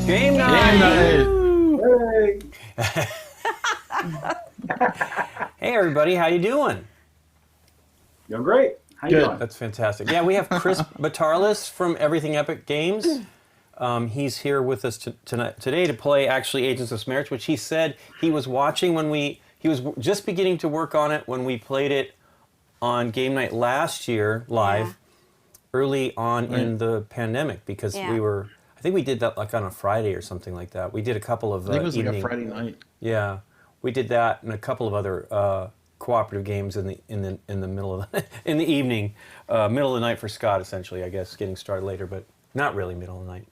Game night! Hey. Hey everybody, how you doing? Doing great. How you doing? That's fantastic. Yeah, we have Chris Batarlis from Everything Epic Games. He's here with us today to play actually Agents of SMERSH, which he said he was watching when he was just beginning to work on it when we played it on Game Night last year live, early on in the pandemic, because we were, I think we did that like on a Friday or something like that. We did a couple of I think it was like a Friday night. Yeah, we did that and a couple of other cooperative games in the middle of in the evening, middle of the night for Scott, essentially, I guess, getting started later, but not really middle of the night.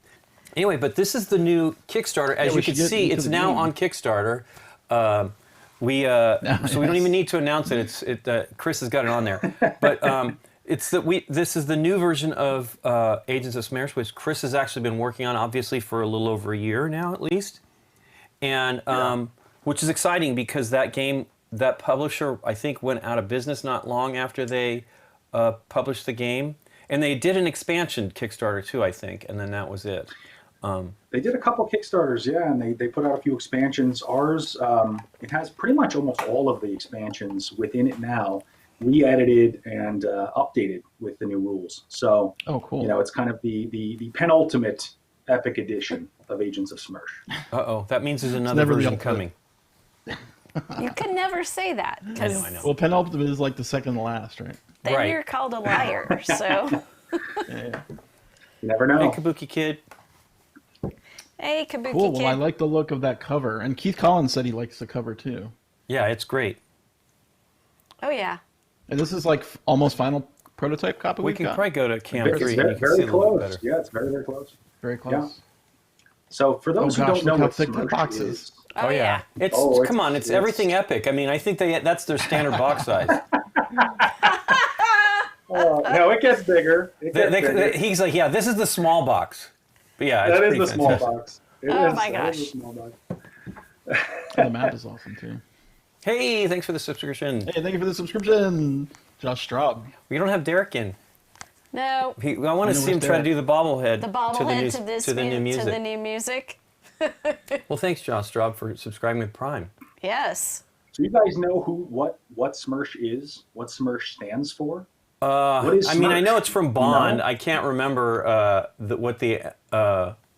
Anyway, but this is the new Kickstarter. As you can see, it's now on Kickstarter. So we don't even need to announce it. Chris has got it on there. But this is the new version of Agents of SMERSH, which Chris has actually been working on, obviously, for a little over a year now, at least. And which is exciting because that publisher, I think, went out of business not long after they published the game. And they did an expansion Kickstarter too, I think, and then that was it. They did a couple Kickstarters, and they put out a few expansions. Ours, it has pretty much almost all of the expansions within it now, re-edited and updated with the new rules. So, cool. It's kind of the penultimate epic edition of Agents of SMERSH. Uh-oh, that means there's another version coming. You can never say that. I know. Well, penultimate is like the second to last, right? Then you're called a liar, so. You never know. Hey, Kabuki Kid. Hey, Kabuki Cool. Kid. Well, I like the look of that cover. And Keith Collins said he likes the cover, too. Yeah, it's great. Oh, yeah. And this is like almost final prototype copy We can probably go to Cam 3 and you can see very it a little close. better. Yeah, it's very, very close. Very close. Yeah. So for those who don't know what SMERSH is, Oh, yeah. Come on, it's Everything Epic. I mean, I think that's their standard box size. no, it gets bigger. He's like, yeah, this is the small box. But yeah, it's that is pretty the small fantastic. box. My gosh. It is the small box. The map is awesome, too. Hey, thanks for the subscription. Hey, thank you for the subscription, Josh Straub. We don't have Derek in. No. I want to see him try to do the bobblehead. The bobblehead to the new music. Well, thanks, Josh Straub, for subscribing with Prime. Yes. So you guys know what SMERSH is? What SMERSH stands for? What is SMERSH? I mean, I know it's from Bond. I can't remember what the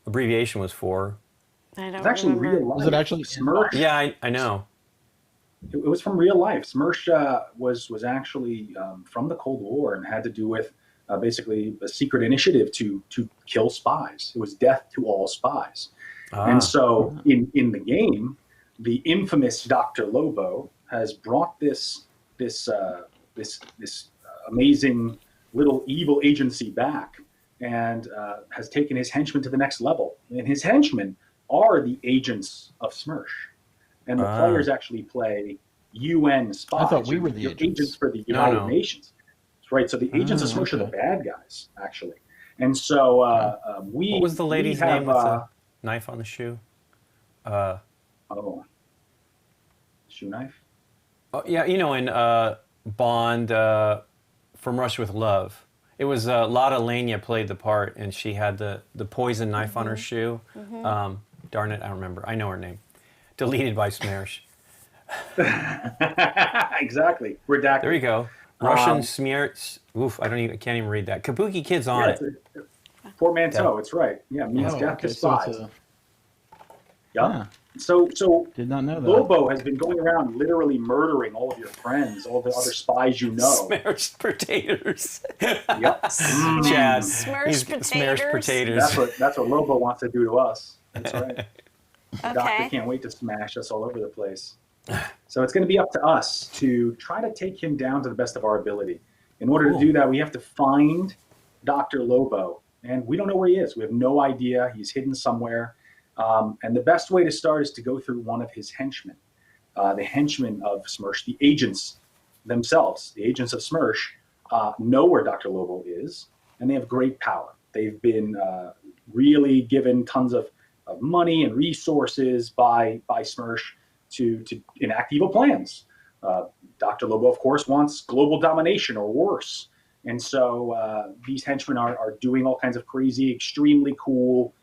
abbreviation was for. I don't It's actually remember. real life. Was it actually SMERSH? Yeah, I know. It was from real life. SMERSH was actually from the Cold War and had to do with basically a secret initiative to kill spies. It was death to all spies. And so in the game, the infamous Dr. Lobo has brought this amazing little evil agency back and has taken his henchmen to the next level. And his henchmen are the agents of SMERSH. And the players actually play UN spies. I thought we were the agents. For the United Nations. Right, so the agents of SMERSH are the bad guys, actually. And so What was the lady's name with the knife on the shoe? Shoe knife? Oh, yeah, in Bond, From Russia with Love. It was Lotta Lenya played the part, and she had the poison knife on her shoe. Darn it, I don't remember. I know her name. Deleted by SMERSH. Exactly. Redacted. There you go. Russian SMERSH. Oof, I can't even read that. Kabuki Kid's on it. Portmanteau, it's right. Yeah, means death to spies. Yeah. So did not know that. Lobo has been going around literally murdering all of your friends, all the other spies you know. SMERSH potatoes. Yep. Chad. SMERSH potatoes. SMERSH potatoes. That's what Lobo wants to do to us. That's right. The Okay. Doctor can't wait to smash us all over the place. So it's going to be up to us to try to take him down to the best of our ability. In order to do that, we have to find Dr. Lobo. And we don't know where he is. We have no idea. He's hidden somewhere. And the best way to start is to go through one of his henchmen. The henchmen of SMERSH, the agents themselves, the agents of SMERSH, know where Dr. Lobo is, and they have great power. They've been really given tons of money and resources by SMERSH to enact evil plans. Dr. Lobo, of course, wants global domination or worse. And so these henchmen are doing all kinds of crazy, extremely cool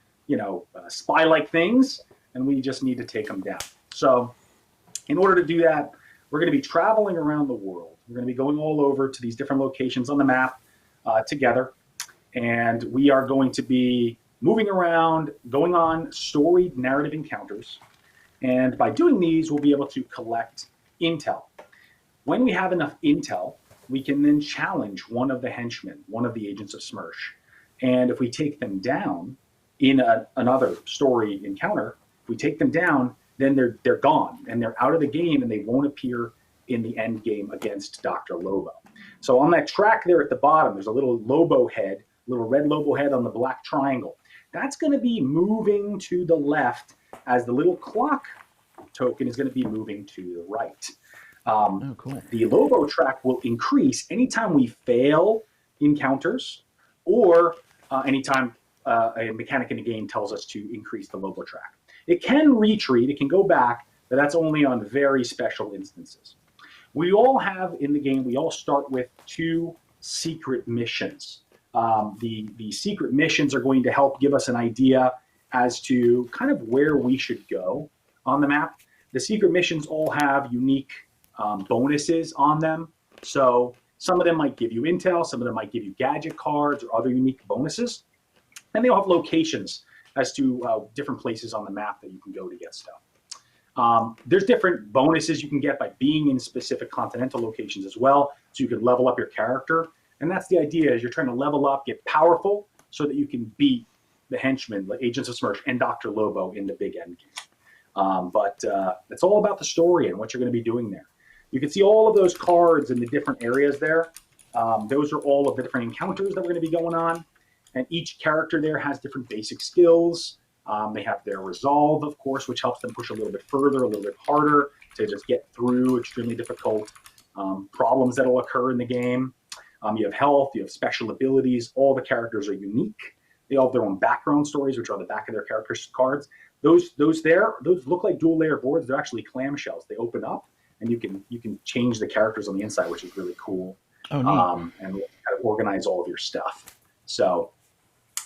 spy-like things, and we just need to take them down. So in order to do that, we're going to be traveling around the world. We're going to be going all over to these different locations on the map together. And we are going to be moving around, going on storied narrative encounters. And by doing these, we'll be able to collect intel. When we have enough intel, we can then challenge one of the henchmen, one of the agents of SMERSH. And if we take them down in another story encounter, if we take them down, then they're gone and they're out of the game and they won't appear in the end game against Dr. Lobo. So on that track there at the bottom, there's a little Lobo head, little red Lobo head on the black triangle. That's going to be moving to the left as the little clock token is going to be moving to the right. Cool. The Lobo track will increase anytime we fail encounters or anytime a mechanic in the game tells us to increase the Lobo track. It can retreat, it can go back, but that's only on very special instances. We all have in the game, we all start with 2 secret missions. The secret missions are going to help give us an idea as to kind of where we should go on the map. The secret missions all have unique bonuses on them. So some of them might give you intel, some of them might give you gadget cards or other unique bonuses. And they all have locations as to different places on the map that you can go to get stuff. There's different bonuses you can get by being in specific continental locations as well, so you can level up your character. And that's the idea, is you're trying to level up, get powerful, so that you can beat the henchmen, the agents of SMERSH, and Dr. Lobo in the big end game. But it's all about the story and what you're going to be doing there. You can see all of those cards in the different areas there. Those are all of the different encounters that we're going to be going on. And each character there has different basic skills. They have their resolve, of course, which helps them push a little bit further, a little bit harder to just get through extremely difficult problems that will occur in the game. You have health, you have special abilities. All the characters are unique. They all have their own background stories, which are on the back of their character cards. Those look like dual layer boards. They're actually clamshells. They open up, and you can change the characters on the inside, which is really cool. Oh, neat. And kind of organize all of your stuff. So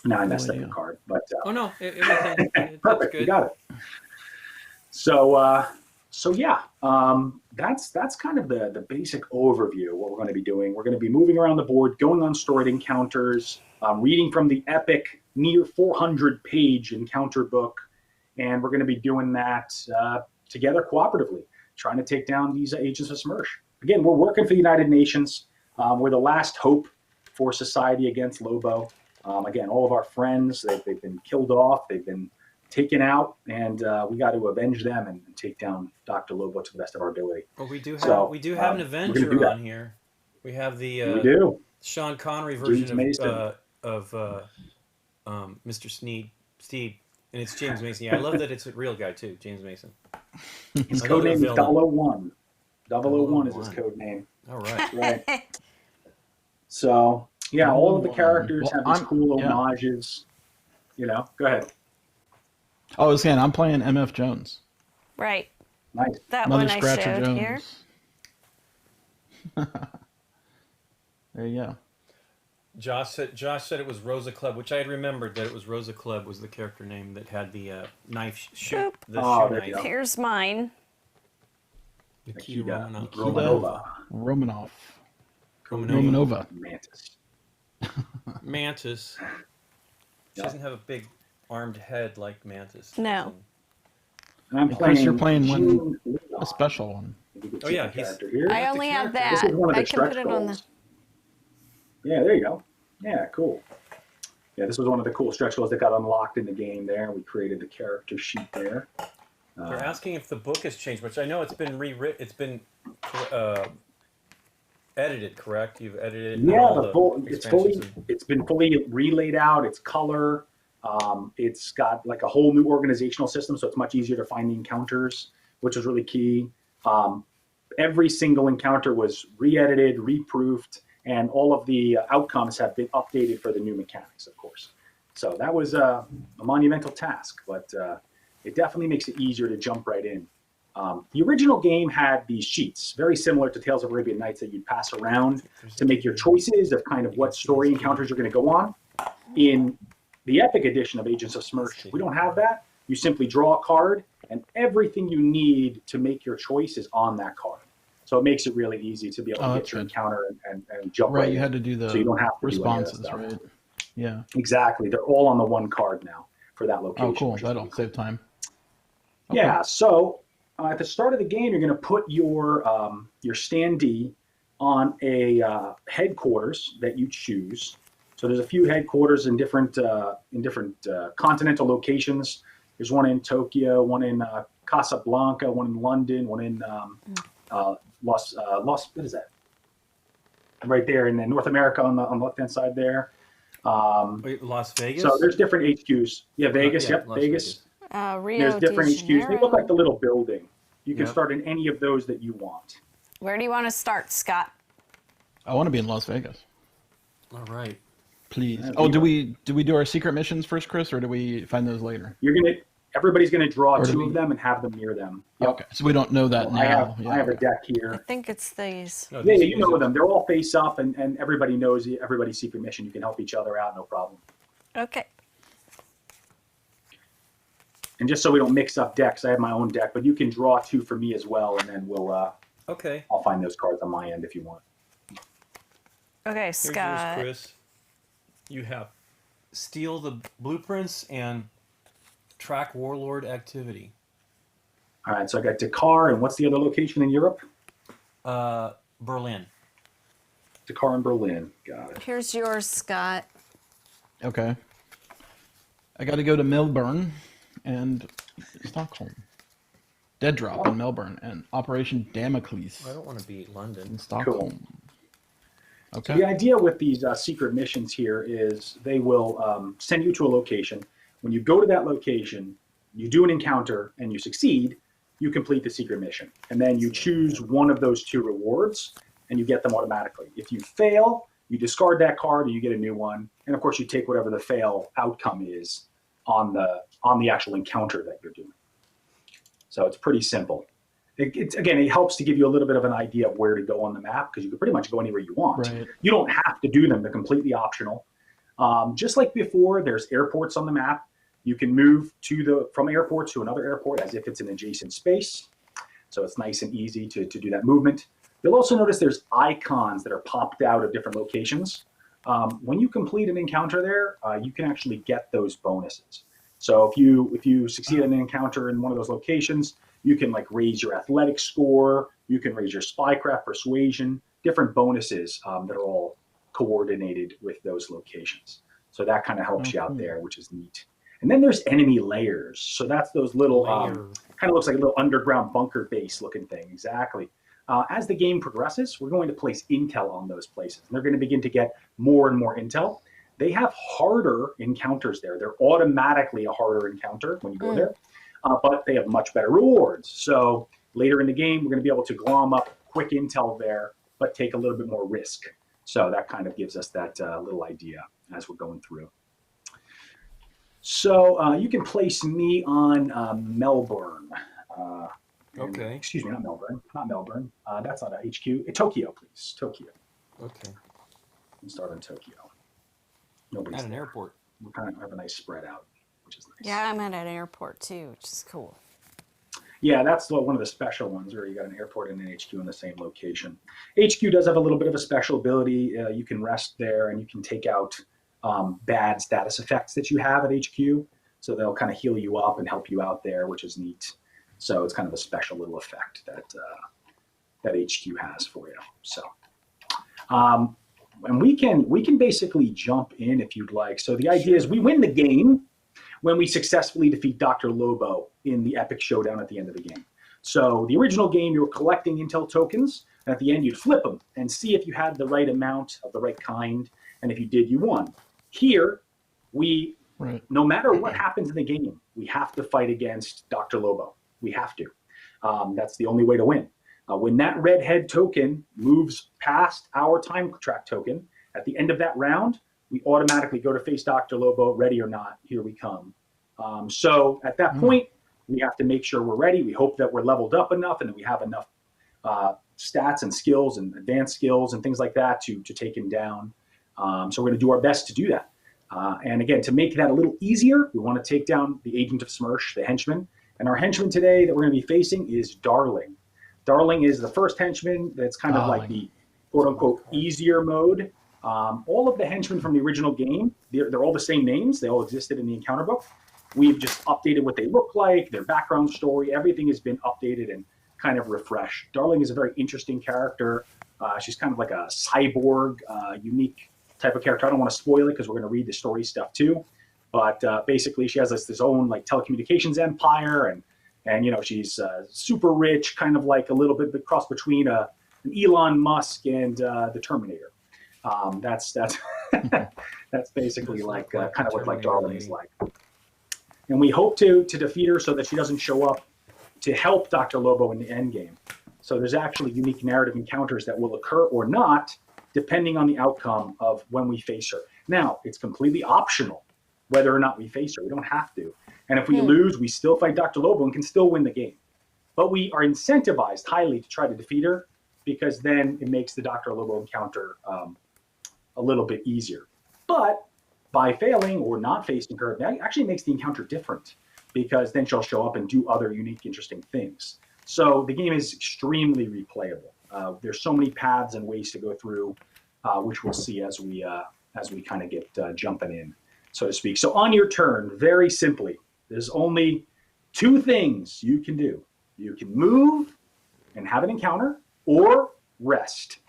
now I messed up your card, but Oh no, everything. That's perfect. good. You got it. So yeah, that's kind of the basic overview of what we're going to be doing. We're going to be moving around the board, going on storied encounters, reading from the epic near 400-page encounter book, and we're going to be doing that together cooperatively, trying to take down these agents of SMERSH. Again, we're working for the United Nations. We're the last hope for society against Lobo. Again, all of our friends, they've been killed off, they've been taken out, and we got to avenge them and take down Dr. Lobo to the best of our ability. Well, we do have So, an Avenger on here. We have the we do. Sean Connery version Mason. of Mr. Steed, and it's James Mason. Yeah, I love that it's a real guy too, James Mason. His code name is 001. 001 is his code name. All right. Right. So yeah, all of the characters have these cool homages. Go ahead. Oh, again, I'm playing MF Jones. Right. Nice. That Mother one I Scratcher showed Jones. here. There you go. Josh said it was Rosa Club, which I had remembered that it was Rosa Club was the character name that had the knife shoot. The shoe there you knife. go. Here's mine. Nikita Romanova. Romanova. Mantis. She doesn't have a big armed head like Mantis. No. And I'm Chris, you're playing playing Gene a special one. Oh yeah, here. I only have that. This is one of the I can stretch put it on the. goals. Yeah, there you go. Yeah, cool. Yeah, this was one of the cool stretch goals that got unlocked in the game there. We created the character sheet there. They're asking if the book has changed, which I know it's been rewritten. It's been edited, correct? You've edited it. Yeah, it's been fully relaid out. It's color. It's got like a whole new organizational system, so it's much easier to find the encounters, which is really key. Every single encounter was re-edited, reproofed, and all of the outcomes have been updated for the new mechanics, of course. So that was a monumental task, but it definitely makes it easier to jump right in. The original game had these sheets, very similar to Tales of Arabian Nights, that you'd pass around to make your choices of kind of what story encounters you're going to go on. In the Epic Edition of Agents of SMERSH, we don't have that. You simply draw a card, and everything you need to make your choice is on that card. So it makes it really easy to be able to get your encounter and jump Right, right you in. had to do the so you don't have to responses, do any of that stuff. right? Yeah. Exactly. They're all on the one card now for that location. Oh, cool. which is That'll pretty cool. save time. Okay. Yeah. So at the start of the game, you're going to put your standee on a headquarters that you choose. So there's a few headquarters in different continental locations. There's one in Tokyo, one in Casablanca, one in London, one in Los what is that? Right there in North America on the left-hand side there. Wait, Las Vegas? So there's different HQs. Yeah, Vegas. Yeah, Yep, Las Vegas. Rio There's different de HQs. They look like the Janeiro. little building. You can Yep. start in any of those that you want. Where do you want to start, Scott? I want to be in Las Vegas, All right. please. Yeah, Oh, we do we do our secret missions first, Chris, or do we find those later? Everybody's gonna draw Or do two we- of them and have them near them. Yep. Okay, so we don't know that now. I have Yeah, I have a okay. deck I here. think it's these. No, Yeah, these- yeah, you these know are- them. They're all face up, and everybody knows everybody's secret mission. You can help each other out, no problem. Okay. And just so we don't mix up decks, I have my own deck, but you can draw two for me as well, and then Okay. I'll find those cards on my end if you want. Okay, Here's yours, Scott. Chris. You have steal the blueprints and track warlord activity. All right, so I got Dakar, and what's the other location in Europe? Berlin. Dakar and Berlin. Got it. Here's yours, Scott. Okay. I got to go to Melbourne and Stockholm. Dead Drop in Melbourne and Operation Damocles I don't want to be London. in Stockholm. The Okay. idea with these secret missions here is they will send you to a location. When you go to that location, you do an encounter and you succeed, you complete the secret mission. And then you choose one of those two rewards and you get them automatically. If you fail, you discard that card and you get a new one. And of course, you take whatever the fail outcome is on the actual encounter that you're doing. So it's pretty simple. It helps to give you a little bit of an idea of where to go on the map because you can pretty much go anywhere you want. Right. You don't have to do them. They're completely optional. Just like before, there's airports on the map. You can move from airport to another airport as if it's an adjacent space. So it's nice and easy to do that movement. You'll also notice there's icons that are popped out of different locations. When you complete an encounter there, you can actually get those bonuses. So if you succeed in an encounter in one of those locations, you can like raise your athletic score, you can raise your spycraft persuasion, different bonuses that are all coordinated with those locations. So that kind of helps you out there, which is neat. And then there's enemy layers. So that's those little, kind of looks like a little underground bunker base looking thing. Exactly. As the game progresses, we're going to place intel on those places. And they're going to begin to get more and more intel. They have harder encounters there. They're automatically a harder encounter when you go there, but they have much better rewards. So later in the game, we're going to be able to glom up quick intel there, but take a little bit more risk. So that kind of gives us that little idea as we're going through. So you can place me on Melbourne. Okay. Excuse me, not Melbourne. Not Melbourne. That's not a HQ. Tokyo, please. Tokyo. Okay. Let's start on Tokyo. Nobody's At an there. airport. We kind of have a nice spread out, which is nice. Yeah, I'm at an airport too, which is cool. Yeah, that's one of the special ones where you got an airport and an HQ in the same location. HQ does have a little bit of a special ability. You can rest there and you can take out bad status effects that you have at HQ. So they'll kind of heal you up and help you out there, which is neat. So it's kind of a special little effect that HQ has for you. So, and we can basically jump in if you'd like. So the idea is we win the game when we successfully defeat Dr. Lobo in the epic showdown at the end of the game. So the original game, you were collecting intel tokens, and at the end you'd flip them and see if you had the right amount of the right kind, and if you did, you won. Here, no matter what happens in the game, we have to fight against Dr. Lobo. We have to. That's the only way to win. When that red head token moves past our time track token, at the end of that round, we automatically go to face Dr. Lobo, ready or not, here we come. So at that point, we have to make sure we're ready. We hope that we're leveled up enough and that we have enough stats and skills and advanced skills and things like that to take him down. So we're going to do our best to do that. And again, to make that a little easier, we want to take down the agent of SMERSH, the henchman. And our henchman today that we're going to be facing is Darling. Darling is the first henchman that's kind of like the quote-unquote easier mode. All of the henchmen from the original game, they're all the same names. They all existed in the encounter book. We've just updated what they look like, their background story. Everything has been updated and kind of refreshed. Darling is a very interesting character. She's kind of like a cyborg, unique type of character. I don't want to spoil it because we're going to read the story stuff too. But basically, she has this own like telecommunications empire, and you know, she's super rich, kind of like a little bit the cross between an Elon Musk and the Terminator. That's that's basically like kind of what like Darling is like. And we hope to defeat her so that she doesn't show up to help Dr. Lobo in the end game. So there's actually unique narrative encounters that will occur or not, depending on the outcome of when we face her. Now, it's completely optional whether or not we face her. We don't have to. And if we lose, we still fight Dr. Lobo and can still win the game. But we are incentivized highly to try to defeat her, because then it makes the Dr. Lobo encounter a little bit easier. But by failing or not facing her, that actually makes the encounter different, because then she'll show up and do other unique, interesting things. So the game is extremely replayable. There's so many paths and ways to go through, which we'll see as we kind of get jumping in, so to speak. So on your turn, very simply, there's only two things you can do. You can move and have an encounter, or rest.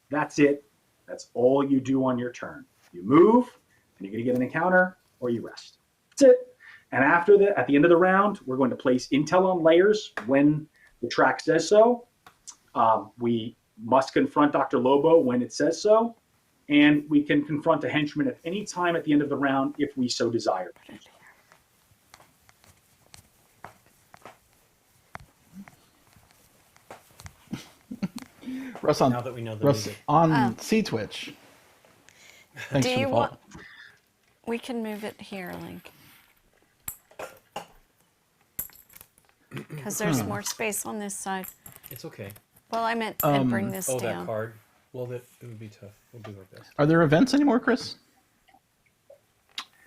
That's it. That's all you do on your turn. You move, and you're going to get an encounter, or you rest. That's it. And after that, at the end of the round, we're going to place intel on layers when the track says so. We must confront Dr. Lobo when it says so. And we can confront a henchman at any time at the end of the round if we so desire. Russ Now that we know the Russ music. on C-Twitch. Thanks Do for the you follow. want? We can move it here, Link. Because there's more space on this side. It's okay. Well, I meant I'd bring this Oh, down. that card. Well, it would be tough. We'll do our best. Are there events anymore, Chris?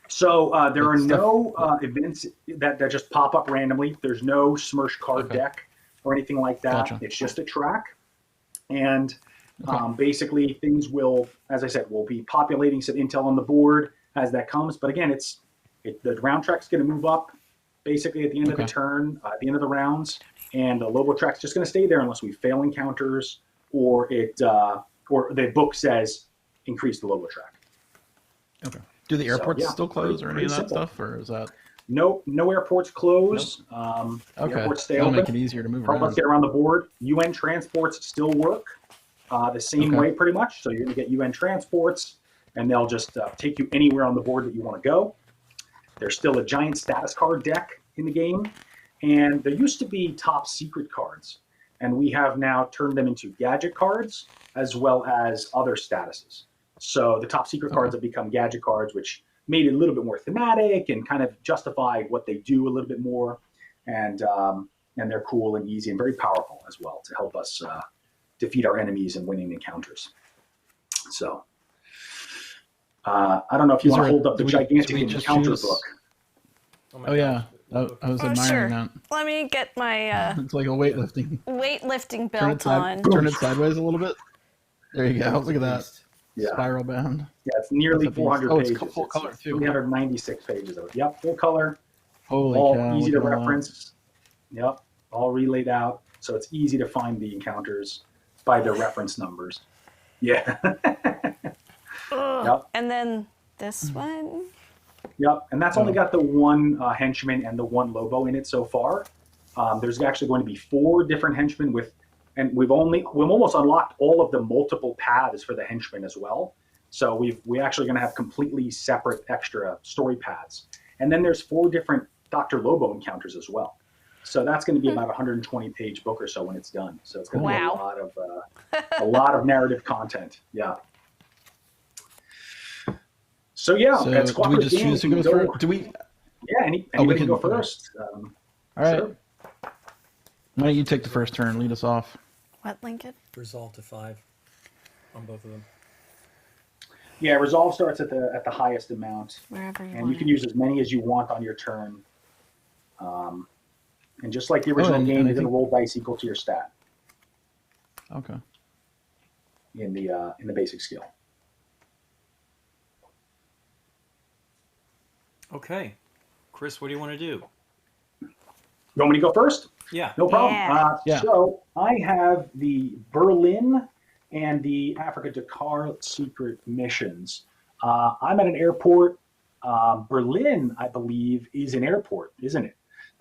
So there are Good stuff. no events that just pop up randomly. There's no SMERSH card deck or anything like that. Gotcha. It's just a track. And basically things will, as I said, we'll be populating some intel on the board as that comes. But again, the round track's going to move up basically at the end of the turn, at the end of the rounds. And the Lobo track's just going to stay there unless we fail encounters, or or the book says increase the Lobo track. Okay. Do the airports yeah, still close or any of that simple. stuff, or is that No airports close. okay? The airports stay That'll open. make it easier to move Help us around. get around the board. UN transports still work the same way pretty much. So you're going to get UN transports, and they'll just take you anywhere on the board that you want to go. There's still a giant status card deck in the game, and there used to be top secret cards, and we have now turned them into gadget cards as well as other statuses. So the top secret cards have become gadget cards, which made it a little bit more thematic and kind of justified what they do a little bit more. And they're cool and easy and very powerful as well to help us defeat our enemies and winning encounters. So I don't know if you want to hold up the gigantic encounter book. Oh yeah, I was admiring Sure. that. Let me get my It's like a weightlifting. weightlifting Turn it, belt on. turn it sideways a little bit. There you go. Look at that. Yeah. Spiral bound. Yeah, it's nearly That's a beast. 400 Oh, it's pages. full color, too. 396 pages of it. Yep, full color. Holy All cow. easy to look at all that. reference. Yep, all relayed out. So it's easy to find the encounters by their reference numbers. Yeah. Yep. And then this one. Yep, and that's only got the one henchman and the one Lobo in it so far. There's actually going to be 4 different henchmen and we've almost unlocked all of the multiple paths for the henchmen as well. So we're actually going to have completely separate extra story paths. And then there's 4 different Dr. Lobo encounters as well. So that's going to be about a 120-page book or so when it's done. So it's going to be a lot of narrative content. Yeah. So yeah, So that's do we just choose to go first? Do we? Yeah, anybody can go okay. first. All right. Sure. Why don't you take the first turn? Lead us off. What, Lincoln? Resolve to 5 on both of them. Yeah, resolve starts at the highest amount, Wherever you and want. you can use as many as you want on your turn. And just like the Oh, original and game, I you're going to think- roll dice equal to your stat Okay. in the basic skill. Okay. Chris, what do you want to do? You want me to go first? Yeah. No problem. Yeah. Yeah. So I have the Berlin and the Africa Dakar secret missions. I'm at an airport. Berlin, I believe, is an airport, isn't it?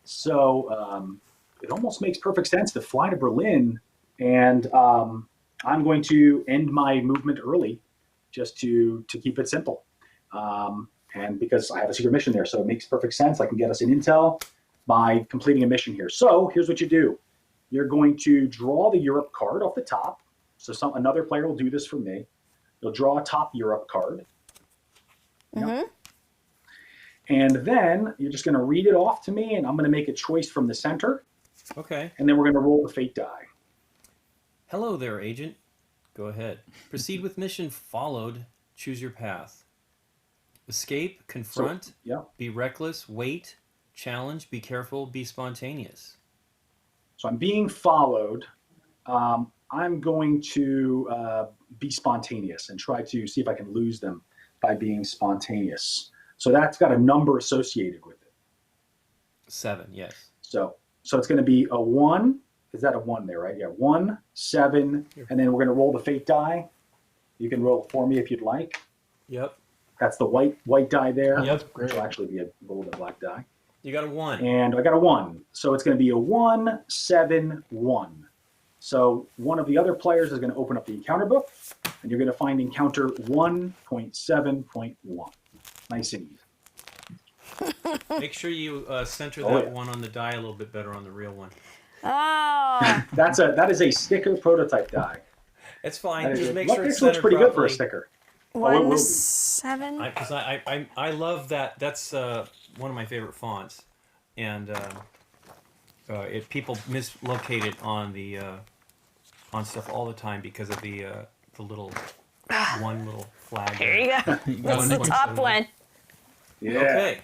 So it almost makes perfect sense to fly to Berlin, and I'm going to end my movement early, just to keep it simple. And because I have a secret mission there, so it makes perfect sense. I can get us an intel by completing a mission here. So here's what you do. You're going to draw the Europe card off the top. So another player will do this for me. You'll draw a top Europe card. Yep. And then you're just going to read it off to me, and I'm going to make a choice from the center, Okay. and then we're going to roll the fate die. Hello there, agent. Go ahead. Proceed with mission followed. Choose your path. Escape, confront, Yeah. be reckless, wait, challenge, be careful, be spontaneous. So I'm being followed. I'm going to be spontaneous and try to see if I can lose them by being spontaneous. So that's got a number associated with it. 7, yes. So it's going to be a 1. Is that a 1 there, right? Yeah, 1, 7, and then we're going to roll the fate die. You can roll it for me if you'd like. Yep. That's the white die there. Yep. Which will actually be a gold and black die. You got a 1. And I got a 1. So it's going to be a 1, 7, 1. So one of the other players is going to open up the encounter book, and you're going to find encounter 1.7.1. Nice and easy. Make sure you center Oh, that yeah. one on the die a little bit better on the real one. Oh. That is a sticker prototype die. It's fine. That is Just a- make look, sure this it's looks centered pretty good for a properly. sticker. it will 1, be. 7. Because I love that. That's one of my favorite fonts, and people mislocate it on the on stuff all the time because of the little one little flag. Here you go. That's the top one. Yeah. Okay.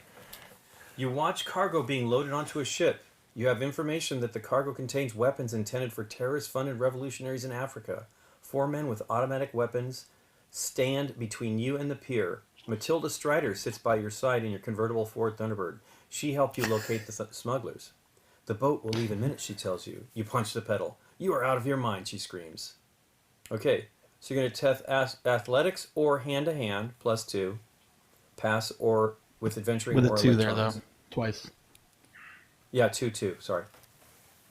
You watch cargo being loaded onto a ship. You have information that the cargo contains weapons intended for terrorist-funded revolutionaries in Africa. 4 men with automatic weapons stand between you and the pier. Matilda Strider sits by your side in your convertible Ford Thunderbird. She helped you locate the smugglers. The boat will leave in minutes, she tells you. You punch the pedal. You are out of your mind, she screams. Okay, so you're going to test athletics or hand-to-hand, +2. Pass or with adventuring With or a 2 there, though. electronics. Twice. Yeah, 2, sorry.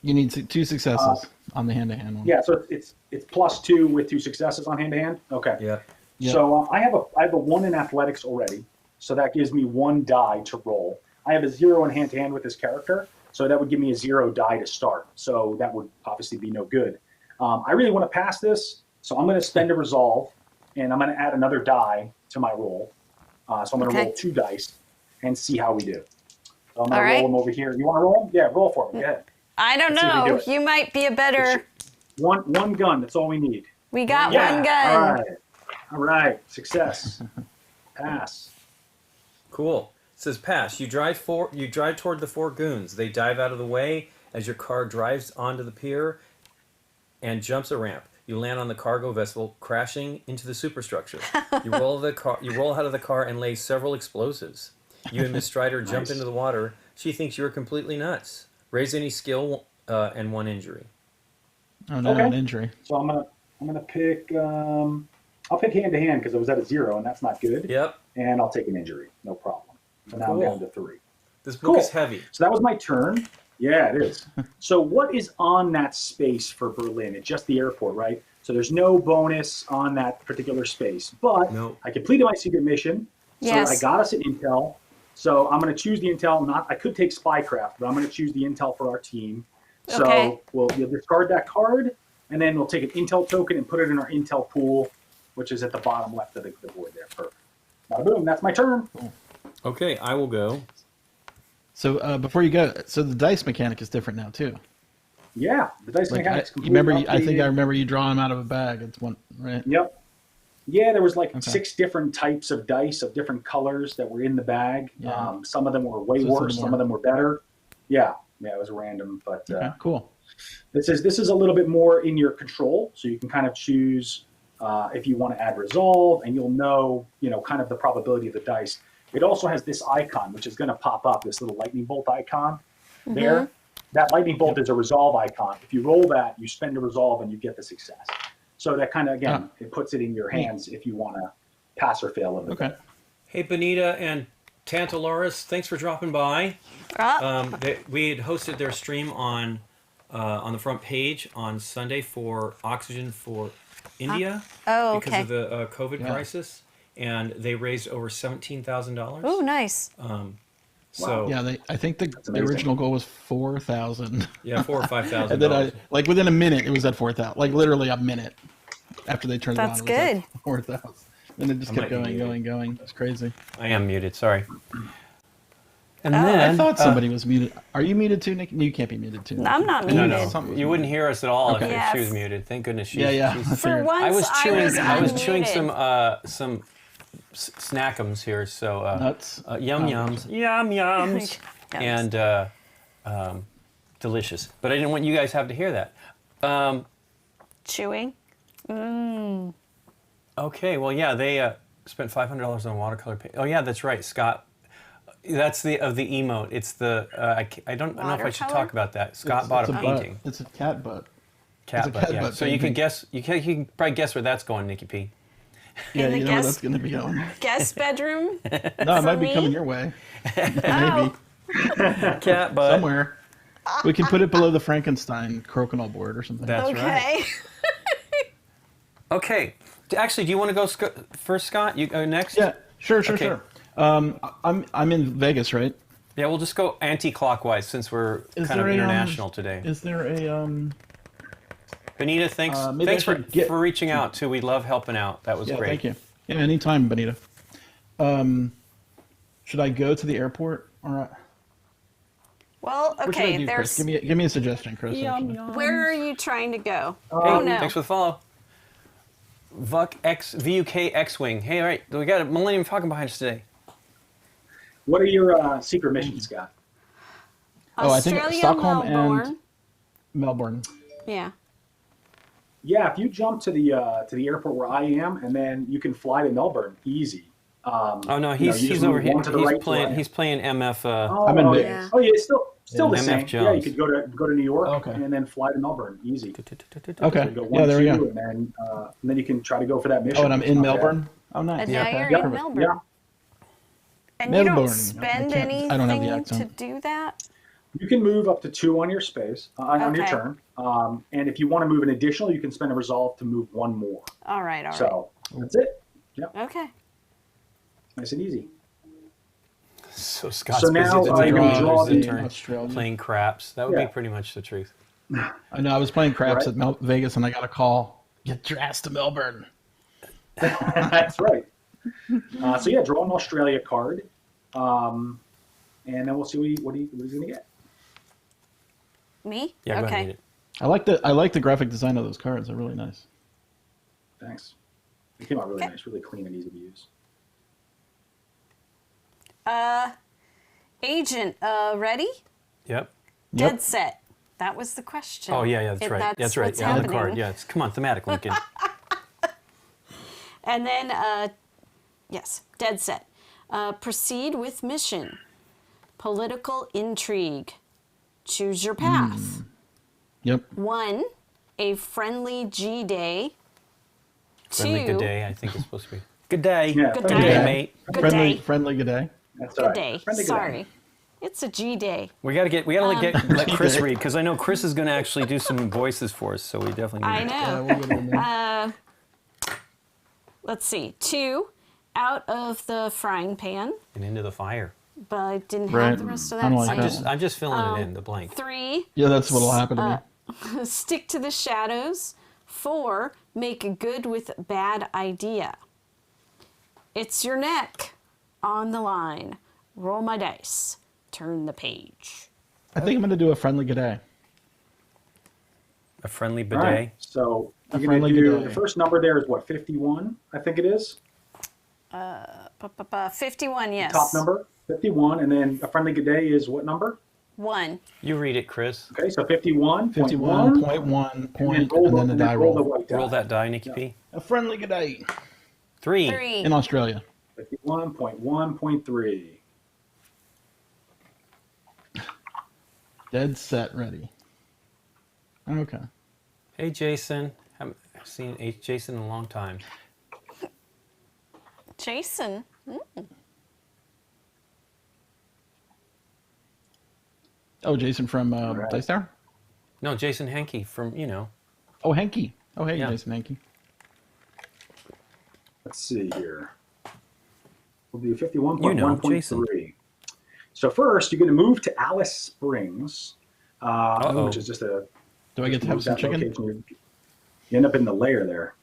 You need 2 successes on the hand-to-hand one. Yeah, so it's +2 with 2 successes on hand-to-hand? Okay. Yeah. Yeah. So I have a 1 in athletics already, so that gives me 1 die to roll. I have a 0 in hand-to-hand with this character, so that would give me a 0 die to start. So that would obviously be no good. I really want to pass this, so I'm going to spend a resolve, and I'm going to add another die to my roll. So I'm going to Okay. roll 2 dice and see how we do. So I'm going All to right. roll them over here. You want to roll them? Yeah, roll for me. Go ahead. I don't Let's see if we do know. it. You might be a better. One gun. That's all we need. We got Yeah. one gun. All right. Success. Pass. Cool. It says pass. You drive toward the 4 goons. They dive out of the way as your car drives onto the pier and jumps a ramp. You land on the cargo vessel, crashing into the superstructure. You roll out of the car and lay several explosives. You and Miss Strider jump Nice. into the water. She thinks you're completely nuts. Raise any skill and 1 injury. Oh, no, Okay. an injury. So I'm gonna pick. I'll pick hand to hand because I was at a 0 and that's not good. Yep. And I'll take an injury. No problem. So now Cool. I'm down to 3. This book Cool. is heavy. So that was my turn. Yeah, it is. So what is on that space for Berlin? It's just the airport, right? So there's no bonus on that particular space. But No. I completed my secret mission. So Yes. I got us an intel. So I'm going to choose the intel. I could take spycraft, but I'm going to choose the intel for our team. So Okay. you'll discard that card, and then we'll take an intel token and put it in our intel pool, which is at the bottom left of the board there. Perfect. Bada boom. That's my turn. Okay, I will go. So before you go, so the dice mechanic is different now too. Yeah, the dice Like mechanics I, you remember, completely I think I updated. remember you drawing them out of a bag. It's one, right? Yep. Yeah, there was like 6 different types of dice of different colors that were in the bag. Yeah. Some of them were way So it's a worse. little Some more- of them were better. Yeah, it was random, but Okay, cool. this is a little bit more in your control, so you can kind of choose if you want to add resolve, and you'll know kind of the probability of the dice. It also has this icon, which is going to pop up, this little lightning bolt icon there. That lightning bolt is a resolve icon. If you roll that, you spend a resolve and you get the success. So that kind of, again, it puts it in your hands if you want to pass or fail of it. Okay. Hey, Benita and Tantalaris, thanks for dropping by. We had hosted their stream on the front page on Sunday for Oxygen for India Oh, because okay. of the COVID crisis, and they raised over $17,000. Oh, nice. So Yeah, I think the amazing. original goal was 4,000. yeah, $4,000 or $5,000. And then within a minute, it was at 4,000. Like literally a minute after they turned That's it on, it was good. at 4,000. And it just kept going. It's crazy. I am muted. Sorry. And Oh, then I thought somebody was muted. Are you muted too, Nick? You can't be muted too. I'm not No, muted. no, you wouldn't hear us at all Okay. if she was muted. Thank goodness she's. Yeah. she's- I For figured. once, I was chewing unmuted. some snackums here, so Nuts. yum yums, Yums. and delicious. But I didn't want you guys to have to hear that. Chewing. Okay, well, yeah, they spent $500 on watercolor paint. Oh, yeah, that's right, Scott. That's the emote. It's the I don't know if I should Watercolor? talk about that. Scott bought a butt. painting. It's a cat butt. Cat it's a butt. cat Yeah. butt So you can painting. guess. You can probably guess where that's going, Nikki P. Yeah, the you know where guest- that's going to be going. Guest bedroom. No, it might be me? coming your way. Maybe. Oh. Cat butt. Somewhere. We can put it below the Frankenstein crokinole board or something. That's right. Okay. Okay. Actually, do you want to go first, Scott? You go next. Yeah, sure. Okay. I'm in Vegas, right? Yeah, we'll just go anti-clockwise since we're Is kind of there a, international today. Is there a Benita, thanks. maybe Thanks I should for reaching out too. We love helping out. That was Yeah, great. thank you. Yeah, anytime, Benita. Should I go to the airport or Well, what should I okay. do, Chris? There's. Give me a suggestion, Chris. actually. Where are you trying to go? Hey, Oh no. thanks for the follow. VUK X-Wing. Hey, all right, we got a Millennium Falcon behind us today. What are your secret missions, Scott? Oh, I think Australia, Stockholm and- Melbourne. Melbourne. Yeah. Yeah, if you jump to the airport where I am, and then you can fly to Melbourne, easy. Oh no, you just he's move over here. one to the He's right to playing. right. He's playing MF. I'm in oh, Vegas. yeah. Oh yeah, it's still the MF same. Yeah, Jones. you could go to New York Okay. and then fly to Melbourne, easy. Okay. You go one, Yeah, there we two, go. and then you can try to go for that mission. Oh, and I'm It's in not bad. Melbourne. Oh, nice. And Yeah. now Okay. you're in Perfect. Melbourne. Yeah, And you Melbourne. don't spend I don't have the anything to accent. do that? you can move up to 2 on your space on your Okay. turn, and if you want to move an additional, you can spend a resolve to move 1 more. All right. So that's it. Yep, Okay. nice and easy. So Scott's So now, busy you're the gonna turn, draw the the turn, Australian. playing craps. That would be Yeah. pretty much the truth. I know. I was playing craps Right. at Vegas, and I got a call. Get your ass to Melbourne. That's right. So yeah, draw an Australia card, and then we'll see what he's going to get. Me? Yeah, go okay. ahead and read it. I like the graphic design of those cards. They're really nice. Thanks. It came out really Okay. nice, really clean and easy to use. Agent, ready? Yep. Yep. Dead set. That was the question. Oh yeah, that's If right. That's right. what's Yeah, on the happening. card. Yeah, come on, thematic, Lincoln. And then, yes, dead set. Proceed with mission. Political intrigue. Choose your path. Yep. 1, a friendly G day. 2, Friendly good day, I think it's supposed to be. Good day. Yeah, Good Good day. day, mate. Good friendly, day. friendly good day. That's Good all right. day. Friendly good Sorry. day. It's a G day. We gotta let Chris read because I know Chris is gonna actually do some voices for us, so we definitely need. I to- know. We'll get it in there. Let's see. 2, out of the frying pan, And into the fire. but I didn't Right. have the rest of I don't that. like same. that. I'm just filling it in the blank. 3, Yeah, that's what'll happen to me. stick to the shadows. 4, make good with bad idea. It's your neck on the line. Roll my dice. Turn the page. I think I'm going to do a friendly good day. A friendly All bidet. right. So You're going friendly to do good the day. first number there is what, 51, I think it is. 51, yes. Top number, 51. And then a friendly good day is what number? 1. You read it, Chris. Okay, so 51.1. 51.1 And point, roll and then the die roll the roll. white die. Roll that die, Nikki Yeah. P. A friendly good day 3. 3. in Australia. 51.1.3. Dead set ready. Okay. Hey, Jason. Haven't seen Jason in a long time. Jason. Oh, Jason from right. Dice Tower? No, Jason Henke from, Oh, Henke. Oh, hey, Yeah. Jason Henke. Let's see here. We'll do 51.1.3. You know, Jason. So first, you're going to move to Alice Springs, which is just a. Do I get to have some chicken? location. You end up in the lair there.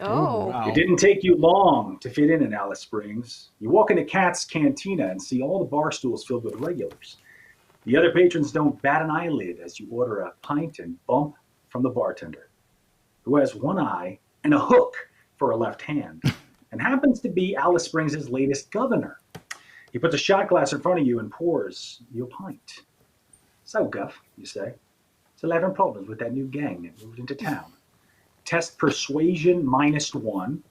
Oh. Wow. It didn't take you long to fit in Alice Springs. You walk into Cat's Cantina and see all the bar stools filled with regulars. The other patrons don't bat an eyelid as you order a pint and bump from the bartender, who has one eye and a hook for a left hand, and happens to be Alice Springs' latest governor. He puts a shot glass in front of you and pours you a pint. So, Guff, you say, still having problems with that new gang that moved into town. Test persuasion -1,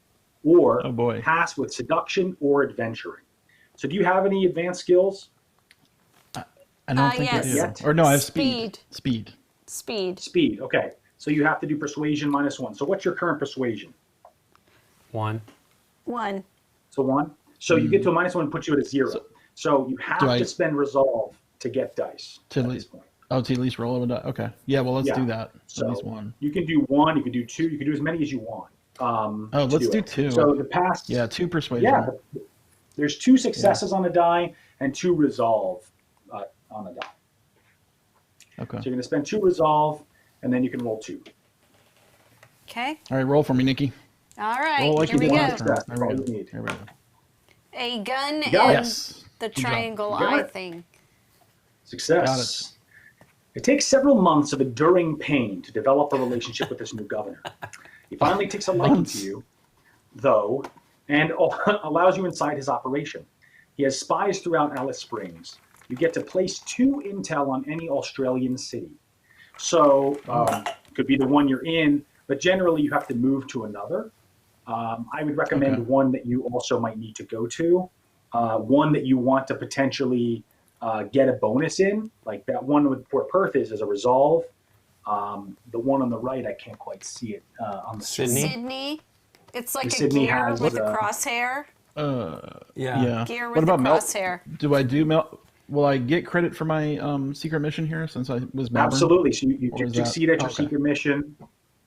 or Oh, boy. pass with seduction or adventuring. So do you have any advanced skills? I don't think yes. I do. Yet. Or no, I have speed. Speed. Speed. Speed, okay. So you have to do persuasion -1. So what's your current persuasion? 1. 1. So 1. So you get to a -1 and puts you at a 0. So you have Do I- to spend resolve to get dice To at at this least, point. oh, to at least roll it. Okay. Yeah, well, let's Yeah. do that. So at least one. you can do 1, you can do 2, you can do as many as you want. Oh, to let's do it. 2. So the past, Yeah, 2 persuasion. yeah, there's 2 successes on a die and 2 resolve on a die. Okay. So you're going to spend 2 resolve, and then you can roll 2. Okay. All right, roll for me, Nikki. All right. Roll like Here you we did go. last turn. That's There we all go. you need. There we go. A gun and got it. Yes. the Good job. triangle You got eye it. thing. Success. It takes several months of enduring pain to develop a relationship with this new governor. He finally takes a liking Months. to you, though, and allows you inside his operation. He has spies throughout Alice Springs. You get to place 2 intel on any Australian city. So could be the one you're in, but generally you have to move to another. I would recommend Okay. one that you also might need to go to, one that you want to potentially get a bonus in, like that one with where Perth is a resolve. The one on the right, I can't quite see it on the screen. Sydney? Sydney. It's like a Sydney gear has, with a crosshair. Yeah. Gear with What a about Mel? crosshair. Do I do Mel? Will I get credit for my secret mission here since I was Melbourne? Absolutely. So you Or is that- succeed at your okay. secret mission.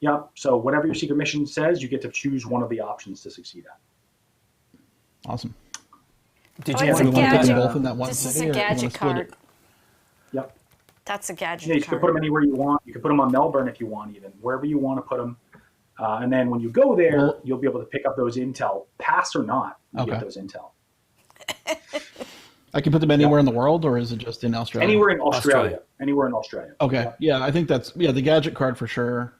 Yep. So whatever your secret mission says, you get to choose one of the options to succeed at. Awesome. Did Oh, you it's ever a Do we want to put gadget. them both in that one This is city, a or do you wanna gadget split card. it? Yep. That's a gadget Yeah, you card. can put them anywhere you want. You can put them on Melbourne if you want, even wherever you want to put them. And then when you go there, Well- you'll be able to pick up those intel, pass or not. You Okay. get those intel. I can put them anywhere in the world, or is it just in Australia? Anywhere in Australia. Australia. Anywhere in Australia. Okay. Yeah, I think that's the gadget card for sure,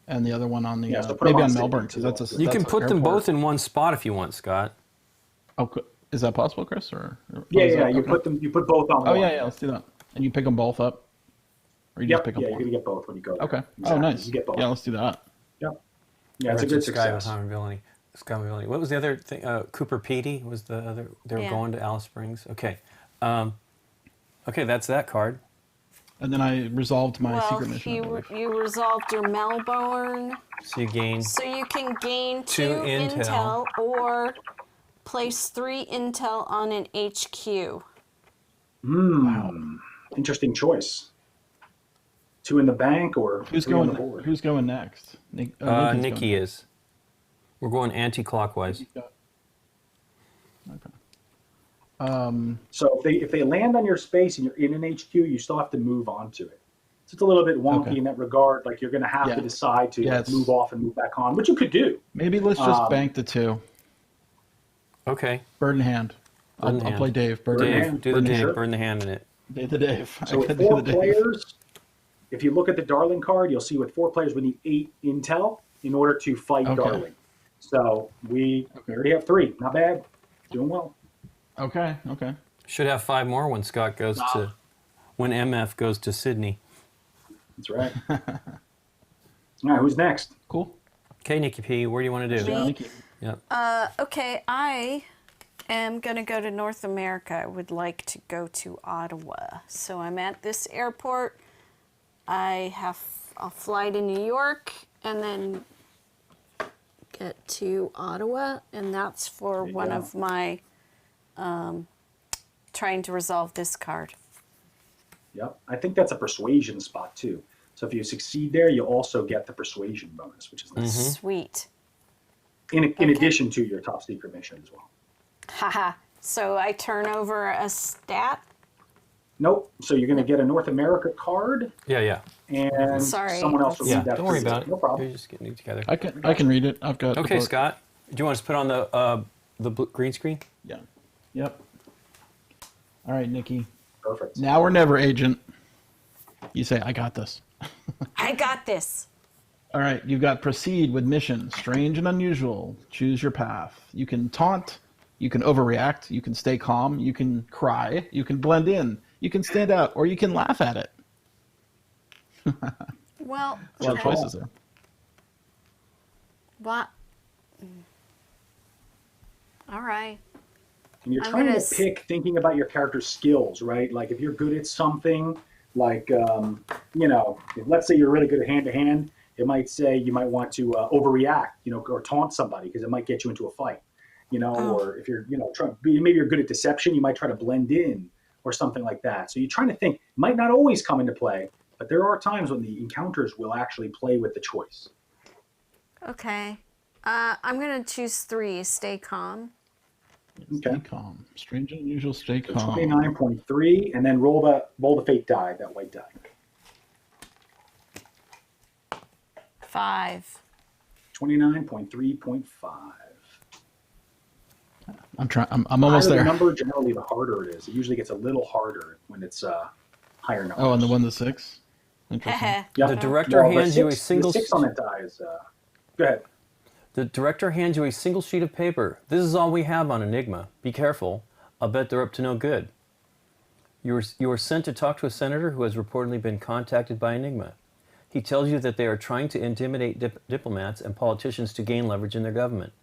and the other one on the Yeah, so put 'em maybe on on Sydney Melbourne too. because that's a. You that's can a put them airport. both in one spot if you want, Scott. Oh, is that possible, Chris? Or Yeah, is yeah. that- You okay. you put both on Oh one. yeah, let's do that. And you pick them both up, or you Yep. just pick Yeah, up you're one. gonna get both when you go there. Okay. Oh, Exactly. nice. You get both. Yeah, let's do that. Yep. Yeah, it's a good Wretched Sky with success. Harmability. Skyability. What was the other thing? Cooper Petey was the other. They were Yeah. going to Alice Springs. Okay. Okay, that's that card. And then I resolved my well, secret mission. I believe. you resolved your Melbourne, So you gain. so you can gain Two 2 intel. or place 3 intel on an HQ. Interesting choice. 2 in the bank or Who's 3 on going? the board? Who's going next? Nikki's Nikki going is. We're going anti-clockwise. next. Okay. So if they land on your space and you're in an HQ, you still have to move on to it. So it's a little bit wonky Okay. in that regard. Like you're going to have Yeah. to decide to Yeah, like, it's- move off and move back on, which you could do. Maybe let's just Um, bank the 2. Okay. Bird in hand. Bird in I'll hand. play Dave. Bird in Dave, hand. do the Burn the Dave. shirt. Burn the hand in it. Dave. So with I could do 4 the Dave. players, if you look at the Darling card, you'll see with 4 players we need 8 intel in order to fight Okay. Darling. So we already have 3. Not bad. Doing well. Okay. Should have 5 more when Scott goes to, when MF goes to Sydney. That's right. All right, who's next? Cool. Okay, Nikki P, where do you want to do? Me? Thank you. Yeah. Okay, I am going to go to North America. I would like to go to Ottawa. So I'm at this airport. I'll fly to New York and then get to Ottawa. And that's for one of my trying to resolve this card. Yep. I think that's a persuasion spot too. So if you succeed there, you also get the persuasion bonus, which is nice. Sweet. In addition to your top secret mission as well. Haha. So I turn over a stat. Nope. So you're going to get a North America card, Yeah. and Sorry. someone else will Yeah, read that. don't for worry you. about it. No problem. You're just getting it together. I can read it. I've got. the Okay, book. Scott. Do you want us to put on the green screen? Yeah. Yep. All right, Nikki. Perfect. Now or never, agent. You say, I got this. I got this. All right, you've got proceed with mission, strange and unusual. Choose your path. You can taunt, you can overreact, you can stay calm, you can cry, you can blend in, you can stand out, or you can laugh at it. Well, A lot of choices there. what? All right. And you're I'm trying gonna to pick, thinking about your character's skills, right? Like if you're good at something, like, if, let's say you're really good at hand-to-hand, it might say you might want to overreact, or taunt somebody because it might get you into a fight, or if you're, maybe you're good at deception, you might try to blend in or something like that. So you're trying to think, it might not always come into play, but there are times when the encounters will actually play with the choice. Okay. I'm going to choose 3, stay calm. Okay. Stay calm. Strange and unusual, stay So calm. 29.3, and then roll the fate die, that white die. 5. 29.3.5. I'm almost The there. number, generally, the harder it is. It usually gets a little harder when it's higher numbers. Oh, and the 1 to 6? Interesting. Yep. The director Well, hands you a the single. 6 on that die is. Go ahead. The director hands you a single sheet of paper. This is all we have on Enigma. Be careful. I'll bet they're up to no good. You are sent to talk to a senator who has reportedly been contacted by Enigma. He tells you that they are trying to intimidate diplomats and politicians to gain leverage in the government.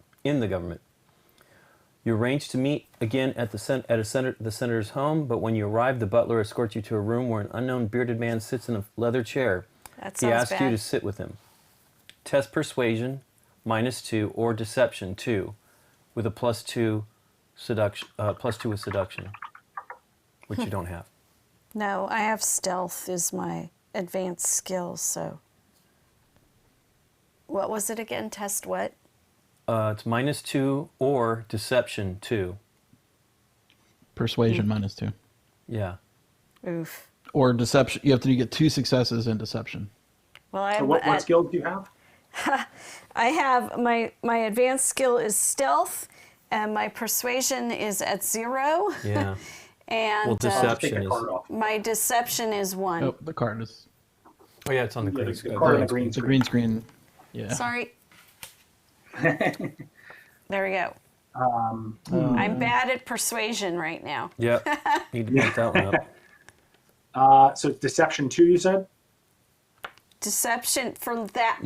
You arrange to meet again at the senator's home, but when you arrive, the butler escorts you to a room where an unknown bearded man sits in a leather chair. That He sounds asks you bad. to sit with him. Test persuasion, -2, or deception 2, with a +2 seduction, +2 with seduction, which you don't have. No, I have stealth is my advanced skill, so. What was it again? Test what? It's -2 or deception 2. Persuasion -2. Yeah. Oof. Or deception. You have to get 2 successes in deception. Well, I So what skills do you have? I have my advanced skill is stealth, and my persuasion is at 0. Yeah. And Well, I'll just take deception the is. card off. my deception is 1. Oh, the card is. Oh yeah, it's on the Yeah, green the screen. card on the green It's a green screen. Yeah. Sorry. There we go. I'm bad at persuasion right now. Yep. Need to put that one up. So it's deception 2, you said? Deception for that.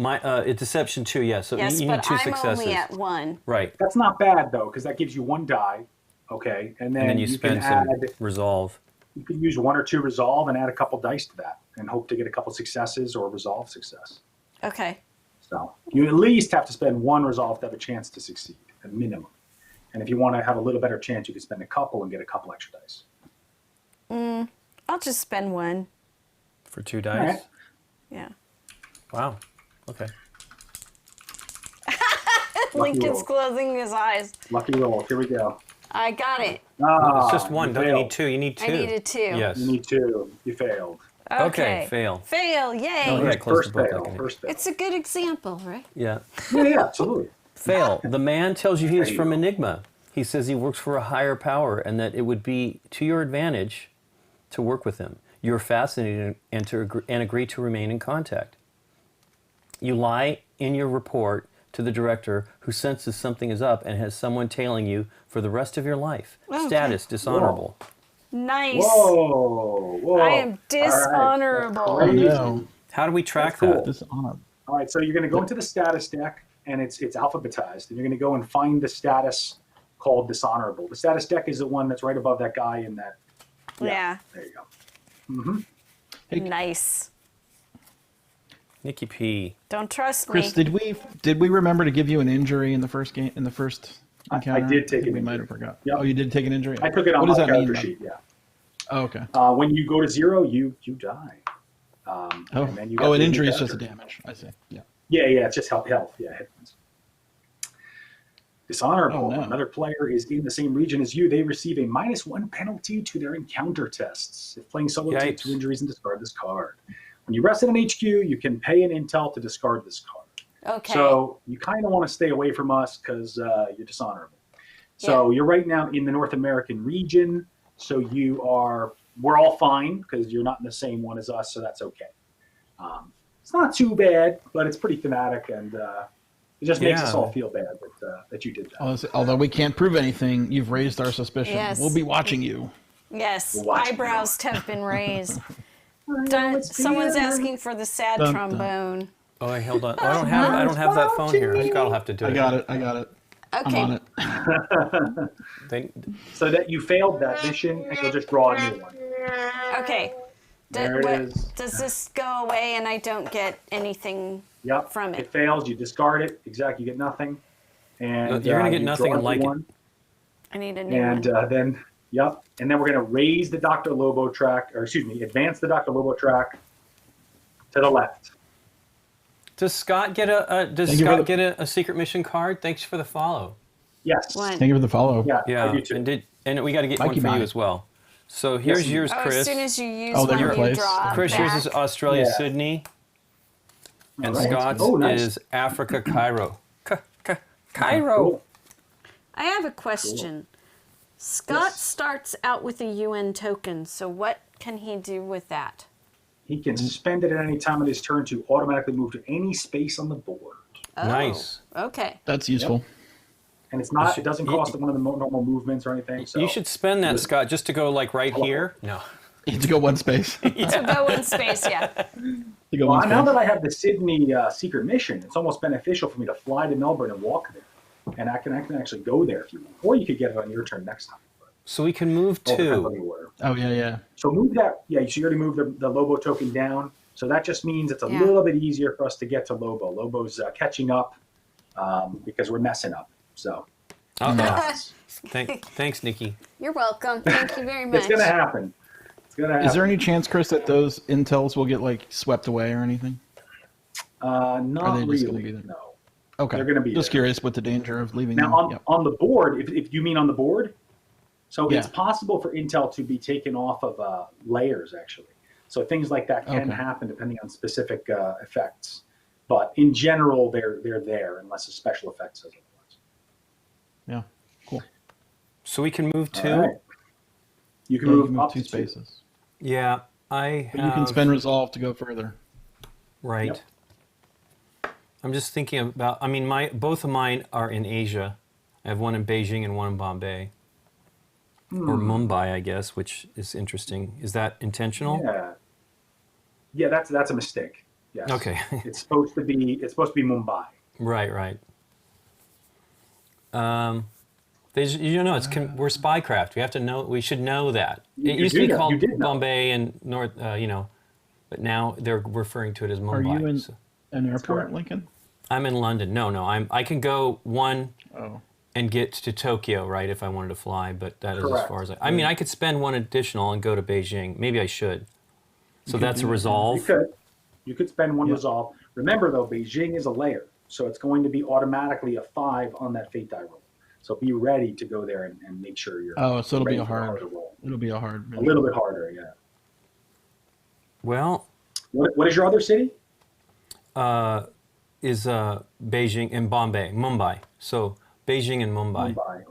It's deception 2. Yeah. So Yes, you need but 2 I'm successes. only at 1. Right. That's not bad, though, because that gives you 1 die. Okay. And then, And then you can spend some add, resolve. you can use 1 or 2 resolve and add a couple dice to that and hope to get a couple successes or resolve success. Okay. So you at least have to spend 1 resolve to have a chance to succeed, at minimum. And if you want to have a little better chance, you can spend a couple and get a couple extra dice. I'll just spend 1. For 2 dice. All right. Yeah. Wow. Okay. Lincoln's roll. closing his eyes. Lucky roll. Here we go. I got it. It's just 1. You Don't you failed. need 2? You need 2. I needed 2. Yes. You need 2. You failed. Okay, fail. Fail, yay. Oh, yeah, close First the book. fail. I can- First fail. It's a good example, right? Yeah. Yeah, absolutely. Fail. The man tells you he is There you from go. Enigma. He says he works for a higher power and that it would be to your advantage to work with him. you're fascinated and agree to remain in contact. You lie in your report to the director, who senses something is up and has someone tailing you for the rest of your life. Okay. Status, dishonorable. Nice. Whoa. I am dishonorable. All Oh, right. That's crazy. no. How do we track That's cool. that? Dishonor. All right, so you're going to go into the status deck, and it's alphabetized, and you're going to go and find the status called dishonorable. The status deck is the one that's right above that guy in that. Yeah. There you go. Hey, Nice. Nikki P. Don't trust Chris, me. did we remember to give you an injury in the first game, in the first encounter? did take think an we might injury. have forgot. Yep. Oh, you did take an injury? I took it on What does my that mean, character though? sheet, yeah. Oh, okay. When you go to 0, you die. Oh, and then you got an the injury is character. just a damage. I see. Yeah. Yeah, it's just health. Yeah, hit points. Dishonorable. Oh, no. Another player is in the same region as you. They receive a -1 penalty to their encounter tests. If playing solo, take Yikes. 2 injuries and discard this card. When you rest at an HQ, you can pay an intel to discard this card. Okay. So you kind of want to stay away from us because you're dishonorable. So you're right now in the North American region. So we're all fine because you're not in the same one as us. So that's okay. It's not too bad, but it's pretty thematic, and it just makes us Yeah. all feel bad that you did that. Although we can't prove anything, you've raised our suspicion. Yes. We'll be watching you. Yes. Watch me. Eyebrows have been raised. It's Someone's the asking for the sad Dun, dun. trombone. Oh, I held on. I don't have that phone here. Scott will have to do it. I got it. I'm Okay. on it. So that you failed that mission, and you'll just draw a new one. Okay. There it is. Does this go away and I don't get anything Yep. from it? It fails. You discard it. Exactly. You get nothing. And You're gonna get you nothing draw a new like it. one. I need a new And one. then, yep. And then we're going to raise the Dr. Lobo track, or excuse me, advance the Dr. Lobo track to the left. Does Scott get a secret mission card? Thanks for the follow. Yes. One. Thank you for the follow. Yeah. Yeah, I do too. and we got to get Mikey one for you Mike. as well. So here's Yes, yours, Oh, Chris. as soon as you use Oh, one, then you your place. draw Chris, back. yours is Australia, Yeah. Sydney, and All right. Scott's Oh, nice. is Africa, Cairo. Cairo. Cool. I have a question. Scott Yes. starts out with a UN token, so what can he do with that? He can spend it at any time of his turn to automatically move to any space on the board. Oh, Nice. Okay. That's useful. And it's not. should- It doesn't you- cost one of the normal movements or anything. So You should spend that, Scott, just to go like right here. No. You have to go one space. To go in space, yeah. To go Well, one now space. that I have the Sydney secret mission, it's almost beneficial for me to fly to Melbourne and walk there, and I can actually go there if you want, or you could get it on your turn next time. So we can move All depends on two. your order. Oh, yeah. So move that. Yeah, so you already moved the Lobo token down. So that just means it's a Yeah. little bit easier for us to get to Lobo. Lobo's catching up because we're messing up. So Uh-oh. Thanks, Nikki. You're welcome. Thank you very much. it's gonna happen. It's gonna happen. Is there any chance, Chris, that those intels will get like swept away or anything? Not Are they just gonna really. be there? No. Okay. They're gonna be just there. curious with the danger of leaving Now them. on, Yep. on the board, if you mean on the board, so Yeah. it's possible for intel to be taken off of layers actually. So things like that can Okay. happen depending on specific effects. But in general, they're there unless a special effect says otherwise. Yeah. Cool. So we can move two. All right. You can Yeah, you move can up two to 2. spaces. Yeah, I But you can have- spend resolve to go further. Right. Yep. I'm just thinking about. I mean, both of mine are in Asia. I have one in Beijing and one in Bombay, or Mumbai, I guess, which is interesting. Is that intentional? Yeah, that's a mistake. Yes. Okay. it's supposed to be Mumbai. Right. We're spycraft. We have to know. We should know that. It You used to be do know. called You did know. Bombay and North. But now they're referring to it as Mumbai. Are you in So an airport, correct. Lincoln? I'm in London. No. I can go one Oh. and get to Tokyo, right, if I wanted to fly. But that is as Correct. far as I mean, I could spend one additional and go to Beijing. Maybe I should. So that's a resolve. You could spend one Yeah. resolve. Remember though, Beijing is a layer, so it's going to be automatically a 5 on that fate die roll. So be ready to go there and make sure you're. Oh, so it'll be ready a for the hard. harder roll. It'll be a hard. A little bit harder, yeah. Well, What is your other city? is Beijing and Bombay, Mumbai. So Beijing and Mumbai. Mumbai.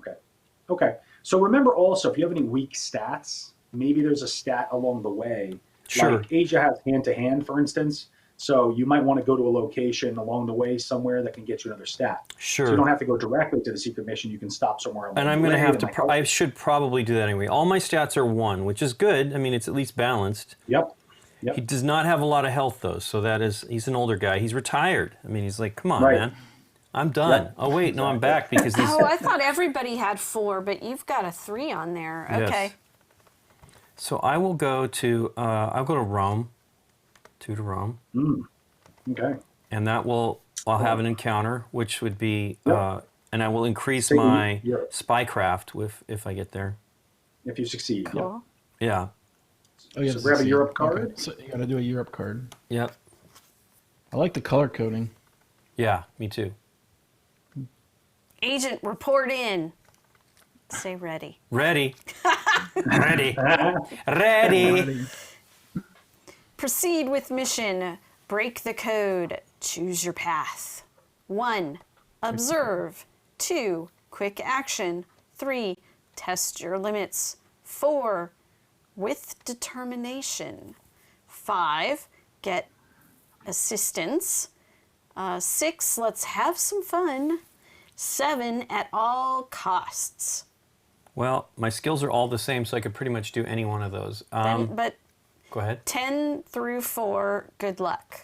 Okay. So remember also, if you have any weak stats, maybe there's a stat along the way Sure. Like Asia has hand-to-hand, for instance. So you might want to go to a location along the way somewhere that can get you another stat. Sure. So you don't have to go directly to the secret mission. You can stop somewhere along And I'm going to have to, I should probably do that anyway. All my stats are 1, which is good. I mean, it's at least balanced. Yep. He does not have a lot of health, though, so he's an older guy. He's retired. I mean, he's like, come on, man. I'm done. Yep. Oh, wait, no, I'm back because these... Oh, I thought everybody had 4, but you've got a 3 on there. Okay. Yes. So I will go to, I'll go to Rome. 2 to Rome. Okay. And that will, I'll have an encounter, which would be, Yep. and I will increase Say my Europe. spycraft if I get there. If you succeed. Cool. Yeah. Oh, yeah. So grab a Europe card. So you got to do a Europe card. Yep. I like the color coding. Yeah, me too. Agent, report in. Say ready. Ready. Ready. Ready. Proceed with mission. Break the code. Choose your path. 1. Observe. 2. Quick action. 3. Test your limits. 4. With determination. 5. Get assistance. 6. Let's have some fun. 7. At all costs. Well, my skills are all the same, so I could pretty much do any one of those. But Go ahead. 10 through 4, good luck.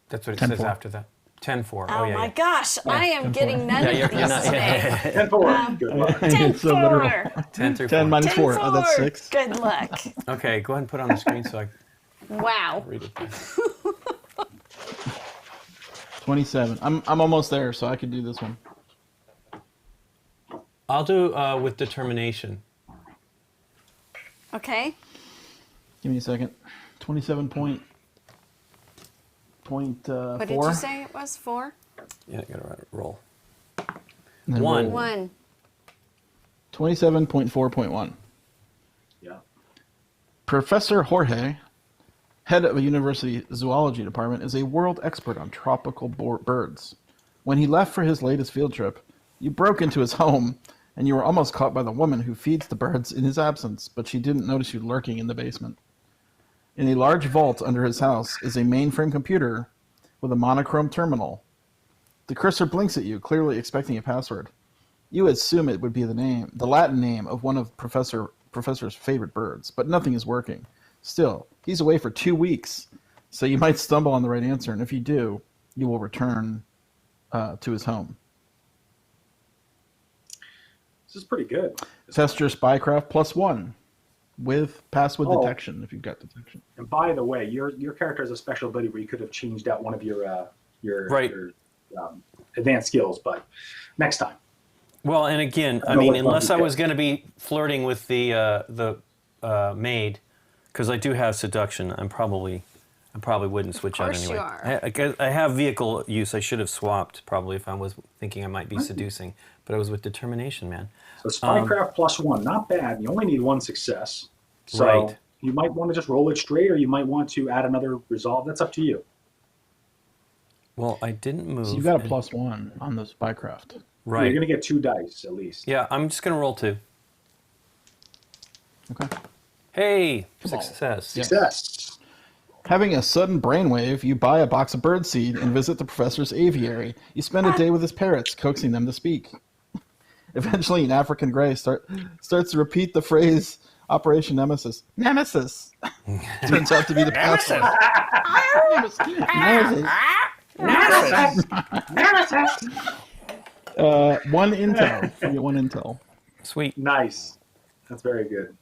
That's what it 10-4. says after that. 10-4. Oh, yeah, my yeah. gosh, I am 10-4. getting none of you're these not- today. 10-4. Good luck. 10 So literal. 4. 10 through 10 4. minus 10 4. Oh, that's 4. 6. Good luck. Okay, go ahead and put it on the screen so I can Wow. read it. 27. I'm almost there, so I could do this one. I'll do with determination. Okay. Give me a second. 27 point. What did you say it was? 4? Yeah, I gotta roll. And then 1. roll. 1. 27.4.1. Yeah. Professor Jorge, head of a university zoology department, is a world expert on tropical birds. When he left for his latest field trip, you broke into his home, and you were almost caught by the woman who feeds the birds in his absence, but she didn't notice you lurking in the basement. In a large vault under his house is a mainframe computer with a monochrome terminal. The cursor blinks at you, clearly expecting a password. You assume it would be the Latin name of one of Professor's favorite birds, but nothing is working. Still, he's away for 2 weeks, so you might stumble on the right answer, and if you do, you will return to his home. This is pretty good. Test your spycraft +1 with pass with detection if you've got detection. And by the way, your character has a special ability where you could have changed out one of your Right. advanced skills, but next time. Well, and again, I No, mean, let's not unless do I that. was going to be flirting with the maid, because I do have seduction, I probably wouldn't switch out course anyway. you are. I have vehicle use. I should have swapped probably if I was thinking I might be seducing, but I was with determination, man. So spycraft +1, not bad. You only need 1 success. So Right. you might want to just roll it straight, or you might want to add another resolve. That's up to you. Well, I didn't move. So you've got a and- +1 on the spycraft. You're Right. going to get 2 dice at least. Yeah, I'm just going to roll 2. Okay. Hey, Come on. success. Yeah. Success. Having a sudden brainwave, you buy a box of birdseed and visit the professor's aviary. You spend a day with his parrots, coaxing them to speak. Eventually, an African gray starts to repeat the phrase Operation Nemesis. Nemesis! Turns out to be the password. Nemesis. Nemesis. 1 intel. You get 1 intel. Sweet. Nice. That's very good.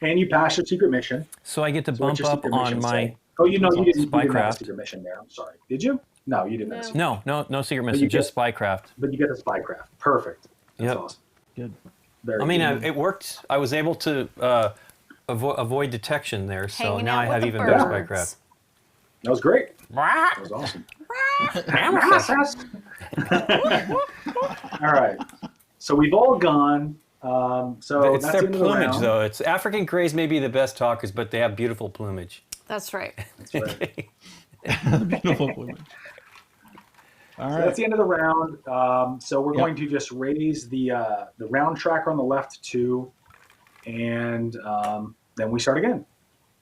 And you pass your secret mission. So I get to So what's bump your up secret on mission my... say? Oh, you didn't have a Spycraft. secret mission there. I'm sorry. Did you? No, you didn't have a secret. No secret you mission, get- just spycraft. But you get the spycraft. Perfect. That's Yep. awesome. Good. Very I mean, good. it worked. I was able to avoid detection there, so Hanging now out I with have the even better birds. spycraft. That was great. That was awesome. All right. So we've all gone. So It's that's their the end of the plumage, round. though. It's African grays may be the best talkers, but they have beautiful plumage. That's right. That's right. Beautiful plumage. All So right. that's the end of the round. So we're going to just raise the round tracker on the left to 2, and then we start again.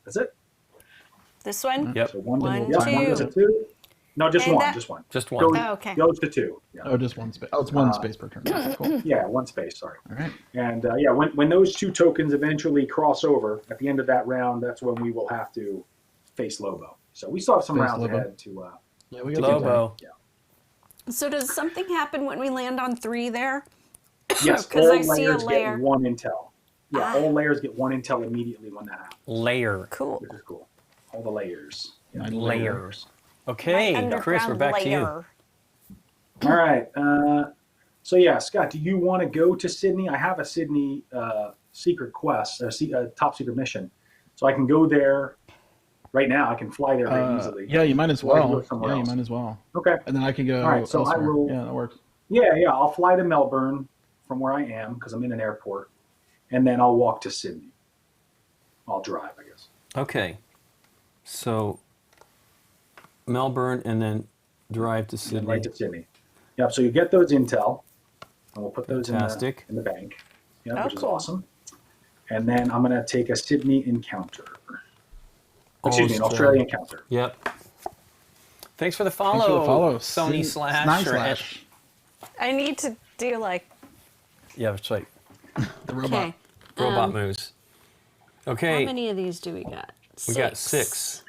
That's it. This one? Yep. So One, one two. goes to 2. No, just And one. that- Just one. Just one. Goes, Oh, okay. goes to 2. Yeah. Oh, just one space. Oh, it's one space per turn. Okay, cool. Yeah, one space. Sorry. All right. And when those 2 tokens eventually cross over at the end of that round, that's when we will have to face Lobo. So we still have some Face rounds Lobo. ahead to. Yeah, we got Lobo. So does something happen when we land on 3 there? Yes, 'Cause all I see a layers layer. get 1 intel. Yeah, Ah. all layers get 1 intel immediately when that happens, Layer. Cool. which is cool. All the layers. Yeah. My Layers. Okay, My Chris, we're underground back to you. layer. All right. So yeah, Scott, do you want to go to Sydney? I have a Sydney secret quest, a top secret mission, so I can go there right now. I can fly there very easily. Yeah, you might as Or I can well. go somewhere Yeah, you else. might as well. Okay. And then I can go All right, so I elsewhere. will- Yeah, that works. Yeah. I'll fly to Melbourne from where I am because I'm in an airport, and then I'll walk to Sydney. I'll drive, I guess. Okay. So, Melbourne and then drive to And Sydney. right to Sydney. Yep. So you get those intel, and we'll put those Fantastic. in the bank. Yeah, Oh, which is cool. awesome. And then I'm gonna take a Sydney encounter. Excuse me, an Australia encounter. Yep. Thanks for the Thanks follow. for the follow. Sony slash. Nine or slash. I need to do like, Yeah, it's like The robot. okay. robot moves. How Okay, many of these do we got? we got 6.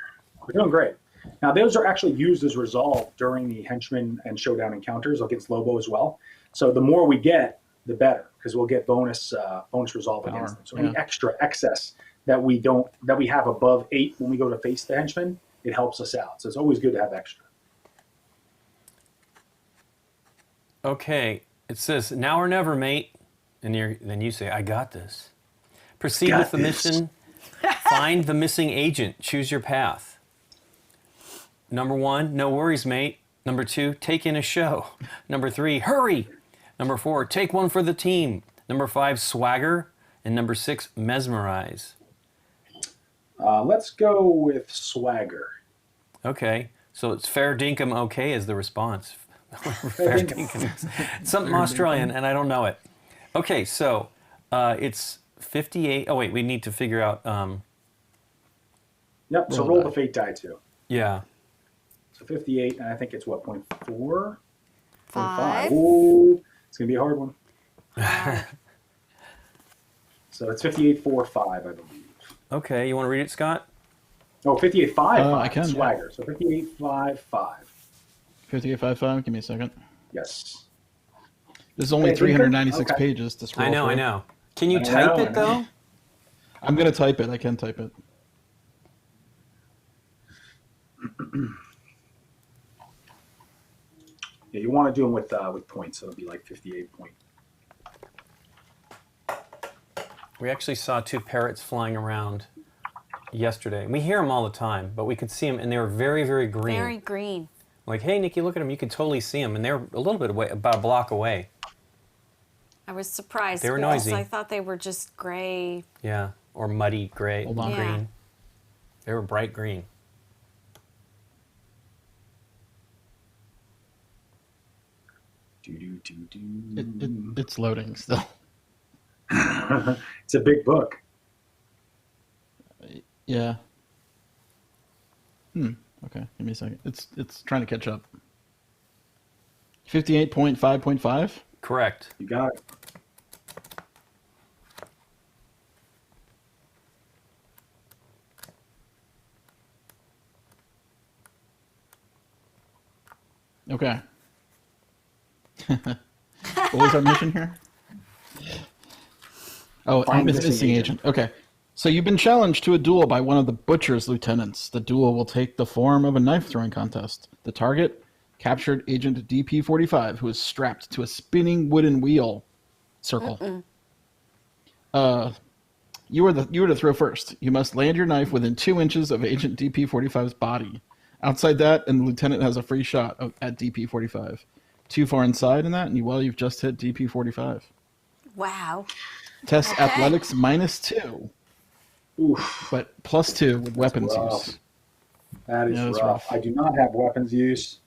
We're doing great. Now, those are actually used as resolve during the Henchman and Showdown encounters against Lobo as well. So the more we get, the better, because we'll get bonus resolve Power, against them. So yeah. any extra excess that we have above 8 when we go to face the Henchman, it helps us out. So it's always good to have extra. Okay, it says now or never, mate. And then you say, I got this. Proceed Got with the this. mission. Find the missing agent. Choose your path. Number 1, no worries, mate. Number 2, take in a show. Number 3, hurry. Number 4, take one for the team. Number 5, swagger. And number 6, mesmerize. Let's go with swagger. Okay, so it's fair dinkum okay is the response. Fair dinkum. It's something Australian, and I don't know it. Okay, so it's 58. Oh, wait, we need to figure out. Yep. So Roll roll die. the fate die too. Yeah. So 58, and I think it's what, 0.4? 5. Ooh, it's gonna be a hard one. So it's 58.45, I believe. Okay, you want to read it, Scott? Oh, 58.55. I can, yeah. Swagger. So 58.55. 5855. Give me a second. Yes. There's only Hey, 396 okay. pages to scroll I know. through. Can you I type know, it, though? I'm going to type it. I can type it. Yeah, you want to do them with points, so it'll be like 58 point. We actually saw 2 parrots flying around yesterday. We hear them all the time, but we could see them, and they were very, very green. Very green. Like, hey, Nikki, look at them. You could totally see them, and they're a little bit away, about a block away. I was surprised. They were because noisy. I thought they were just gray. Yeah, or muddy gray, Hold on. Yeah. green. They were bright green. It's loading still. It's a big book. Yeah. Okay. Give me a second. It's trying to catch up. 58.5.5. Correct. You got it. Okay. What was our mission here? Oh, Find missing agent. Okay. So you've been challenged to a duel by one of the Butcher's lieutenants. The duel will take the form of a knife throwing contest. The target, captured agent DP-45, who is strapped to a spinning wooden wheel circle. You are to throw first. You must land your knife within 2 inches of agent DP-45's body. Outside that, and the lieutenant has a free shot at DP-45. Too far inside in that, and you've just hit DP-45. Wow. Test Okay. athletics -2, Oof, but +2 with weapons rough. use. that is Yeah, that's rough. rough. I do not have weapons use.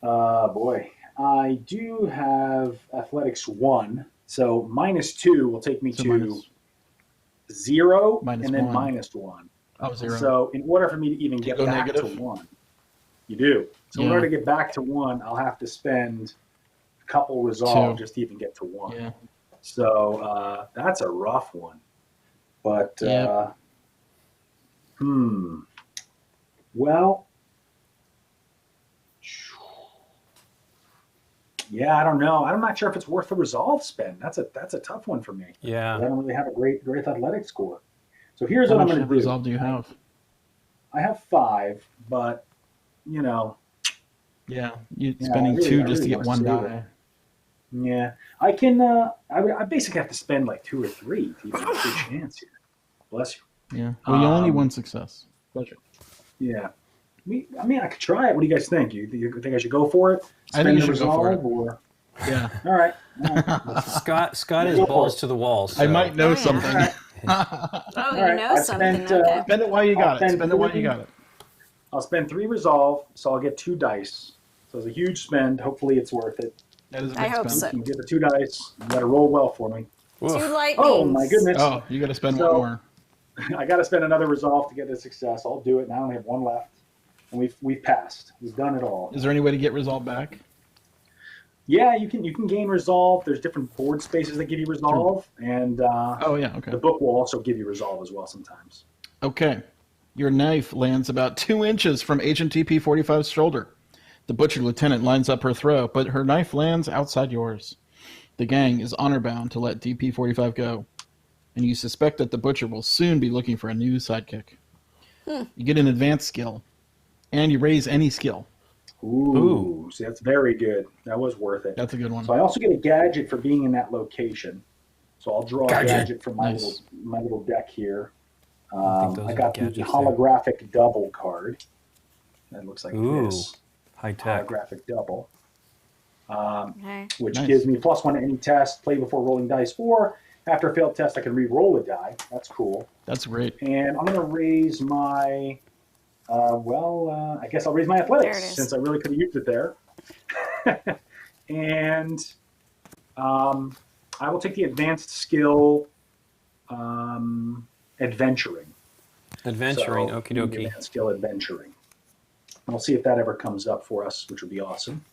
Boy, I do have athletics 1, so -2 will take me So to minus- 0 Minus and then one. -1. Oh, 0. So in order for me to even Do you get go back negative? to 1, you do. So in Yeah. order to get back to 1, I'll have to spend a couple resolve 2. just to even get to 1. Yeah. So that's a rough one. But Yep. well, yeah, I don't know. I'm not sure if it's worth the resolve spend. That's a tough one for me. Yeah. I don't really have a great athletic score. So here's How what I'm much going to do. resolve do you have? I have 5, but you know, Yeah. You yeah, spending 2 just to get wanna 1 save it. die. Yeah, I can. I basically have to spend like 2 or 3 to even have a good chance here. Bless you. Yeah. Well, you only need Um, 1 success. Pleasure. Yeah. I mean, I could try it. What do you guys think? You think I should go for it? I think you the should go for it. Or Yeah. all right. Scott is Go for balls it. to the wall. So. I might know Oh, yeah. something. All right. Oh, All you right, know I've something. spent, Okay. Spend it while you got I'll it. spend Spend it while you 3 got it. I'll spend 3 resolve, so I'll get 2 dice. So it's a huge spend. Hopefully, it's worth it. That is a I big hope spend. so. You get the 2 dice. You got to roll well for me. 2 Oof. lightnings. Oh my goodness! Oh, you got to spend So- 1 more. I got to spend another resolve to get a success. I'll do it. And I only have 1 left, and we've passed. We've done it all. Is there any way to get resolve back? Yeah, you can gain resolve. There's different board spaces that give you resolve, and Oh, yeah. Okay. the book will also give you resolve as well sometimes. Okay. Your knife lands about 2 inches from Agent TP-45's shoulder. The butcher lieutenant lines up her throw, but her knife lands outside yours. The gang is honor-bound to let DP-45 go, and you suspect that the butcher will soon be looking for a new sidekick. You get an advanced skill, and you raise any skill. Ooh, see, that's very good. That was worth it. That's a good one. So I also get a gadget for being in that location. So I'll draw a gadget from my Nice. little deck here. think those I are got the gadgets holographic double card. That looks like Ooh. this. High tech. Holographic double. Okay. Which Nice. gives me +1 to any test, play before rolling dice, or after a failed test, I can re-roll a die. That's cool. That's great. And I'm going to raise my, I guess I'll raise my There athletics it is. since I really could have used it there. And I will take the advanced skill, adventuring. Adventuring. So, Okie the dokie. advanced skill adventuring. And we'll see if that ever comes up for us, which would be awesome.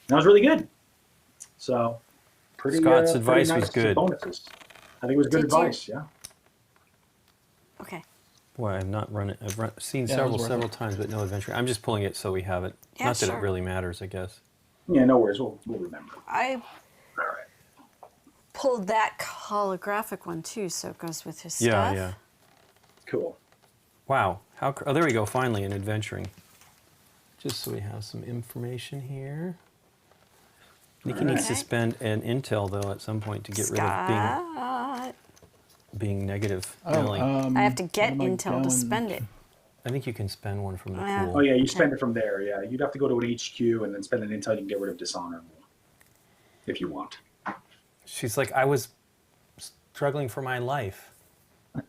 That was really good. So, pretty. Scott's pretty advice nice was good. Bonuses. I think it was good Did you- advice. Yeah. Okay. Boy, I've not run it. Seen Yeah, it was worth several it. times, but no adventure. I'm just pulling it so we have it. Yeah, Not that sure. it really matters, I guess. Yeah. No worries. We'll remember. I All right. pulled that holographic one too, so it goes with his Yeah, stuff. yeah. Cool. Wow. Oh, there we go. Finally, an adventuring. Just so we have some information here. Nikki needs to Okay. spend an intel though at some point to get rid of Scott. being negative. Oh, Nelly. I have to get where am I intel to going? spend it. I think you can spend one from the Yeah. pool. Oh yeah, you spend it from there. Yeah, you'd have to go to an HQ and then spend an intel. You can get rid of dishonorable if you want. She's like, I was struggling for my life.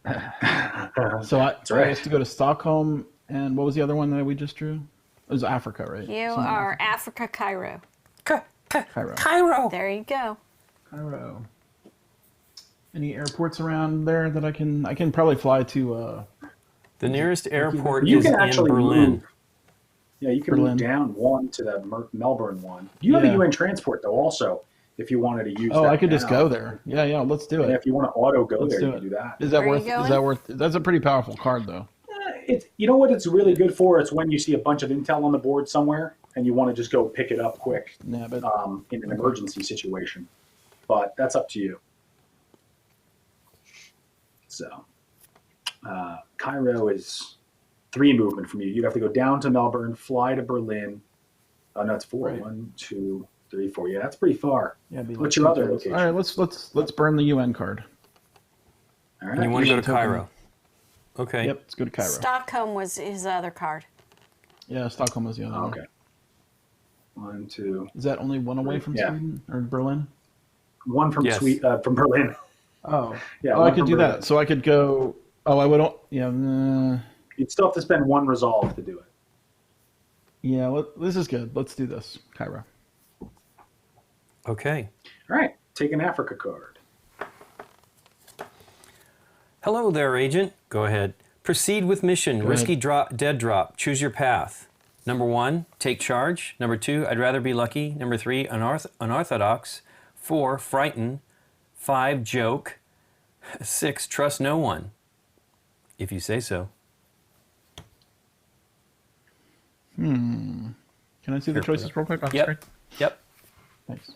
So I right. have to go to Stockholm, and what was the other one that we just drew? It was Africa, right? You Something are Africa, Cairo. Cairo. Cairo. There you go. Cairo. Any airports around there that I can probably fly to? The nearest airport You is can in actually Berlin. move. Yeah, you can Berlin. move down one to the Melbourne one. You have Yeah. a UN transport though, also, if you wanted to use. Oh, that I could just now. go there. Yeah, let's do And it. if you want to auto go Let's there, do you it. can do that. Is that Where are you worth? Is going? that worth? That's a pretty powerful card, though. It's you know what it's really good for. It's when you see a bunch of intel on the board somewhere and you want to just go pick it up quick Yeah, but in an emergency situation. But that's up to you. So, Cairo is 3 movement from you. You'd have to go down to Melbourne, fly to Berlin. Oh no, it's 4. Right. 1, 2, 3, 4. Yeah, that's pretty far. yeah. it'd be What's like your 2 other turns. location? All right, let's burn the UN card. All And you right. want to go to Token. Cairo. Okay. Yep, let's go to Cairo. Stockholm was his other card. Yeah, Stockholm is the other one. Okay. 1, 2. Is that only one away from Yeah. Sweden or Berlin? 1 from Yes. from Berlin. Oh, Yeah, oh, one I could from do Berlin. that. So I could go. Oh, I would. Yeah, You'd still have to spend 1 resolve to do it. yeah. This is good. Let's do this, Cairo. Okay. All right. Take an Africa card. Hello there, agent. Go ahead. Proceed with mission. Go Risky ahead. drop, dead drop. Choose your path. Number 1, take charge. Number 2, I'd rather be lucky. Number 3, unorthodox. 4, frighten. 5, joke. 6, trust no one. If you say so. Can I see the Here, choices real quick? Yep. Yep. Thanks.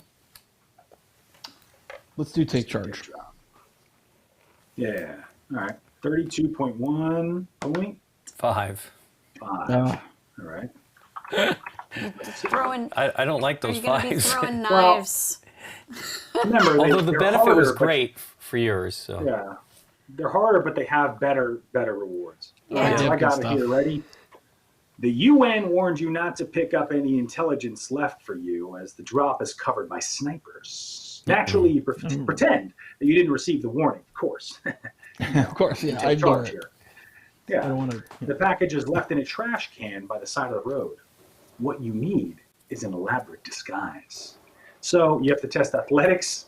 Let's do take charge. Yeah. All right. 32.1 point. 5. 5. Uh, All right. Throwing. I don't like Are those you gonna be 5s. throwing Well, knives? Remember, Although the they're benefit harder, was but- great for yours. So. Yeah. They're harder, but they have better rewards. All right, Yeah. so I Good got it stuff. here. Ready? The UN warned you not to pick up any intelligence left for you, as the drop is covered by snipers. Naturally, you pretend that you didn't receive the warning, of course. of course, yeah. I Take ignore charge it. here. I Yeah. don't want to. The package is left in a trash can by the side of the road. What you need is an elaborate disguise. So you have to test athletics,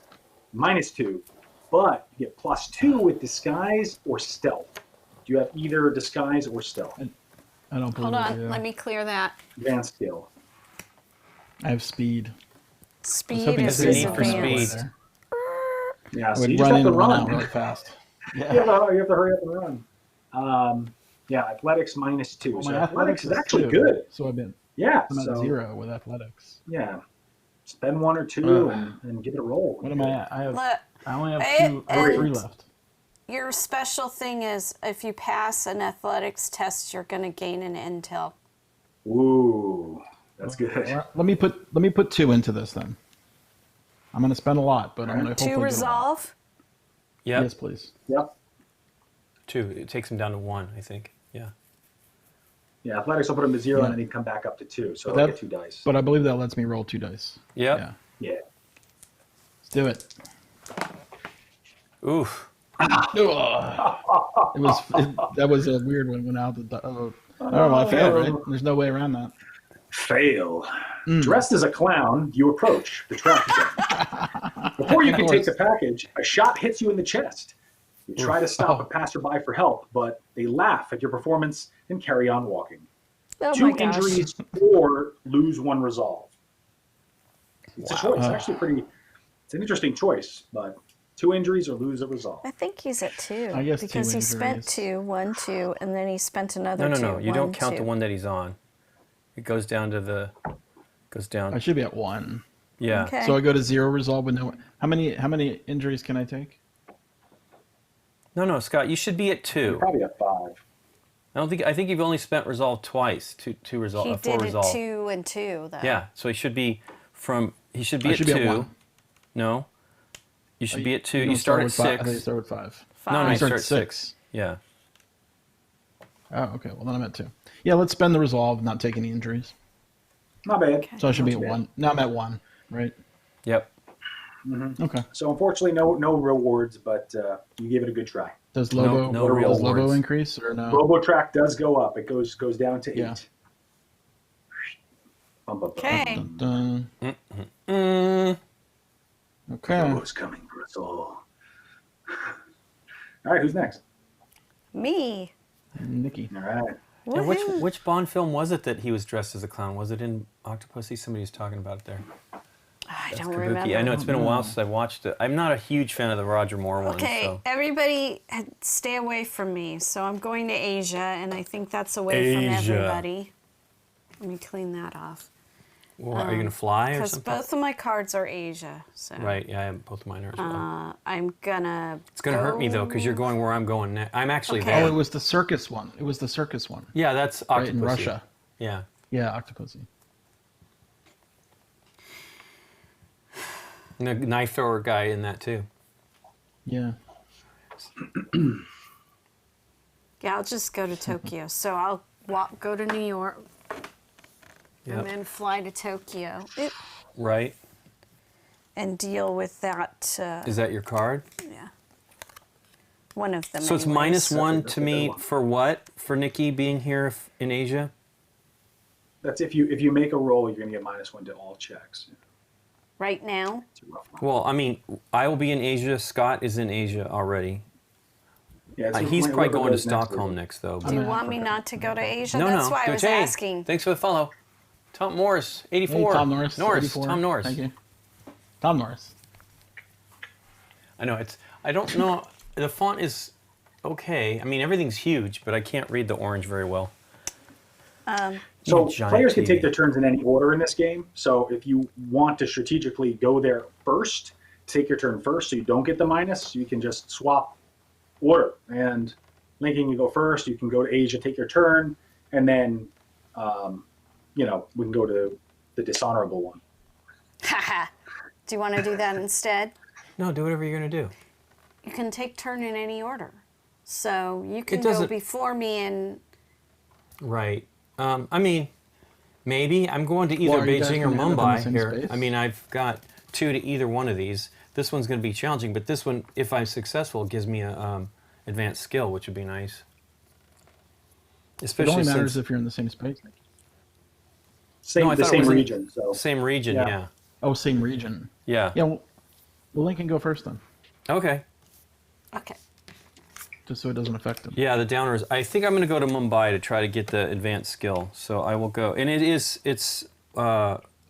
-2, but you get +2 with disguise or stealth. Do you have either disguise or stealth? I don't believe Hold on. it. Yeah. Let me clear that. Advanced skill. I have speed. Speed hoping is it's a need for disadvantage. speed. Yeah, I so would you just run have in to and run run. out really fast. You have to hurry up and run. Yeah, athletics -2. Well, so my athletics is actually 2, good. So I'm Yeah, at so 0 with athletics. yeah, spend 1 or 2 Ugh. and give it a roll. What am I at? Look, I only have Eh, 2. I have 3 and- left. your special thing is if you pass an athletics test, you're going to gain an intel. Ooh, that's good. Let me put 2 into this then. I'm going to spend a lot, but I'm going to hopefully 2 get a lot. resolve. Yep. Yes, please. Yep. 2. It takes him down to 1, I think. Yeah. Yeah, athletics will put him to 0 Yeah. and then he'd come back up to 2. So But he'll that- get 2 dice. But I believe that lets me roll 2 dice. Yep. Yeah. Yeah. Let's do it. Oof. That was a weird one. Went out the. Oh, well, I failed, right? There's no way around that. Fail. Dressed as a clown, you approach the trash can. Before you Of can take course. the package, a shot hits you in the chest. You try to stop a passerby for help, but they laugh at your performance and carry on walking. Oh 2 my gosh. injuries or lose 1 resolve. It's a choice. Actually, it's an interesting choice, but 2 injuries or lose a resolve. I think he's at 2. I guess 2 because he spent injuries. 2, 1, 2, and then he spent another No, 2. no, no. You 1, don't count 2. the one that he's on. It goes down to the. Goes down. I should be at 1. Yeah. Okay. So I go to 0 resolve with no. How many injuries can I take? No, Scott. You should be at 2. Probably a 5. I think you've only spent resolve twice. Two resolve. He 4 did it resolve. 2 and 2, though. Yeah. So he should be from. He should be I at should be 2. at 1. No. You should be at 2. don't You start at with 5. I 6. think you start with 5. No, you Five. start at at 6. Yeah. Oh, okay. Well, then I'm at 2. Yeah, let's spend the resolve, not take any injuries. Not bad. So I should be Not at too bad. 1. Now I'm at 1, right? Yep. Okay. So unfortunately, no rewards, but you gave it a good try. Does Lobo no real does Lobo rewards. increase or no? Robo track does go up. It goes down to 8. Yeah. Bum, bum, bum. Okay. Dun, okay. Robo's coming for us all. All right, who's next? Me. Nikki. All right. And Woohoo. which Bond film was it that he was dressed as a clown? Was it in Octopussy? Somebody was talking about it there. I That's don't Kabuki. remember. I know it's been a know. while since I watched it. I'm not a huge fan of the Roger Moore one. Okay, So. everybody stay away from me. So I'm going to Asia, and I think that's away from Asia. everybody. Let me clean that off. Well, are you going to fly or Because something? both of my cards are Asia. So Right, yeah, both of mine are as well. I'm gonna. It's going to hurt me, though, because you're going where I'm going next. I'm actually Okay. Oh, there. it was the circus one. It was the circus one. Yeah, that's Octopussy. Right in Russia. Yeah. Yeah, Octopussy. And the knife thrower guy in that, too. Yeah. Yeah, I'll just go to Tokyo. So I'll go to New York Yep. and then fly to Tokyo Right. and deal with that. Is that your card? Yeah. One of them. So it's anyways. -1 that's to a me good one. for what? For Nikki being here in Asia? That's if you make a roll, you're gonna get -1 to all checks. Right now. It's a rough one. Well, I mean, I will be in Asia. Scott is in Asia already. Yeah, it's He's probably whoever going to goes next Stockholm week. next, though. Do you But... want me not to go to Asia? No, That's no. why I was Jay, asking. Thanks for the follow. Tom Morris, 84. Hey, Tom Norris. Norris. 84. Tom Norris. Thank you. Tom Norris. I know it's. I don't know. The font is okay. I mean, everything's huge, but I can't read the orange very well. So Giant players can TV. take their turns in any order in this game. So if you want to strategically go there first, take your turn first so you don't get the minus, you can just swap order. And Lincoln, you go first. You can go to Asia, take your turn, and then, we can go to the dishonorable one. Haha. Do you want to do that instead? No, do whatever you're gonna do. You can take turn in any order. So you can It go doesn't- before me and Right. I mean, maybe I'm going to either Well, are you guys Beijing or gonna end up in the Mumbai same here. space? I mean, I've got 2 to either one of these. This one's going to be challenging, but this one, if I'm successful, gives me a advanced skill, which would be nice. It Especially only matters since if you're in the same space. Same, I the thought it same was in- region. So same region. Yeah. Yeah. Oh, same region. Yeah. Yeah, well, Lincoln go first then, Okay. okay. just so it doesn't affect him. Yeah, the downers. I think I'm going to go to Mumbai to try to get the advanced skill. So I will go, and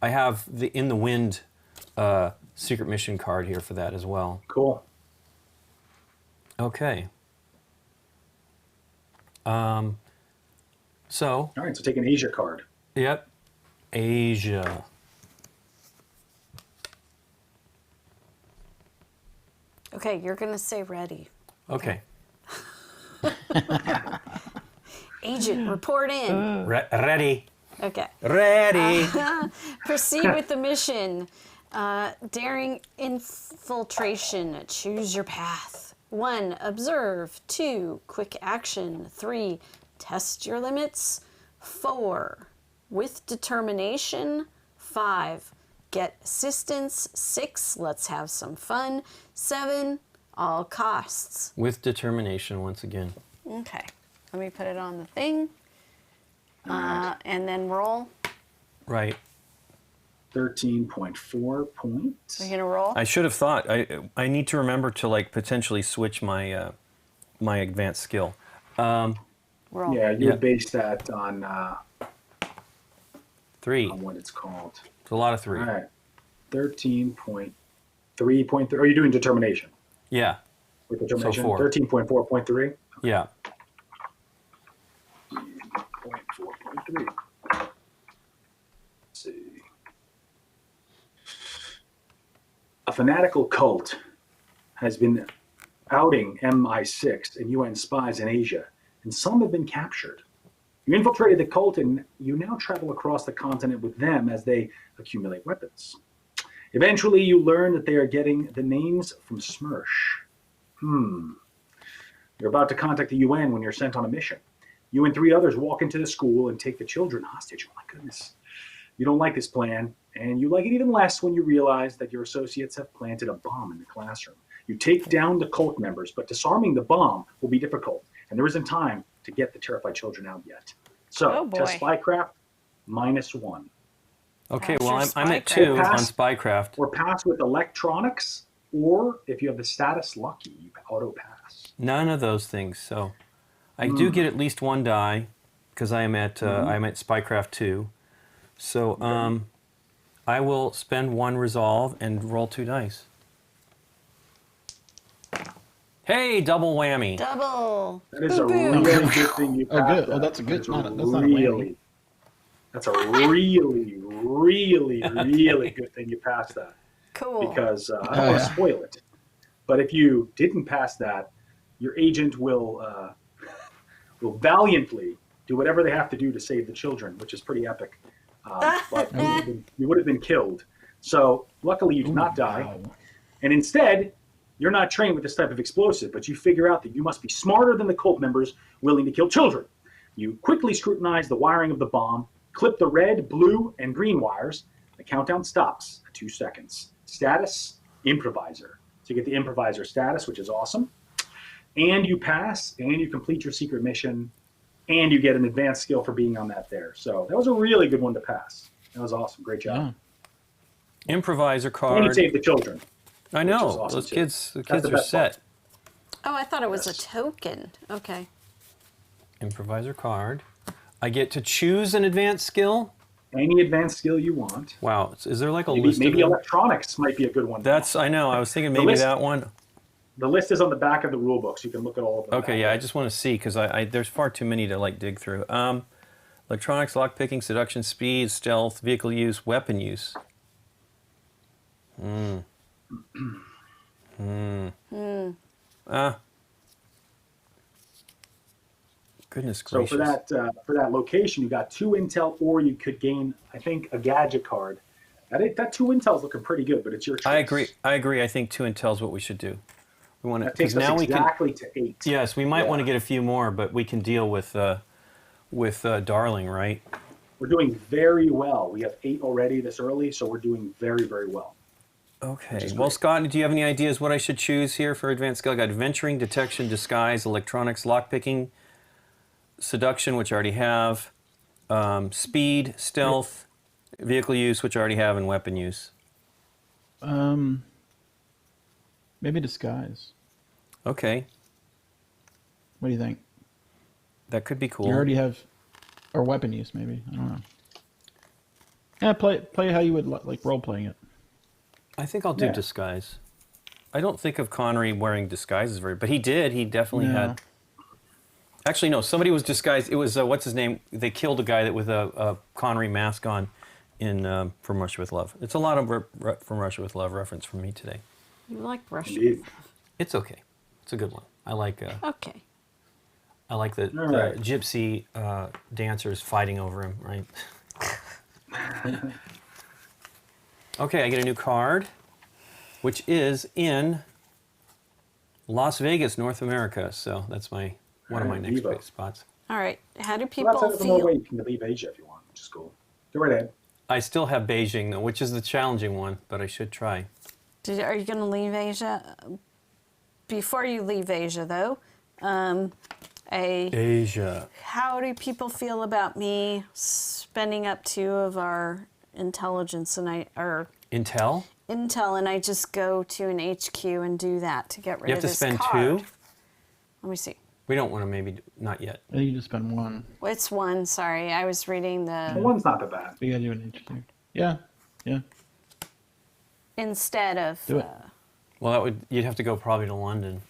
I have the In the Wind secret mission card here for that as well. cool. Okay. So, All right, so take an Asia card. yep, Asia. Okay, you're going to say ready. Okay. Agent, report in. Ready. Okay. Ready. Proceed with the mission. Daring infiltration. Choose your path. 1. Observe. 2. Quick action. 3. Test your limits. 4. With determination. 5. Get assistance. 6. Let's have some fun. 7. All costs. With determination, once again. Okay. Let me put it on the thing. And then roll. Right. 13.4 points. Are you going to roll? I should have thought. I need to remember to potentially switch my my advanced skill. Roll. Yeah, you Yeah. would base that on 3. what it's called. It's a lot of 3. All right. 13.3.3. Are you doing determination? Yeah. With determination? 4. 13.4.3. Yeah. 4.3. Let's see. A fanatical cult has been outing MI6 and UN spies in Asia, and some have been captured. You infiltrated the cult, and you now travel across the continent with them as they accumulate weapons. Eventually, you learn that they are getting the names from SMERSH. You're about to contact the UN when you're sent on a mission. You and 3 others walk into the school and take the children hostage. Oh my goodness. You don't like this plan, and you like it even less when you realize that your associates have planted a bomb in the classroom. You take down the cult members, but disarming the bomb will be difficult, and there isn't time to get the terrified children out yet. So, Oh, boy. test spycraft, -1. Okay. How's Well, your I'm at spycraft? 2 on Pass. spycraft. Or pass with electronics, or if you have the status lucky, you can auto pass. None of those things. So I do get at least 1 die because I'm at spycraft 2. So I will spend 1 resolve and roll 2 dice. Hey, double whammy. Double. That is a Boo-boo. really good thing you Oh, passed. good. Oh, that. that's a good. That's That's not a really, whammy. that's a really, really, really good thing you passed that. Cool. Because I don't Oh, want to yeah. spoil it. But if you didn't pass that, your agent will valiantly do whatever they have to do to save the children, which is pretty epic. But you would have been killed. So luckily you did not die. Wow. And instead, you're not trained with this type of explosive, but you figure out that you must be smarter than the cult members willing to kill children. You quickly scrutinize the wiring of the bomb, clip the red, blue, and green wires. The countdown stops at 2 seconds. Status, improviser. So you get the improviser status, which is awesome. And you pass, and you complete your secret mission, and you get an advanced skill for being on that there. So that was a really good one to pass. That was awesome. Great job. Yeah. Improviser And you card. saved the children. I which is know awesome those too. kids. The That's kids the are best part. set. Oh, I thought it was a Yes. token. Okay. Improviser card. I get to choose an advanced skill. Any advanced skill you want. Wow, is there like a Maybe, list maybe of them? electronics might be a good one. I know. I was thinking The maybe list- that one. The list is on the back of the rule book, so you can look at all of them. Okay, yeah, I just want to see because there's far too many to like dig through. Electronics, lockpicking, seduction, speed, stealth, vehicle use, weapon use. Goodness So gracious. for that location, you got 2 intel, or you could gain, I think, a gadget card. That 2 intel's looking pretty good, but it's your choice. I agree. I think 2 intel is what we should do. We want to That takes because us now we can. exactly to 8. Yes, we might Yeah. want to get a few more, but we can deal with Darling, right? We're doing very well. We have 8 already this early, so we're doing very, very well. Okay. is Well, great. Scott, do you have any ideas what I should choose here for advanced skill? I got venturing, detection, disguise, electronics, lockpicking, seduction, which I already have, speed, stealth, vehicle use, which I already have, and weapon use. Maybe disguise. Okay, What do you think? that could be cool. You already have, or weapon use maybe. I don't know. Yeah, play how you would like role playing it. I think I'll do Yeah. disguise. I don't think of Connery wearing disguises very, but he did. He definitely No. had. Actually, no. Somebody was disguised. It was what's his name? They killed a guy that with a Connery mask on in From Russia with Love. It's a lot of From Russia with Love reference from me today. You like Russian? Indeed. It's okay. It's a good one. I like Okay. the All right. gypsy dancers fighting over him. Right. Okay, I get a new card, which is in Las Vegas, North America. So that's one of my next Vivo. big spots. All right. How do Well, people that's another way feel? you can leave Asia if you want, which is cool. Go right ahead. I still have Beijing though, which is the challenging one, but I should try. Are you going to leave Asia? Before you leave Asia, though, Asia. how do people feel about me spending up 2 of our intelligence and Intel? intel, and I just go to an HQ and do that to get rid You of have to this spend card? 2? Let me see. We don't want to not yet. I think you just spend 1. Well, it's 1. Sorry, I was reading Well, the 1's not that bad. You gotta do an HQ. Yeah. instead of. Do it. Well, you'd have to go probably to London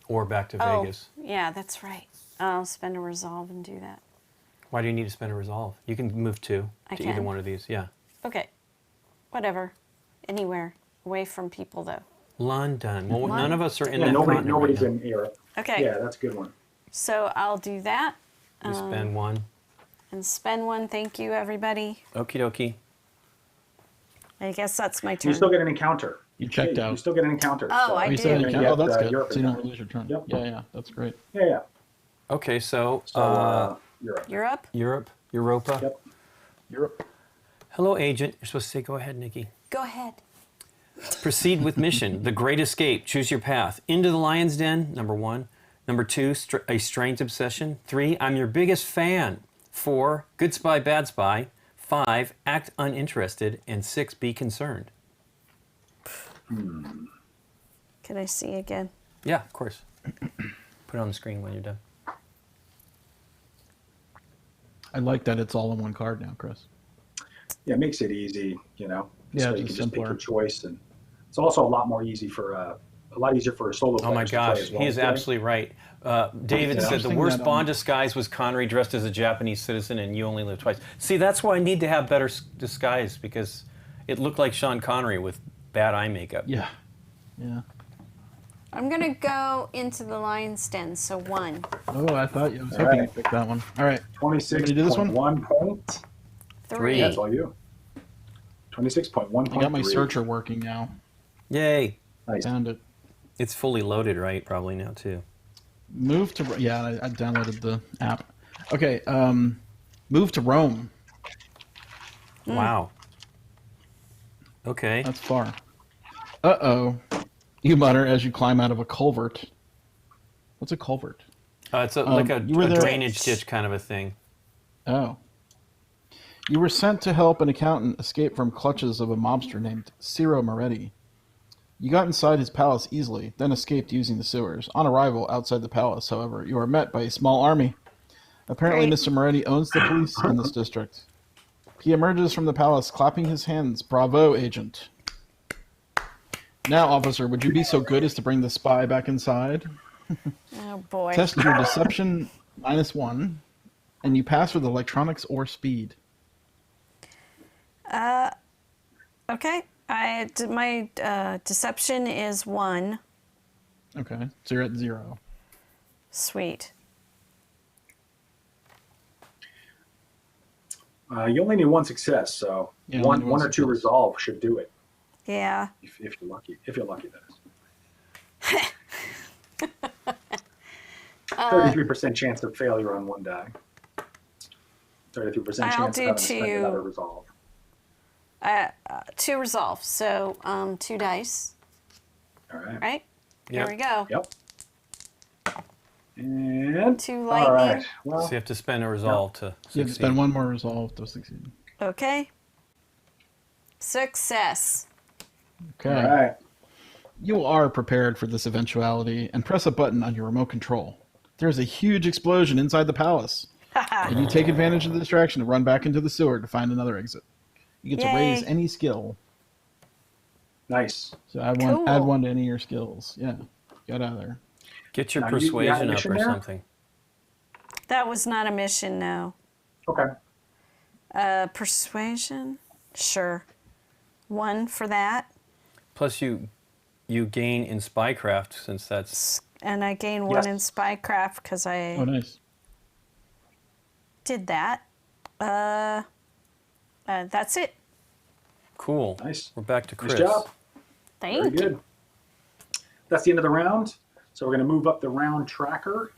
or back to Oh, Vegas. yeah, that's right. I'll spend a resolve and do that. Why do you need to spend a resolve? You can move 2 I to either can. one of these. Yeah. Okay, whatever. Anywhere away from people, though. London. Well, none of us are in Yeah, that continent nobody's right now. in Europe. Okay. Yeah, that's a good one. So I'll do that We spend 1. and spend 1. Thank you, everybody. Okie dokie. I guess that's my turn. You still get an encounter. You checked out. You still get an encounter. Oh, so- I Oh, you did. said You're you gonna can. Oh, get, that's good. Europe So you don't encounter. lose your turn. Yep. Yeah, that's great. Yeah. Okay, so, So Europe. You're up. Europe, Europa. Yep. Europe. Hello, agent. You're supposed to say, go ahead, Nikki. Go ahead. Proceed with mission. The Great Escape. Choose your path. Into the Lion's Den, number 1. Number 2, A Strange Obsession. 3, I'm your biggest fan. 4, Good Spy, Bad Spy. 5, Act uninterested. And 6, Be concerned. Can I see again? Yeah, of course. Put it on the screen when you're done. I like that it's all in one card now, Chris. Yeah, it makes it easy, Yeah, so you just can just make simpler. your choice, and it's also a lot more easy for a lot easier for a solo player. Oh my to play gosh, as well, he is okay? absolutely right. David Yeah, I said was the thinking worst that, Bond disguise was Connery dressed as a Japanese citizen and you only live twice. See, that's why I need to have better disguise because it looked like Sean Connery with bad eye makeup. Yeah. I'm going to go into the lion's den, so 1. Oh, I thought I was All hoping right. you picked that one. All right. 26.1 point. 3. Yeah, that's all you. 26.1. I got my searcher working now. Yay. Nice. Found it. It's fully loaded, right? Probably now too. Move to I downloaded the app. Okay. Move to Rome. Wow. Okay. That's far. Uh-oh. You mutter as you climb out of a culvert. What's a culvert? It's like a you were there- drainage ditch kind of a thing. Oh. You were sent to help an accountant escape from clutches of a mobster named Ciro Moretti. You got inside his palace easily, then escaped using the sewers. On arrival outside the palace, however, you are met by a small army. Apparently, Great. Mr. Moretti owns the police in this district. He emerges from the palace, clapping his hands. Bravo, agent. Now, officer, would you be so good as to bring the spy back inside? Oh boy. Test your deception -1, and you pass with electronics or speed. Okay. My deception is 1. Okay, so you're at 0. Sweet. You only need one success, so Yeah, one only one or two success. resolve should do it. Yeah. If you're lucky. If you're lucky, that is. 33% chance of failure on one die. 33% I'll chance of do having to spend two. another resolve. 2 resolve. So 2 dice. All right. Right? Yep. Here we go. Yep. And 2 all lightning. right. Well, So you have to spend a resolve to You have to succeed. spend one more resolve to succeed. Okay. Success. Okay. all right. You are prepared for this eventuality and press a button on your remote control. There's a huge explosion inside the palace, and you take advantage of the distraction to run back into the sewer to find another exit. You get to raise Yay. any skill. Nice. So add Cool. one to any of your skills. Yeah, get out of there. Get your Now, you had a persuasion up mission or there? something. That was not a mission, no. Okay. Persuasion? Sure. 1 for that. Plus, you gain in spycraft since that's And I gain 1 Yes. in spycraft because I Oh, nice. did that. That's it. cool. Nice. We're back to Nice Chris. job. Thank Very you. good. That's the end of the round. So we're going to move up the round tracker.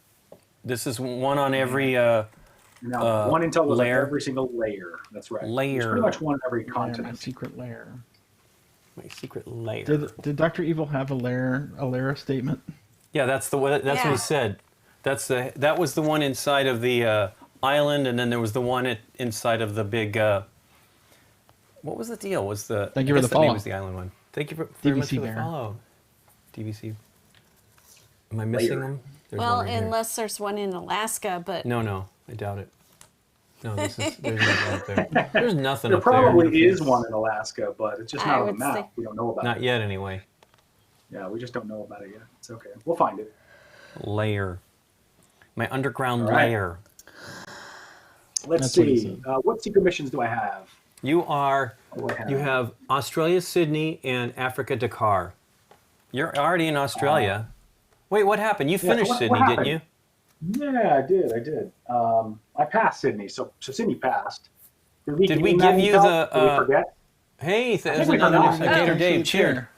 This is one on every Now, one intel was layer. on every single layer. That's right. There's Layer. pretty much one on every My continent. secret lair. my secret layer. Did Dr. Evil have a lair statement? Yeah, that's what Yeah. he said. That was the one inside of the island, and then there was the one inside of the big. What was the deal? Thank you I for guess the that name follow. was the island one. Thank you very much DVC for the there. follow. DVC. Am I missing Layer. them? There's Well, one right here. unless there's one in Alaska, but No, I doubt it. No, there's nothing up there. There's nothing There up there. probably is one in Alaska, but it's just I not on the would map. say- We don't know about Not it. yet, anyway. Yeah, we just don't know about it yet. It's okay. We'll find it. Layer. My underground All right. layer. Let's That's what he see. said. What secret missions do I have? You have Australia, Sydney, and Africa, Dakar. You're already in Australia. Wait, what happened? You finished what Sydney, didn't you? Yeah, I did. I passed Sydney, so Sydney passed. Did we gain that give you intel? the, Did we forget? Hey, think there's we another forgot. new Oh, Gator actually, Dave. it's Cheer.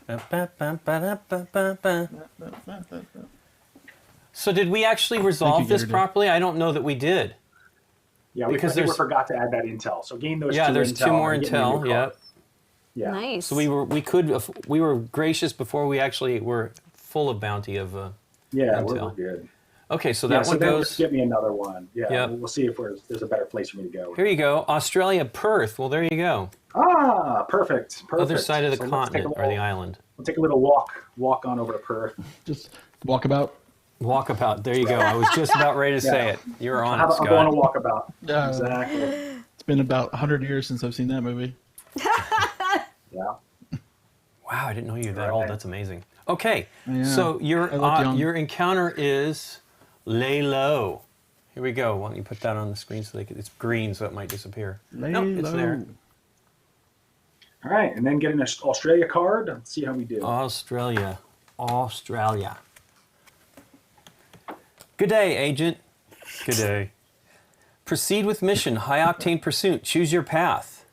So did we actually resolve this Gator Dave. properly? I don't know that we did. Yeah, Because I think we there's- forgot to add that intel. So gain those Yeah, two there's intel. 2 more and get me a new intel. card. Yep. Yeah. nice. So we were gracious before we actually were full of bounty of. Yeah, we're intel. good. Okay, so Yeah, that so one then goes. get me another one. Yeah, Yep. we'll see if there's a better place for me to go. Here you go, Australia, Perth. Well, there you go. Ah, perfect. Other side of the So let's take continent a or the little- island. We'll take a little walk on over to Perth. Just walk about. Walkabout. There you go. I was just about ready to say Yeah. it. You're on I'll it, go on a Scott. walkabout. Exactly. It's been about 100 years since I've seen that movie. Yeah. Wow, I didn't know you were that Right. old. That's amazing. Okay, Yeah, so I look young. your encounter is lay low. Here we go. Why don't you put that on the screen so it's green, so it might disappear. Lay No, it's low. there. All right, and then get an Australia card. Let's see how we do. Australia. Good day, agent. Good day. Proceed with mission. High octane pursuit. Choose your path.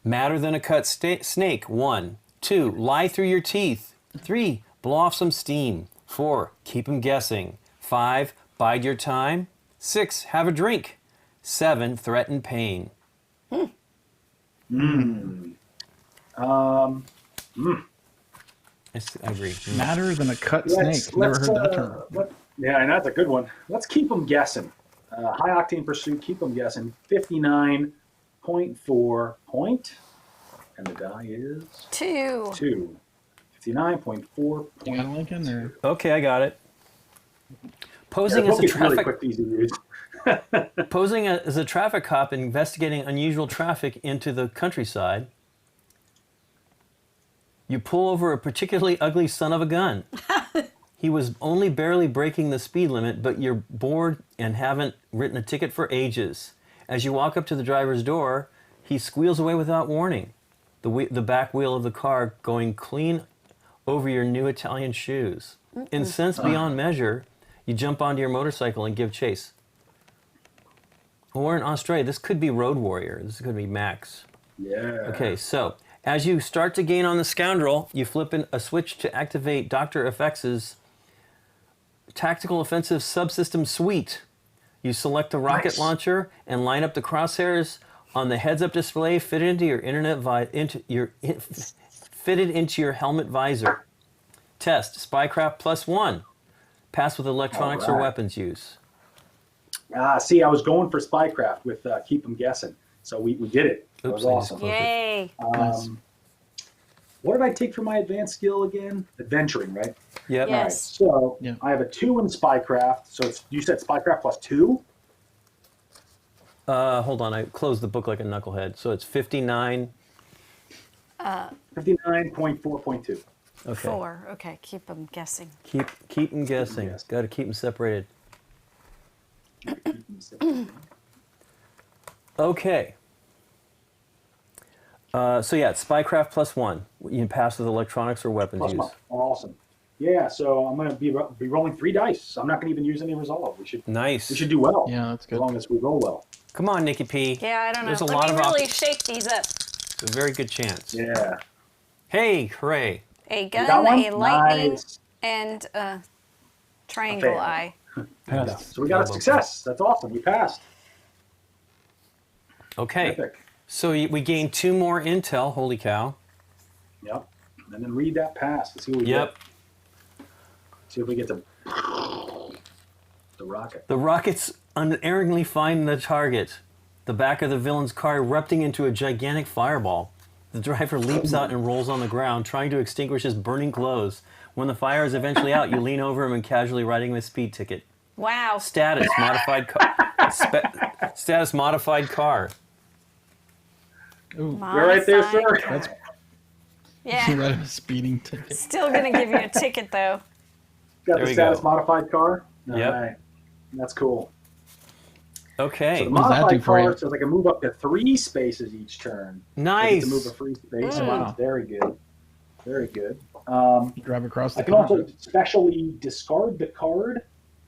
Madder than a cut snake. 1. 2. Lie through your teeth. 3. Blow off some steam. 4. Keep 'em guessing. 5. Bide your time. 6. Have a drink. 7. Threaten pain. I agree. Madder than a cut snake. Never heard that term. Yeah, and that's a good one. Let's keep them guessing. High octane pursuit, keep them guessing. 59.4 point. And the die is 2. 2. 59.4. You got a Lincoln or? Okay, I got it. The Posing as book a is really traffic quick, easy to use. posing as a traffic cop investigating unusual traffic into the countryside. You pull over a particularly ugly son of a gun. He was only barely breaking the speed limit, but you're bored and haven't written a ticket for ages. As you walk up to the driver's door, he squeals away without warning. The back wheel of the car going clean over your new Italian shoes. Incensed beyond measure, you jump onto your motorcycle and give chase. Well, we're in Australia. This could be Road Warrior. This could be Max. Yeah. Okay, so as you start to gain on the scoundrel, you flip in a switch to activate Dr. FX's Tactical Offensive Subsystem Suite. You select the rocket Nice. launcher and line up the crosshairs on the heads-up display fitted into your fitted into your helmet visor. Test Spycraft +1. Pass with electronics or Alright. weapons use. See, I was going for Spycraft with Keep 'em Guessing. So we did it. That Oops, was I just awesome. closed it. Yay. Nice. What did I take for my advanced skill again? Adventuring, right? Yep. Yeah. All right. Yes. So Yeah. I have a 2 in Spycraft. So you said Spycraft +2? Hold on, I closed the book like a knucklehead. So it's 59. 59.4.2. Okay. 4. Okay, keep them guessing. Keep them guessing. Yes. Got to keep them separated. Okay. So yeah, it's Spycraft +1. You can pass with electronics or weapons Plus use. one. Awesome. Yeah, so I'm going to be rolling 3 dice. I'm not going to even use any resolve. We should Nice. do well. Yeah, that's As good. long as we roll well. Come on, Nikki P. Yeah, I don't know. There's a Let lot me of really options. shake these up. A very good chance. Yeah. Hey, hooray. A You gun, got one? a lightning, Nice. and a triangle fail. eye. Passed. So we got a Lobo. success. That's awesome. We passed. Okay. Terrific. So we gained 2 more intel. Holy cow. Yep. And then read that pass to see what we Yep. get. See if we get to the rocket. The rockets unerringly find the target. The back of the villain's car erupting into a gigantic fireball. The driver leaps out and rolls on the ground, trying to extinguish his burning clothes. When the fire is eventually out, you lean over him and casually write him a speed ticket. Wow. Status modified car. Status modified car. Ooh, You're right there, sir. Modified that's car. Yeah. right, a speeding ticket. Still gonna give you a ticket though. Got There the we status go. modified car. All Yep. right. That's cool. Okay. So the What does that do modified for you? car says I can move up to 3 spaces each turn. I get Nice. to move a free space. Mm. Wow. Very good. Very good. You drive across the I can also continent. specially discard the card,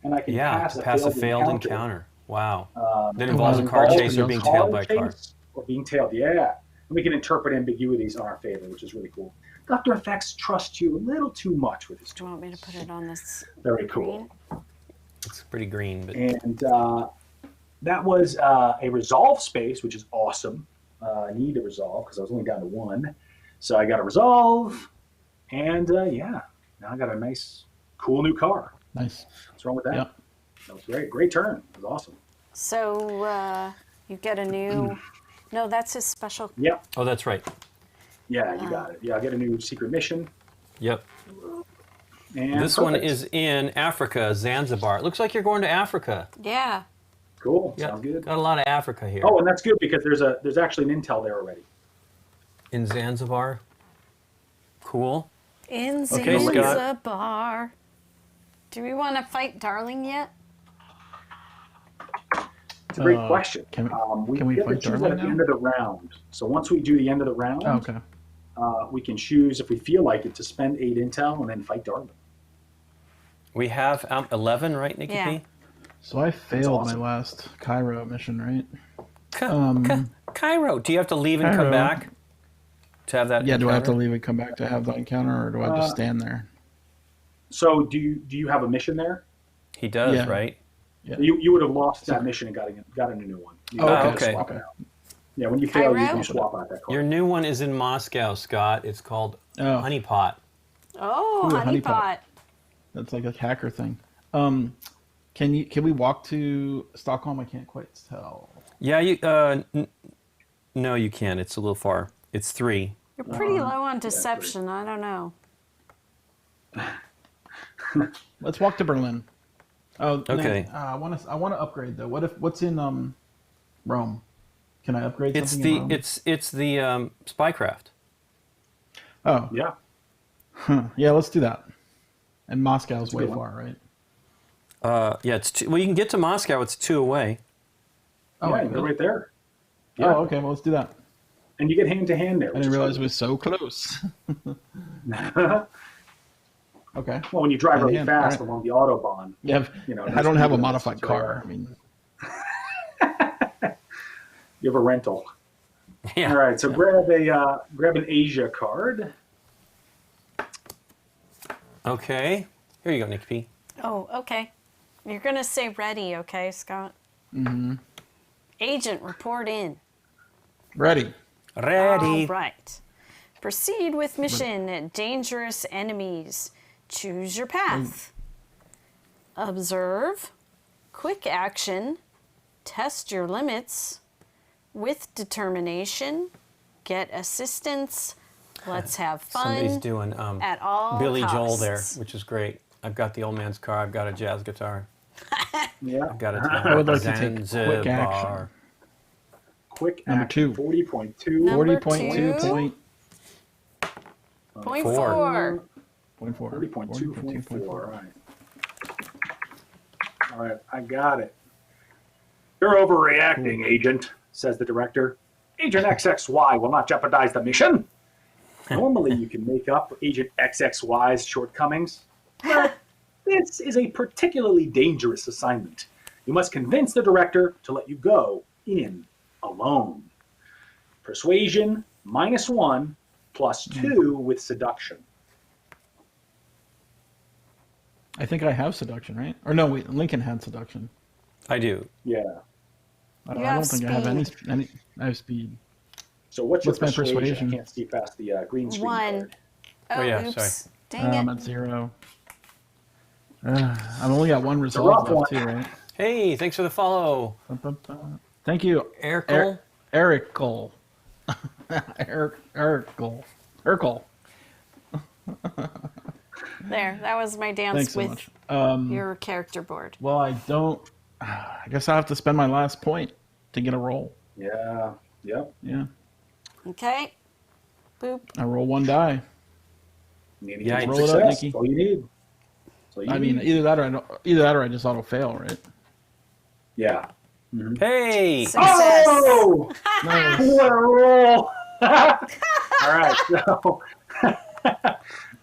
and I can Yeah, pass, to pass a failed encounter. encounter. Wow. That Wow. involves a car Involves chase or a being car tailed by a car. chase Or being tailed, yeah. And we can interpret ambiguities in our favor, which is really cool. Dr. Effects trusts you a little too much with his Do you want me to put it on this Very cool. green? It's pretty green, but And that was a resolve space, which is awesome. I need a resolve because I was only down to 1. So I got a resolve, and yeah, now I got a nice, cool new car. Nice. What's wrong with that? Yep. That was great. Great turn. It was awesome. So you get a new. No, that's his special. Yep. oh, that's right. Yeah, you got it. Yeah, I get a new secret mission. Yep. And This one perfect. is in Africa, Zanzibar. It looks like you're going to Africa. Yeah. cool. Yeah, Sounds good. got a lot of Africa here. Oh, and that's good because there's actually an intel there already. In Zanzibar. Cool. In Okay, Scott. Zanzibar. Do we want to fight Darling yet? It's a great Uh, question. can we We get to fight choose Darling at the now? end of the round. So once we do the end of the round, Oh, okay. we can choose if we feel like it to spend 8 intel and then fight Darling. We have 11, right, Nikki Yeah. P? So I failed awesome. my last Cairo mission, right? Cairo. Do you have to leave and come Cairo. back to have that? Yeah, do I have to encounter? leave and come back to have the encounter, or do I just stand there? So do you have a mission there? He does, Yeah. right? Yeah. You would have lost that mission and got a new one. You Oh, have to okay. swap Okay. it out. Yeah, when you fail, you Cairo? can swap out that card. Your new one is in Moscow, Scott. It's called Oh, Honeypot. Oh, Ooh, honey honeypot. pot. that's like a hacker thing. Can we walk to Stockholm? I can't quite tell. Yeah, you. No, you can't. It's a little far. It's 3. You're pretty low on great. deception. I don't know. Let's walk to Berlin. Oh, Okay. Nick, I want to upgrade though. What's in Rome? Can I upgrade It's something the in Rome? it's the spycraft. Oh, Yeah. yeah. Let's do that. And Moscow's a way good one. far, right? Yeah, it's well, you can get to Moscow. It's 2 away. Oh, Yeah, wait, you're really? right there. Yeah. Oh, okay. Well, let's do that. And you get hand to hand there. I didn't realize it was so close. Okay. Well, when you drive really Hand, fast alright. along the autobahn, Yeah, you know, I don't have a speed limits, modified it's right car. I there. mean, You have a rental. Yeah. All right, so grab an Asia card. Okay. Here you go, Nikki P. Oh, okay. You're going to say ready, okay, Scott? mm-hmm. Agent, report in. Ready. Ready. All right. Proceed with mission. Dangerous enemies. Choose your path. Observe. Quick action. Test your limits. With determination. Get assistance. Let's have fun. Somebody's doing at all Billy costs. Joel there, which is great. I've got the old man's car. I've got a jazz guitar. Yeah. I've got a I would like to take quick Zanzibar. action. Quick Number action. 2. 40.2. Number 40.2 two. point. Point 4. 4. Point 4. 40.2.4. All right. All right, I got it. You're overreacting, Agent, says the director. Agent XXY will not jeopardize the mission. Normally, you can make up Agent XXY's shortcomings. But this is a particularly dangerous assignment. You must convince the director to let you go in alone. Persuasion, -1, +2 with seduction. I think I have seduction, right? Or no, wait, Lincoln had seduction. I do. Yeah. I You don't have think I have any. speed. I have speed. So what's your What's my persuasion? I can't see past the green screen 1. card. Oh, yeah, oops. sorry. Dang it. I'm at 0. I've only got one a resolve rough left one. too, right? Hey, thanks for the follow, Thank you, Erical. Erical. Erical. There, that was my dance Thanks so with much. your character board. Well, I don't. I guess I have to spend my last point to get a roll. Yeah. Yep. Yeah, Okay. Boop. I roll 1 die. Need to Yeah, get roll it up, success. Nikki. That's all you need. That's all you I mean, need. either that or I just auto fail, right? Yeah. Hey. Success. Oh! Nice. What a roll! All right, so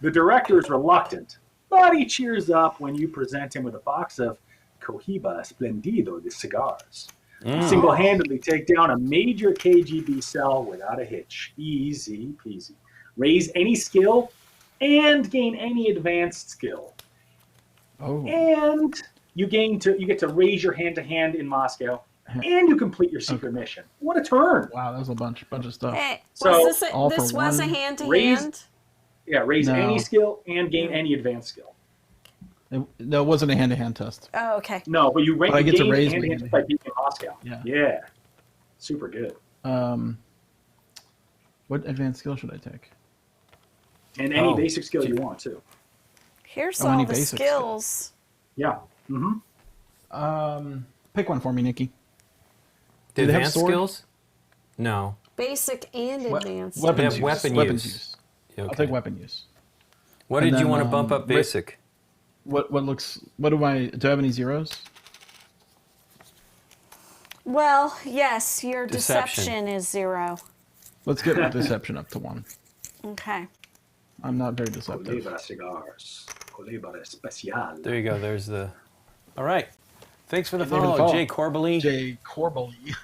the director is reluctant, but he cheers up when you present him with a box of Cohiba Splendido de cigars. You single-handedly take down a major KGB cell without a hitch. Easy peasy. Raise any skill and gain any advanced skill. Oh, And you get to raise your hand-to-hand in Moscow, and you complete your secret mission. What a turn! wow, that was a bunch of stuff. Hey, So, was all this for was a one hand-to-hand? Yeah, raise No. any skill and gain any advanced skill. That wasn't a hand-to-hand test. Oh, okay. No, but you But I get to gain raise my hand-to-hand hand. by beating Moscow. Yeah. Yeah. Super good. What advanced skill should I take? And any Oh. basic skill you want, too. Here's Oh, all any the basic skills. Yeah. Mm-hmm. Pick one for me, Nikki. Did they have advanced sword? skills? No. Basic and advanced. They Weapons have use. weapon Weapons use. use. Okay. I'll take weapon use. What And did you then, want to bump up basic? What do I have any zeros? Well, yes, your Deception. deception is 0. Let's get my deception up to 1. Okay. I'm not very deceptive. Coleba cigars. Coleba especial. There you go. There's the. All right. Thanks for the David follow, Fall. Jay Corbally. Jay Corbally.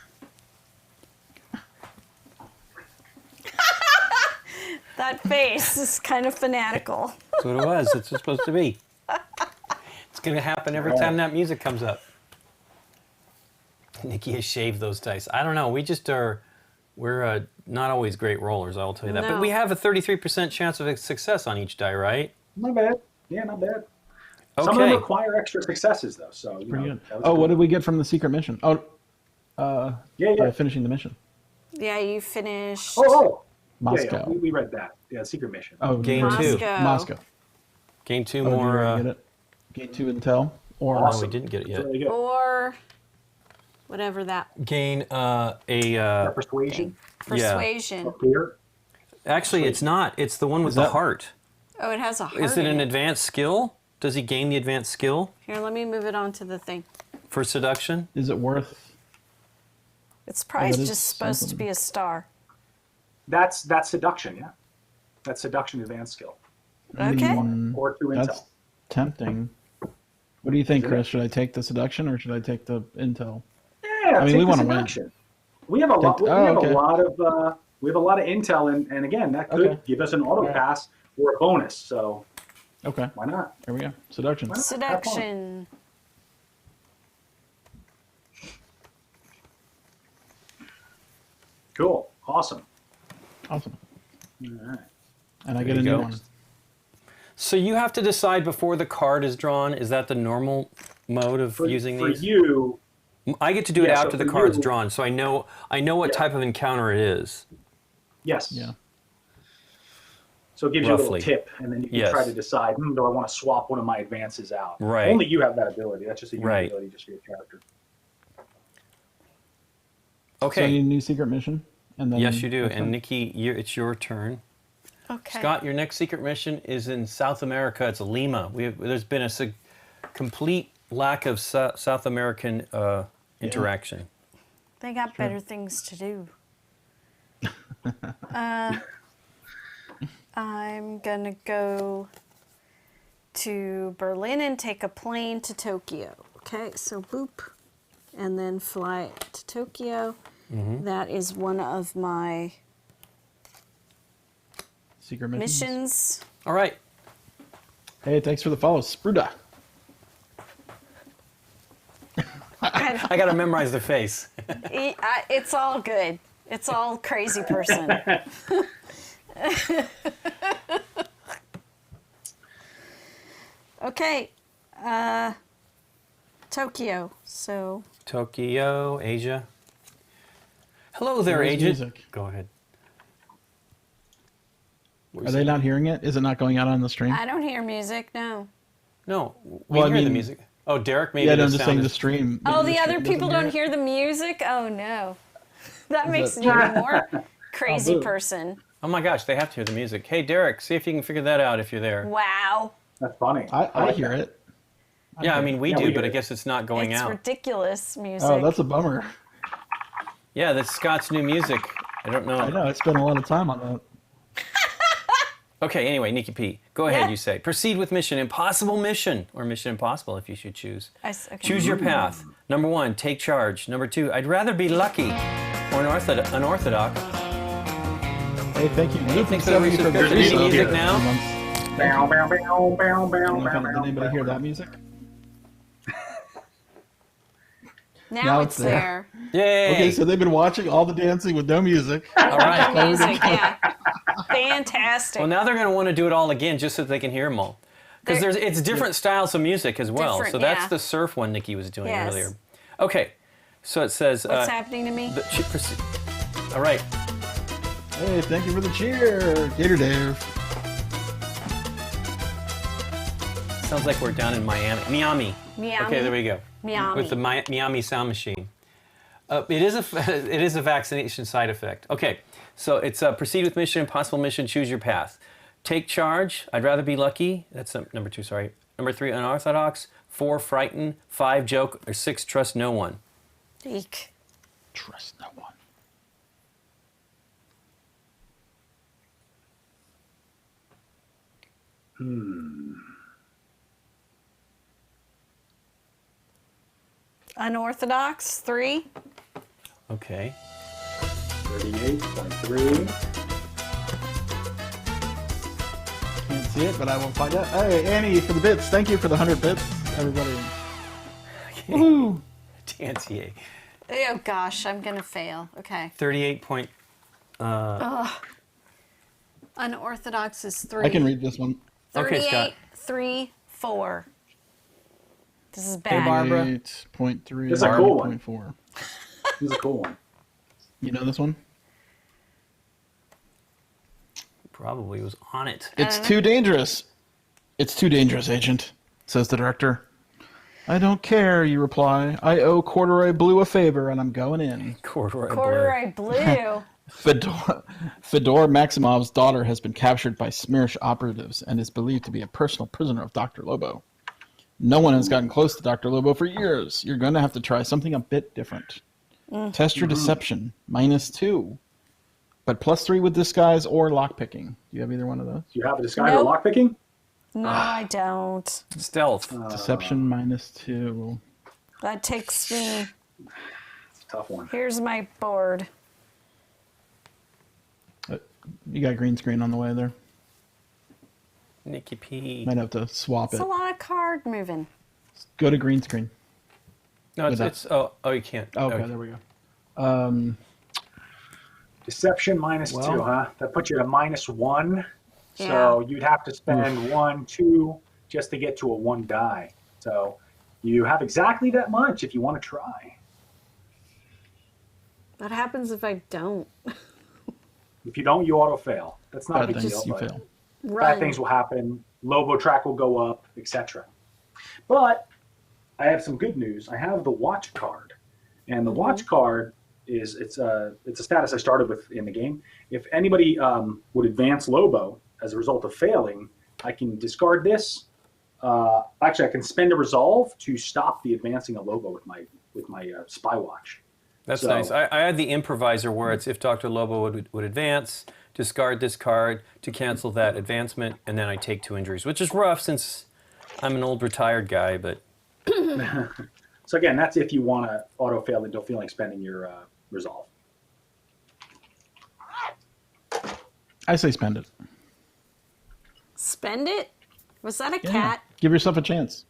That face is kind of fanatical. That's what it was. It's supposed to be. It's going to happen every time that music comes up. Nikki has shaved those dice. I don't know. We just are. We're not always great rollers, I'll tell you that. But No. we have a 33% chance of success on each die, right? Not bad. Yeah, not bad. Okay. Some of them require extra successes, though. So, you Pretty know, good. that was Oh, cool. what did we get from the secret mission? Oh, Yeah. finishing the mission. Yeah, you finished Oh. Moscow. Yeah, we read that. Yeah, secret mission. Oh, Game Moscow. 2. Moscow. Gain 2 Oh, did you more. already get it? Gain 2 intel. Or No, Awesome. we didn't get it yet. Really good. Or whatever that Gain Persuasion. persuasion. Up here. Actually, it's not. It's the one with the that- heart. Oh, it has a heart. Is it in an advanced skill? Does he gain the advanced skill Here, let me move it onto the thing. for seduction? is it worth? It's probably that is just supposed to something. be a star. That's seduction, yeah. That's seduction advanced skill. Okay. Or 2 That's intel. tempting. What do you think, Isn't it? Chris? Should I take the seduction or should I take the intel? Yeah, I mean, take we the wanna win. seduction. We have a lot. We oh, have okay. a lot of. We have a lot of intel, and again, that could Okay. give us an auto Alright. pass or a bonus. So Okay, why not? there we go. Seduction. Why not? Seduction. Cool. Awesome. Awesome. All right. And I There get a you new go. one. So you have to decide before the card is drawn. Is that the normal mode of using For these? you, I get to do it Yeah, so after the for card's you- drawn, so I know what Yeah. type of encounter it is. yes. Yeah. So it gives you a Roughly. little tip, and then you can Yes. try to decide, do I want to swap one of my advances out? Right. Only you have that ability. That's just a unique Right. ability just for your character. So I Okay. need a new secret mission. And then Yes, you do. next And one? Nikki, it's your turn. Okay. Scott, your next secret mission is in South America. It's Lima. There's been a complete lack of South American interaction. They got better things to do. I'm gonna go to Berlin and take a plane to Tokyo. Okay, so boop, and then fly to Tokyo. That is one of my Secret missions. missions. All right. Hey, thanks for the follow, Spruda. I got to memorize the face. It's all good. It's all crazy person. Okay, Tokyo. So Tokyo, Asia. Hello there, Where's agent. music? Go ahead. Are they not hearing it? Is it not going out on the stream? I don't hear music. No. No, we Well, I hear the mean- music. Oh, Derek, maybe Yeah, the no, I'm just sound saying is- the stream. Oh, maybe the other stream doesn't people don't it? hear the music? Oh no. That makes it- you even more crazy boo. person. Oh my gosh, they have to hear the music. Hey, Derek, see if you can figure that out if you're there. Wow. That's funny. I like hear that. it. Yeah, I mean, we Yeah, do, we but hear I it. guess it's not going It's out. ridiculous music. Oh, that's a bummer. Yeah, that's Scott's new music. I don't know. I know. I spent a lot of time on that. Okay, anyway, Nikki P, go ahead, Yeah. you say. Proceed with mission. Impossible mission, or mission impossible if you should choose. Okay. Choose your path. Number 1, take charge. Number 2, I'd rather be lucky or unorthodox. Hey, thank you. Nathan thanks for Seventy the for the music. resub Music here. now? Bow, bow, bow, bow, bow, Did anybody hear that music? Now, Now it's it's there. there. Yay! Okay, so they've been watching all the dancing with no music. All right. Music, yeah. Fantastic. Well, now they're going to want to do it all again just so they can hear them all. Because They're- it's different styles of music as well. Different, So that's yeah. the surf one Nikki was doing Yes. earlier. Okay, so it says... What's happening to me? All right. Hey, thank you for the cheer, Gator Dave. Sounds like we're down in Miami. Miami. Okay, there we go. Miami. With the Miami sound machine. It is a vaccination side effect. Okay, so it's proceed with mission, impossible mission, choose your path. Take charge, I'd rather be lucky. That's number 2, sorry. Number 3, unorthodox. 4, frighten. 5, joke. Or 6, trust no one. Eek. Trust no one. Unorthodox, 3. Okay. 38.3. Can't see it, but I will find out. Hey, Annie, for the bits. Thank you for the 100 bits, everybody. Woo! Tantier. Oh gosh, I'm gonna fail. Okay. 38 point... Unorthodox is 3. I can read this one. Okay, Scott. 3, 4. This is Hey, bad. Barbara. 8.3. This is a cool one. 8.4. This is a cool one. You know this one? Probably was on it. It's too dangerous. It's too dangerous, Agent. says the director. I don't care, you reply. I owe Corduroy Blue a favor, and I'm going in. Corduroy Blue. Fedor Maximov's daughter has been captured by SMERSH operatives and is believed to be a personal prisoner of Dr. Lobo. No one has gotten close to Dr. Lobo for years. You're going to have to try something a bit different. Test your deception, -2. But +3 with disguise or lockpicking. Do you have either one of those? Do you have a disguise Nope. or lockpicking? No, I don't. Stealth. Deception -2. That takes me. It's a tough one. Here's my board. You got green screen on the way there. Nikki P. Might have to swap It's it. a lot of card moving. Go to green screen. No, With it's oh you can't. Okay, there we go. Deception -2, huh? That puts you at a -1. So Yeah. you'd have to spend 1, 2 just to get to a 1 die. So you have exactly that much if you want to try. What happens if I don't? If you don't, you auto fail. That's not a Bad big things, deal. you but fail. Run. bad things will happen. Lobo track will go up, etc. But I have some good news. I have the watch card, and the watch card is it's a status I started with in the game. If anybody would advance Lobo as a result of failing, I can discard this. Actually, I can spend a resolve to stop the advancing of Lobo with my spy watch. That's So- nice. I had the improviser where it's if Dr. Lobo would advance, discard this card to cancel that advancement, and then I take 2 injuries, which is rough since I'm an old retired guy, but So again, that's if you want to auto fail and don't feel like spending your resolve. I say spend it. Spend it? Was that a Yeah. cat? Give yourself a chance.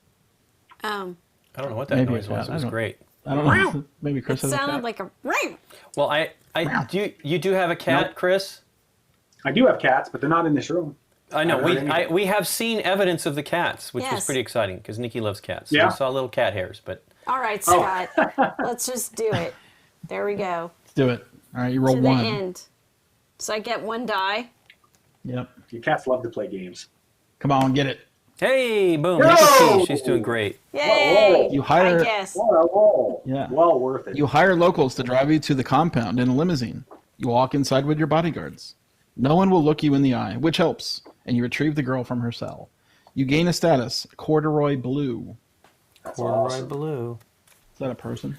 I don't know what that Maybe noise a cat. was. It I was don't- great. I don't know. Maybe Chris It has a sounded cat. like a ring. Well, I do. You do have a cat, Nope. Chris? I do have cats, but they're not in this room. I know. Haven't heard anything. We have seen evidence of the cats, which was Yes. pretty exciting because Nikki loves cats. So Yeah. we saw little cat hairs, but All right, Oh. Scott. Let's just do it. There we go. Let's do it. All right, you roll To the 1. end. So I get 1 die. Yep. Your cats love to play games. Come on, get it. hey, boom, Yo! Nikki P. She's doing great. Yay! You hire- I guess. What a roll. Yeah. Well worth it. You hire locals to drive you to the compound in a limousine. You walk inside with your bodyguards. No one will look you in the eye, which helps, and you retrieve the girl from her cell. You gain a status, Corduroy Blue. That's Corduroy awesome. blue. Is that a person?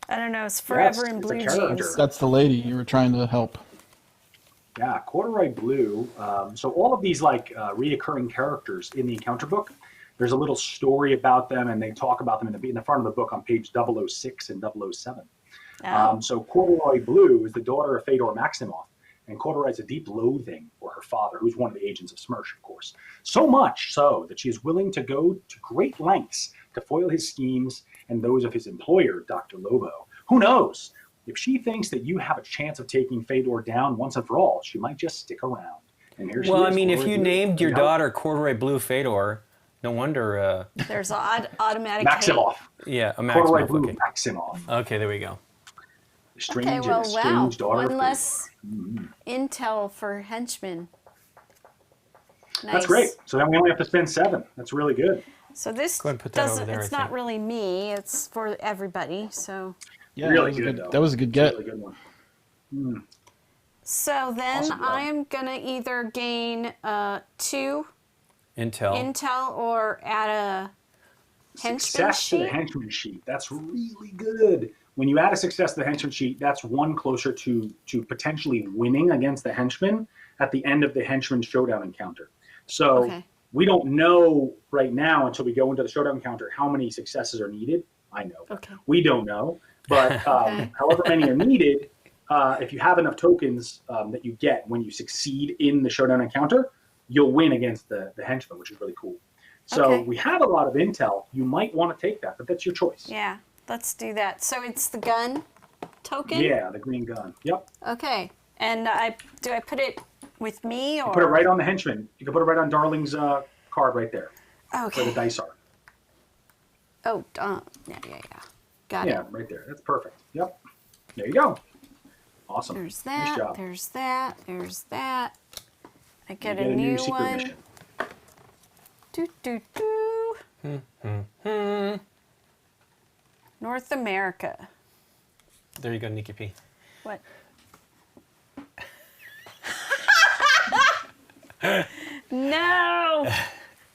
I don't know. It's forever in it's a blue character. jeans. That's the lady you were trying to help. Yeah, Corduroy Blue. So all of these reoccurring characters in the encounter book, there's a little story about them, and they talk about them in the front of the book on page 006 and 007. Oh. So Corduroy Blue is the daughter of Fedor Maximov, and Corduroy has a deep loathing for her father, who's one of the agents of SMERSH, of course. So much so that she is willing to go to great lengths to foil his schemes and those of his employer, Dr. Lobo. Who knows? If she thinks that you have a chance of taking Fedor down once and for all, she might just stick around. And here she Well, is, I mean, if Corduroy you Blue. named your know? daughter Corduroy Blue Fedor, no wonder. There's automatic hate. Maximov. Yeah, a Corduroy Maximov. Blue Okay. Maximov. Okay, there we go. Strange, Okay, well, wow. strange daughter. One of less intel for Henchman. Nice. That's great. So then we only have to spend 7. That's really good. So this Go ahead and put that over doesn't, there, it's I not think. really me, it's for everybody. So Yeah, Really that was a good, good. though. That was a good It's get. a really good one. so then Awesome job. I'm gonna either gain 2 Intel. intel or add a henchman Success to the sheet. henchman sheet. That's really good. When you add a success to the henchman sheet, that's one closer to potentially winning against the henchman at the end of the henchman showdown encounter. So Okay. we don't know right now until we go into the showdown encounter how many successes are needed. I know. Okay. We don't know. But Okay. however many are needed, if you have enough tokens that you get when you succeed in the showdown encounter, you'll win against the henchman, which is really cool. So Okay. we have a lot of intel. You might want to take that, but that's your choice. Yeah, let's do that. So it's the gun token. Yeah, the green gun. Yep. Okay. And do I put it with me or Put it right on the henchman. You can put it right on Darling's card right there, where the Okay. dice are. Oh, yeah. Got Yeah, it. right there. That's perfect. Yep. There you go. Awesome. There's Nice that. job. There's that. There's that. I You get get a new secret one. mission. Do do do. North America. There you go, Nikki P. What? No.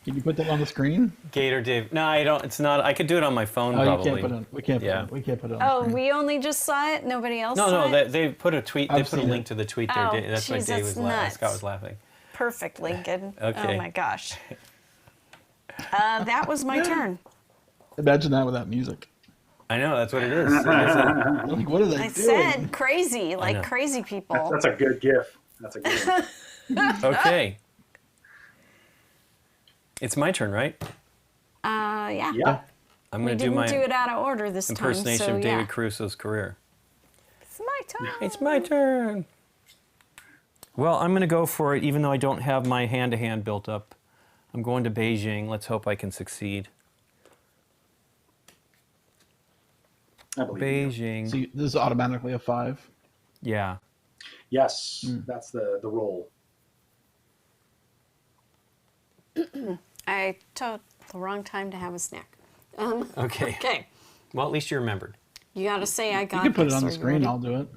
Can you put that on the screen? Gator Dave. No, I don't. It's not. I could do it on my phone Oh, probably. you can't put it. We can't. Yeah. We can't put it on. Oh, the screen. we only just saw it. Nobody else No, saw no. it. They put a tweet. I've They put a seen link it. to the tweet there. Oh, That's why jeez, Dave was that's nuts. Scott was laughing. Perfect, Lincoln. Okay. Oh my gosh. That was my turn. Imagine that without music. I know. That's what it is. Like, what are they I doing? said crazy, know. like crazy people. That's a good gif. That's a good one. Okay. It's my turn, right? Yeah. Yeah. I'm We going to do didn't my do it out of order this impersonation time, so of David yeah. Caruso's career. It's my turn. It's my turn. Well, I'm going to go for it, even though I don't have my hand-to-hand built up. I'm going to Beijing. Let's hope I can succeed. I believe you. Beijing. See, this is automatically a 5. Yeah. Yes, that's the roll. I told the wrong time to have a snack. Okay. Okay. Well, at least you remembered. You got to say I You got can put it this. on Are the you screen. ready? I'll do it.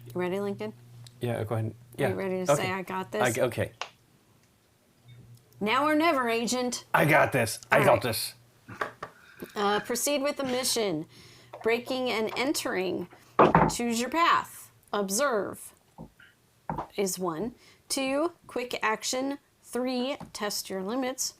You ready, Lincoln? Yeah, go ahead. Yeah. Are you ready to say I got this? Okay. Now or never, Agent. I got this. I All got right. this. Proceed with the mission. Breaking and entering. Choose your path. Observe is 1. 2, quick action. 3, test your limits.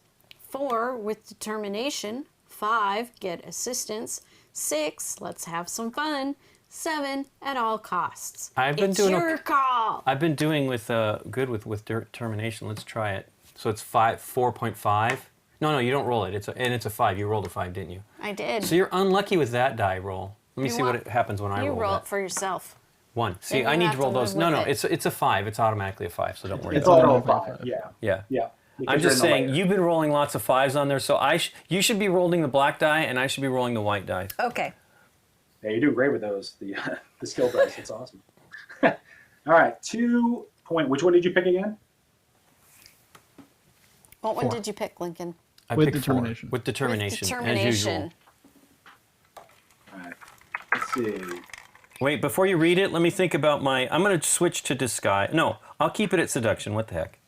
4, with determination. 5, get assistance. 6, let's have some fun. 7, at all costs. I've been it's doing your call. I've been doing with good with determination. Let's try it. So it's 4.5. No, you don't roll it. It's a 5. You rolled a 5, didn't you? I did. So you're unlucky with that die roll. Let me You see want- what happens when I you roll roll that. it for yourself. 1. See, Then I you need have to roll to those. live No, with it. it's a 5. It's automatically a 5, so don't worry. It's about all it. roll 5. Yeah. Yeah. Yeah. I'm Because you're just in the saying, layer. you've been rolling lots of 5s on there, so you should be rolling the black die, and I should be rolling the white die. Okay. Yeah, you're doing great with those. The skill dice. It's awesome. All right. 2 point. Which one did you pick again? What one 4. did you pick, Lincoln? I With picked 4. determination. With determination, With as usual. determination. All right. Let's see. Wait, before you read it, let me think about my... I'm going to switch to disguise. No, I'll keep it at seduction. What the heck?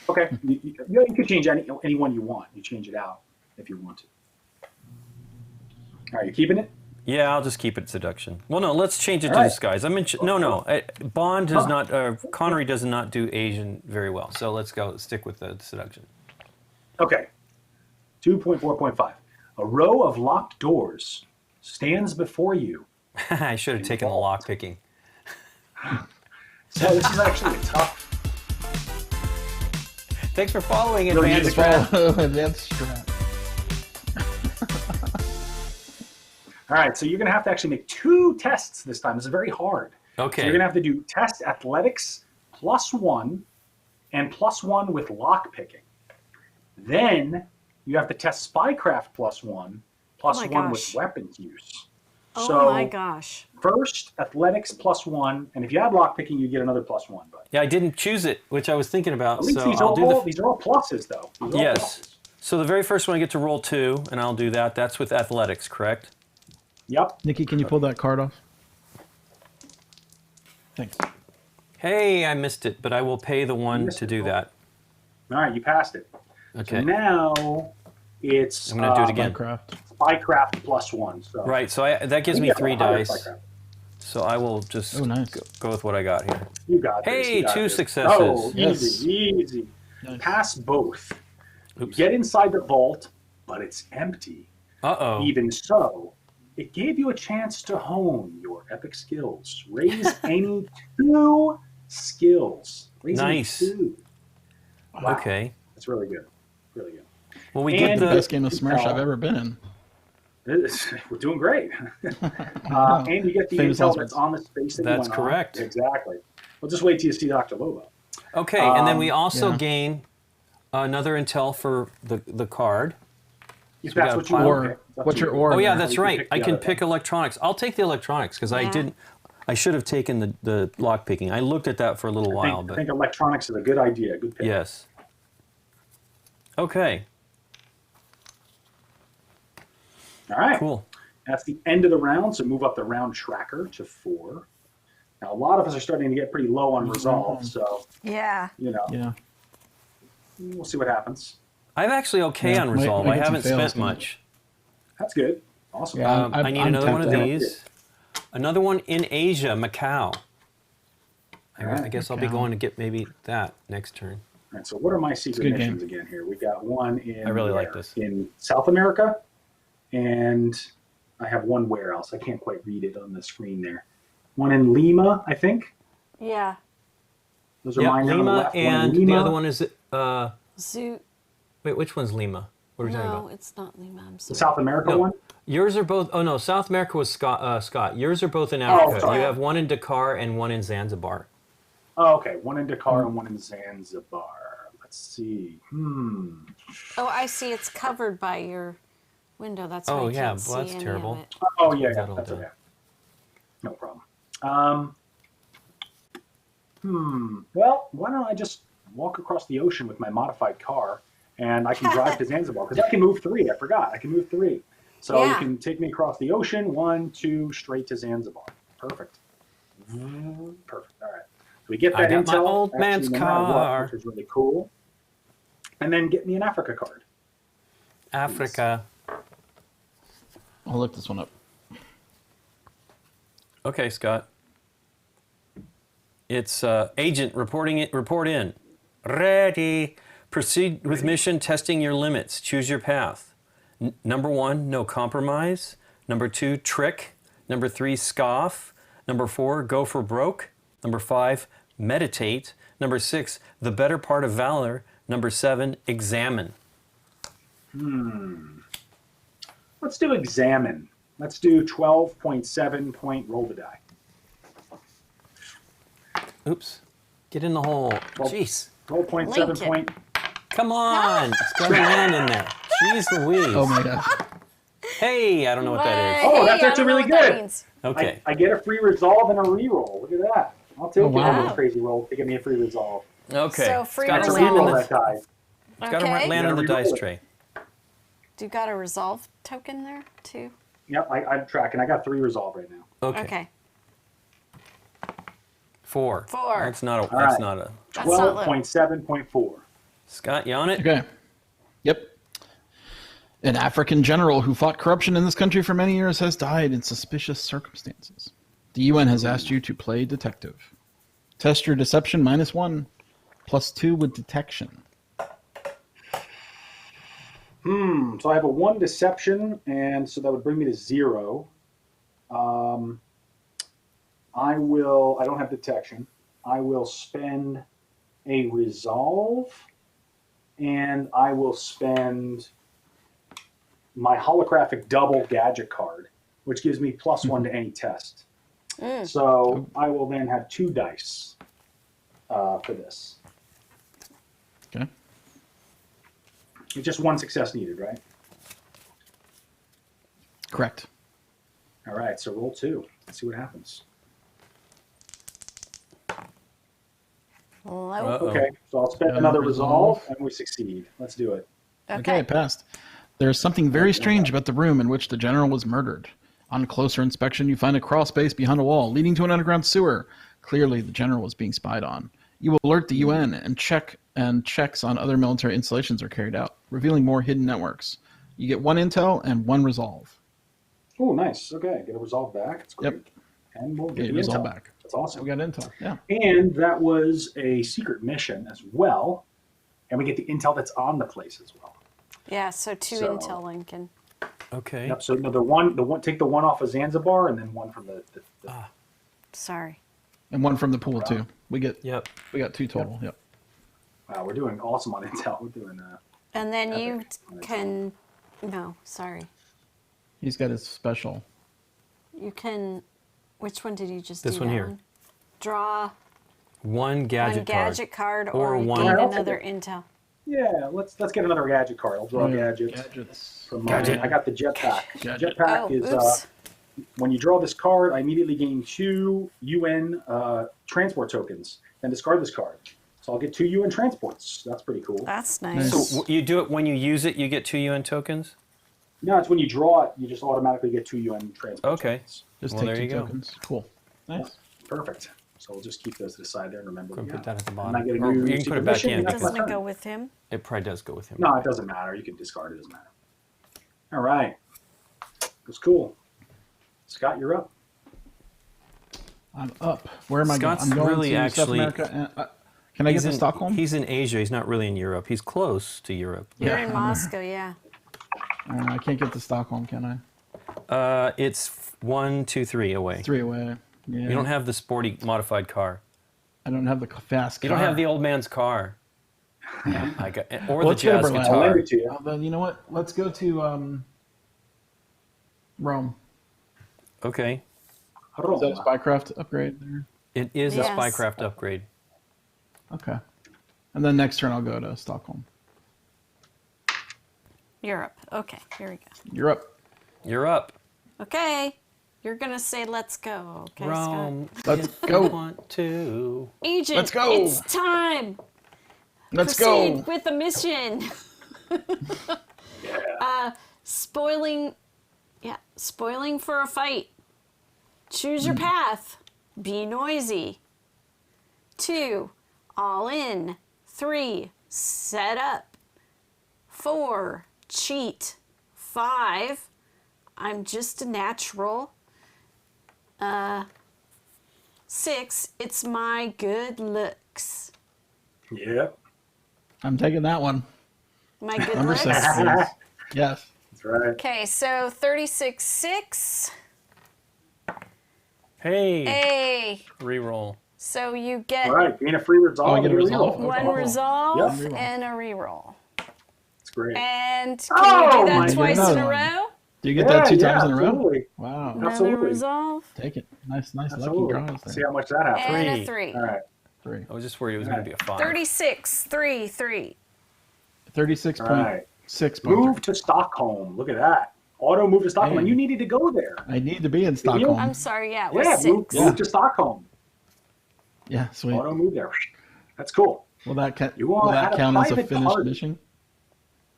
Okay. You can change any one you want. You change it out if you want to. All right. You keeping it? Yeah, I'll just keep it seduction. Well, no, let's change it to All right. disguise. Bond does not... Connery does not do Asian very well, so let's stick with the seduction. Okay. 2.4.5. A row of locked doors stands before you. I should have taken the lock picking. So this is actually a tough. Thanks for following it, Really man. need to Follow advanced strat. All right, so you're going to have to actually make 2 tests this time. This is very hard. Okay. So you're going to have to do test athletics +1 and +1 with lock picking. Then you have to test spycraft +1, plus my 1 gosh. with weapons use. Oh so my gosh. first athletics +1, and if you add lock picking, you get another +1. But Yeah, I didn't choose it, which I was thinking about, at least so these, I'll do the... these are all pluses, though. These are all Yes. pluses. So the very first one I get to roll 2, and I'll do that. That's with athletics, correct? Yep. Nikki, can you pull that card off? Thanks. Hey, I missed it, but I will pay the 1 missed to it. do that. All right, you passed it. Okay. So now it's I'm going to do it again. Minecraft. spycraft +1. So Right, so that gives me Yeah, 3 higher dice. spycraft. So I will just Oh, nice. go with what I got here. You got this. Hey, you got 2 this. successes. Oh, Yes. easy. Nice. Pass both. Oops. Get inside the vault, but it's empty. Uh-oh. Even so, it gave you a chance to hone your epic skills. Raise any 2 skills. Raise any Nice. 2. Wow. Okay. That's really good. Really good. Well, we And get Best the... game of SMERSH I've ever been in. We're doing great. And you get the Famous intel last that's words. on the space that you That's went on. correct. Exactly. We'll just wait till you see Dr. Lobo. Okay, and then we Um, also yeah. gain another intel for the card. If So we that's got what you a want. Or okay. It's up what's to your you. or? Oh, yeah, there? that's you can right. pick I the can other pick electronics. I'll take the electronics, because I Yeah. didn't... I should have taken the lock picking. I looked at that for a little while, I but... think electronics is a good idea. Good pick. Yes. Okay. All right. Cool. That's the end of the round, so move up the round tracker to 4. Now, a lot of us are starting to get pretty low on resolve, so, Yeah. Yeah. we'll see what happens. I'm actually okay Yeah, on might resolve. get I some haven't fails spent tonight. much. That's good. Awesome. Yeah. I need I'm another one of tempted. these. Another one in Asia, Macau. I Alright, guess I'll be Macau. going to get maybe that next turn. All right, so what are my secret good missions game. again here? We got one in I really like where? this. In South America, and I have one where else? I can't quite read it on the screen there. One in Lima, I think. Yeah. Those are Yeah, mine down on the Lima, left. One in and Lima. the other one is Zoo. wait, which one's Lima? What are we talking No, about? it's not Lima. I'm The sorry. South America No. one. Yours are both. Oh no, South America was Scott. Yours are both in Oh, Africa. sorry. You have one in Dakar and one in Zanzibar. Oh, okay. One in Dakar and one in Zanzibar. Let's see. Oh, I see. It's covered by your window. That's why Oh, I yeah, can't see well, that's any terrible. of it. Oh, yeah, That'll that's do. okay. No problem. Well, why don't I just walk across the ocean with my modified car, and I can drive to Zanzibar, because I can move 3. I forgot. I can move 3. So you Yeah. can take me across the ocean, 1, 2, straight to Zanzibar. Perfect. Perfect. All right. So we get I that got my intel, old actually, man's no matter what, car. which is really cool. And then get me an Africa card. Africa. I'll look this one up. Okay, Scott. It's agent reporting it. Report in. Ready. Proceed with mission testing your limits. Choose your path. Number 1, no compromise. Number 2, trick. Number 3, scoff. Number 4, go for broke. Number 5, meditate. Number 6, the better part of valor. Number 7, examine. Let's do examine. Let's do 12.7 point roll the die. Oops. Get in the hole. Jeez. 12.7 Lincoln. point. Come on. It's got to land in there. Jeez Louise. Oh my gosh. Hey, I don't know what that is. Oh, Hey, that's I actually don't know really what that good. means. Okay. I get a free resolve and a reroll. Look at that. I'll take Oh, wow. it over a crazy roll to get me a free resolve. Okay. So free It's got to Let's land in reroll the, that die. it's got to Okay. land in the You gotta dice reroll it. tray. Do you got a resolve token there too? Yep, I'm tracking. I got 3 resolve right now. Okay. Okay. 4. 4. That's not a. All That's right. not a. That's not little. 12.7.4. Scott, you on it? Okay. Yep. An African general who fought corruption in this country for many years has died in suspicious circumstances. The UN has asked you to play detective. Test your deception -1, +2 with detection. So I have a 1 deception, and so that would bring me to 0. I don't have detection. I will spend a resolve, and I will spend my holographic double gadget card, which gives me +1 to any test. So I will then have 2 dice for this. Okay. It's just 1 success needed, right? Correct. All right, so roll 2. Let's see what happens. Low. Uh-oh. Okay, so I'll spend Yeah, another resolve. resolve, and we succeed. Let's do it. Okay, it passed. There's something very strange about the room in which the general was murdered. On closer inspection, you find a crawl space behind a wall leading to an underground sewer. Clearly, the general was being spied on. You will alert the UN and checks on other military installations are carried out, revealing more hidden networks. You get 1 intel and 1 resolve. Oh, nice. Okay, get a resolve back. That's great. Yep. And we'll Get get your the resolve intel back. That's awesome. We got intel. Yeah. And that was a secret mission as well. And we get the intel that's on the place as well. Yeah, so 2 So- intel, Lincoln. Okay. Yep. So no, the one, take the 1 off of Zanzibar, and then 1 from the Sorry. And 1 from the pool too. We got Yep. 2 total. Yep. Wow, we're doing awesome on intel. We're doing And then Epic. you can. No, sorry. He's got his special. You can. Which one did you just This do? one that here. Draw One gadget, one gadget card, Or or one- gain Yeah, I'll take another it. intel. yeah. Let's get another gadget card. I'll draw gadgets. Gadgets. From mine. Gadget. I got the jetpack. Gadget. Jetpack Oh, is oops. when you draw this card, I immediately gain 2 UN transport tokens and discard this card. So I'll get 2 UN transports. That's pretty cool. That's nice. Nice. So you do it when you use it. You get 2 UN tokens. No, it's when you draw it, you just automatically get 2 UN transport Okay. tokens. Just Well, take there 2 you go. tokens. Cool. Nice. Perfect. So we'll just keep those to the side there and remember. Go and put that at the And bottom. I get a Or new you can put it secret back mission, in and that's my Doesn't it turn. go with him? It probably does go with him. No, it doesn't matter. You can discard it. Doesn't matter. All right. That's cool. Scott, you're up. I'm up. Where am Scott's I going? I'm going really to South actually- America. And, can I get to Stockholm? He's in Asia. He's not really in Europe. He's close to Europe. You're Yeah, in I'm Moscow, yeah. I can't get to Stockholm, can I? It's 1, 2, 3 away. 3 away. Yeah. You don't have the sporty modified car. I don't have the fast car. You don't have the old man's car. I got, or Let's the go to jazz Berlin. I'll guitar. lend it to you. Then you know what? Let's go to Rome. Okay. Is that a spycraft upgrade there? It is Yes. a spycraft upgrade. Okay. And then next turn I'll go to Stockholm. Europe. Okay, here we go. You're up. You're up. Okay, you're gonna say let's go. Okay, Rome. Let's if go. you want to. Scott. Agent, Let's go. it's time. Let's Proceed go. with the mission. Spoiling for a fight. Choose your path. Be noisy. 2, all in. 3, set up. 4, cheat. 5, I'm just a natural. 6, it's my good looks. Yep. I'm taking that one. My good Number looks. 6, please. Yes. That's right. Okay, so 36-6. Hey. Hey, Reroll. so you get All right. Gain a free resolve. Oh, I get a and resolve? reroll. one Okay. resolve Yep. and a reroll. That's great. And can Oh, you do my that twice in another a one. row? Do you get that 2 times in a row? absolutely. Wow. Another Absolutely. resolve Take it. Nice lucky Absolutely. draws See there. how much that happens. and a 3. 3. All right. 3. I was just worried it was going to be a 5. 36, 3, 3. 36.6 All right. points. Move to Stockholm. Look at that. Auto move to Stockholm. Hey. And you needed to go there. I need to be in you? Stockholm. I'm sorry, yeah, it was Yeah, 6. move Yeah. to Stockholm. Yeah, sweet. Auto move there. That's cool. Will that, You will want that a count as a private finished party. mission?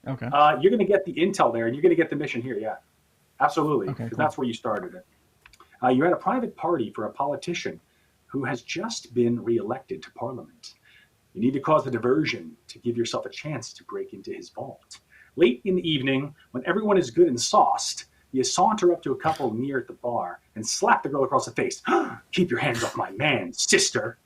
Okay. You're going to get the intel there, and you're going to get the mission here. Yeah, absolutely. Okay, 'Cause cool. that's where you started it. You're at a private party for a politician who has just been reelected to Parliament. You need to cause a diversion to give yourself a chance to break into his vault. Late in the evening, when everyone is good and sauced, you saunter up to a couple near at the bar and slap the girl across the face. Keep your hands off my man, sister.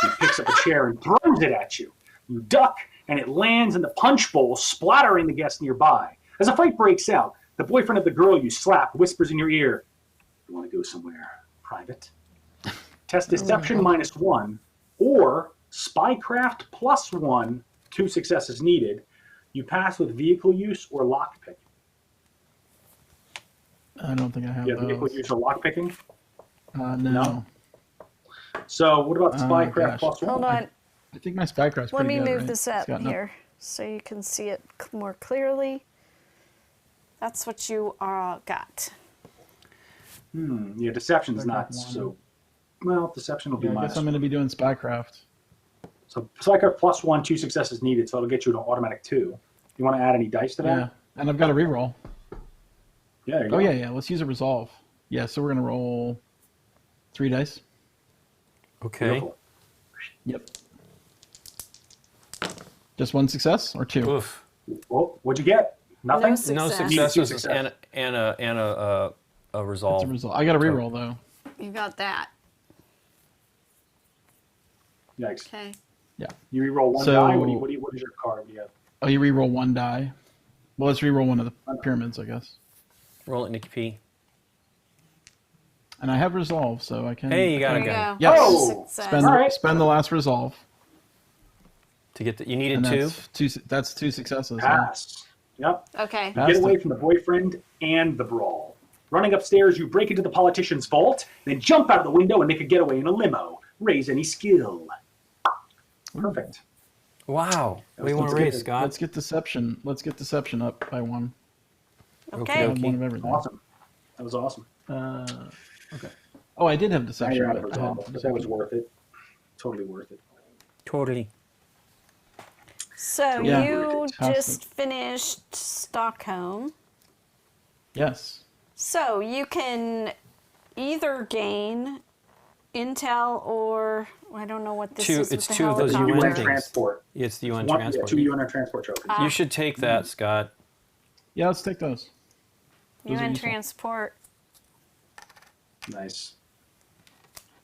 She picks up a chair and throws it at you. You duck, and it lands in the punch bowl, splattering the guests nearby. As a fight breaks out, the boyfriend of the girl you slap whispers in your ear, "You want to go somewhere private?" Test deception -1 or spycraft +1, 2 successes needed. You pass with vehicle use or lockpicking. I don't think I have You have vehicle those. use or lockpicking? No. No? So what about spycraft gosh. +1? Hold on. I think my spycraft's Let pretty me good, move right? this It's up got no- here so you can see it more clearly. That's what you got. Yeah, deception's Spycraft not 1. so. Well, deception will be Yeah, I minus. guess I'm going to be doing spycraft. So spycraft +1, 2 successes needed, so it'll get you to automatic 2. You want to add any dice to that? Yeah, and I've got a reroll. Yeah. There you Oh go. yeah. Let's use a resolve. Yeah, so we're going to roll 3 dice. Okay. Beautiful. Yep. Just 1 success or 2? Oof. Well, what'd you get? Nothing. No success. No Success. successes Success. and a That's resolve. a resolve. I got a reroll though. You got that. Yikes. Okay. Yeah. You re-roll 1 So- die. What is your card? What do you have? Oh, you reroll 1 die. Well, let's reroll one of the pyramids, I guess. Roll it, Nikki P. And I have resolve, so I can. Hey, you got There it. you Got go. it. Yes. Oh! Success. Spend, All right. spend the last resolve. To get the, you needed And 2. that's 2 successes. Yeah. Pass. Yep. Okay. Pass. Get away it. from the boyfriend and the brawl. Running upstairs, you break into the politician's vault, then jump out of the window and make a getaway in a limo. Raise any skill. Perfect. Wow. What do you want to Let's raise, get- Scott? Let's get deception. Let's get deception up by 1. Okay. I have 1 of everything. Awesome. That was awesome. Okay. Oh, I did have Now deception. you're out of but I resolve, had but that was worth it. Totally worth it. Totally. So Yeah. you Fantastic. just finished Stockholm. Yes. So you can either gain intel or I don't know what this is. It's with the two of those helicopter. UN UN things. transport. It's the UN One, transport. two UN transport tokens. You should take that, Scott. Yeah, let's take those. Those are UN useful. transport. Nice.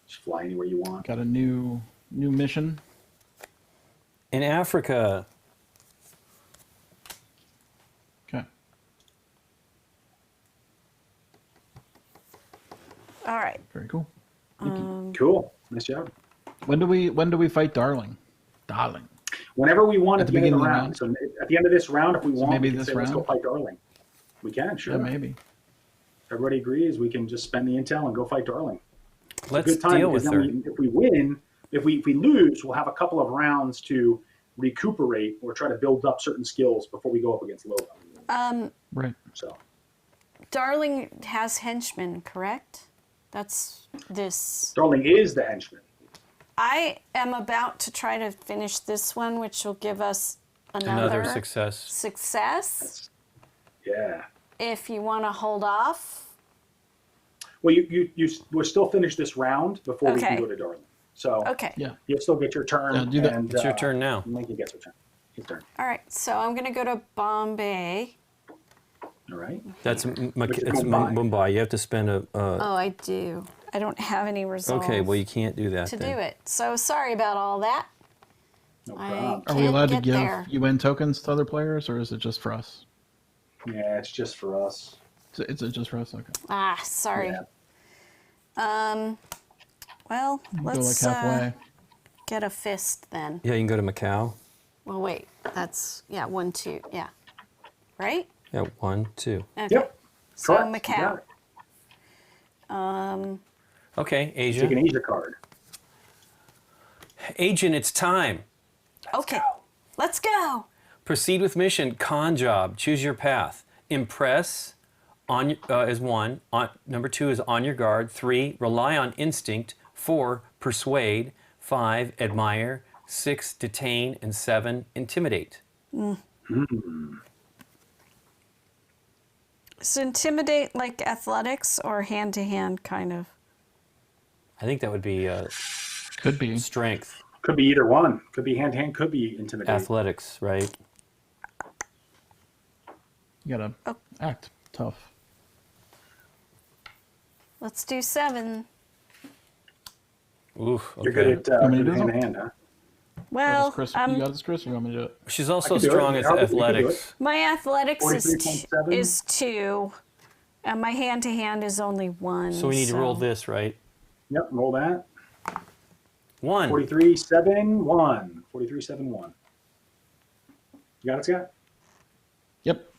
Just fly anywhere you want. Got a new mission. In Africa, Okay. All right. Very cool. Cool. Nice job. When do we fight Darling? Darling. Whenever we want At at the the end of the beginning round. of So at the end of this round, if we want, maybe we can this say, let's go round? fight Darling. We can, sure. Yeah, maybe. Everybody agrees. We can just spend the intel and go fight Darling. let's Good time deal with because her. then if we win, if we lose, we'll have a couple of rounds to recuperate or try to build up certain skills before we go up against Lobo. Right. So Darling has henchmen, correct? That's this. Darling is the henchman. I am about to try to finish this one, which will give us Another success. success. Yeah. If you want to hold off. Well, we'll still finish this round before we Okay. can go to Darling. So Okay. Yeah. you'll still get your turn. Yeah, do that. And, It's your turn now. Lincoln gets her turn. His turn. All right. So I'm going to go to Bombay. All right. That's Which is it's Mumbai. Mumbai. You have to spend a. Oh, I do. I don't have any resolve Okay, well you can't do that. to then. do it. So sorry about all that. No I problem. Are we can't allowed to get give there. UN tokens to other players, or is it just for us? Yeah, it's just for us. Is it just for us? Okay. Ah, sorry. Yeah. Well, Go let's like halfway. get a fist then. Yeah, you can go to Macau. Well, wait. That's 1, 2. Yeah. Right? Yeah, 1, 2. Okay. Yep. So Correct. You got Macau. it. Okay, Asia. Take an Asia card. Agent, it's time. Okay. Let's go. Proceed with mission. Con job. Choose your path. Impress on is 1. Number 2 is on your guard. 3. Rely on instinct. 4. Persuade. 5. Admire. 6. Detain. And 7. Intimidate. Is intimidate like athletics or hand to hand kind of? I think that would be Could be. strength. Could be either one. Could be hand to hand. Could be intimidate. Athletics, right? You gotta Oh. act tough. Let's do 7. Oof. You're good Okay. at Want me to do hand to them? hand, huh? Well, Chris, you got this, Chris? Or you want me to do it? She's also I can do it. strong at I'll do it. You can do athletics. my athletics is 43.7. is 2, and my hand to hand is only 1. So we need to roll this, right? Yep. Roll that. 1. 43-7-1. 43-7-1. You got it, Scott? Yep.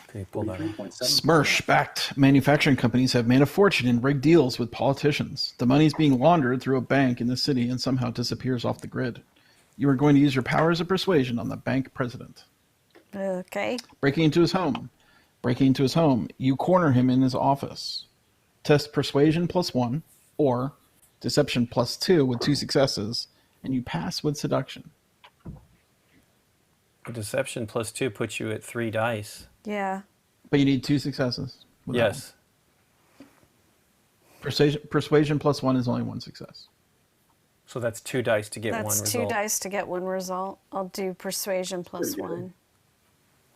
Okay, pull that up. 43.7. SMERSH-backed manufacturing companies have made a fortune in rigged deals with politicians. The money's being laundered through a bank in the city and somehow disappears off the grid. You are going to use your powers of persuasion on the bank president. Okay. Breaking into his home. You corner him in his office. Test persuasion +1 or deception +2 with 2 successes, and you pass with seduction. Deception +2 puts you at 3 dice. Yeah. But you need 2 successes. with that Yes. one. Persuasion +1 is only 1 success. So that's 2 dice to get one That's result. 2 dice to get 1 result. I'll do persuasion +1.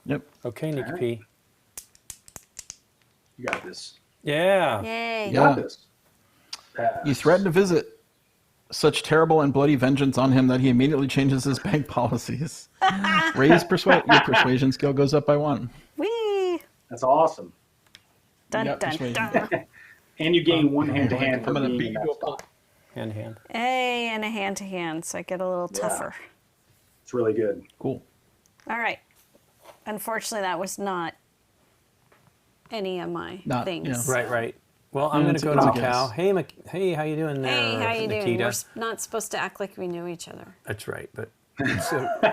Yep. Okay, Nikki Alright. P. You got this. Yeah. Yay. You got Yeah. this. Pass. You threaten to visit such terrible and bloody vengeance on him that he immediately changes his bank policies. Your persuasion skill goes up by 1. Whee! That's awesome. Dun, got dun, persuasion. dun. And you gain 1 hand to hand I'm for gonna being beat in you that up. spot. Hand to hand. Hey, and a hand to hand, so I get a little Yeah. tougher. It's really good. Cool. All right. Unfortunately, that was not any of my Not- things. yeah. Right. Well, I'm Yeah, going it's to a- go to it's a Macau. guess. Hey, how you doing there, Hey, how you doing? Nikita? We're not supposed to act like we knew each other. That's right, but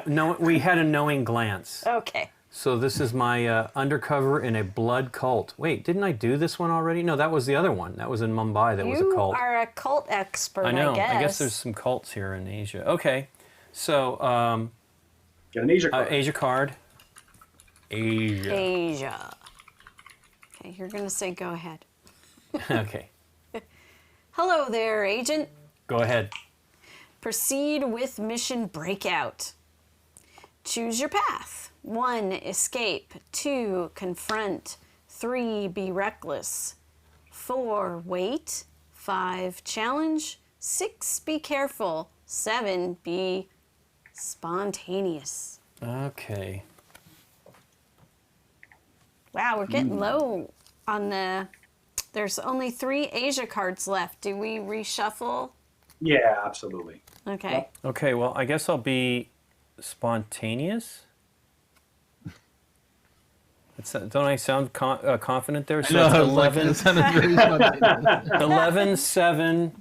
no, we had a knowing glance. Okay. So this is my undercover in a blood cult. Wait, didn't I do this one already? No, that was the other one. That was in Mumbai. That was a You cult. are a cult expert, I know. I guess. I guess there's some cults here in Asia. Okay, so Get an Asia card. Asia card. Asia. Asia. Okay. You're going to say go ahead. Okay. Hello there, Agent. Go ahead. Proceed with mission breakout. Choose your path. 1, escape. 2, confront. 3, be reckless. 4, wait. 5, challenge. 6, be careful. 7, be spontaneous. Okay. Wow, we're getting low on the... There's only 3 Asia cards left. Do we reshuffle? Yeah, absolutely. Okay. Yep. Okay, well, I guess I'll be spontaneous. Don't I sound confident there? So it's 11, it sounded very spontaneous. 11, 7.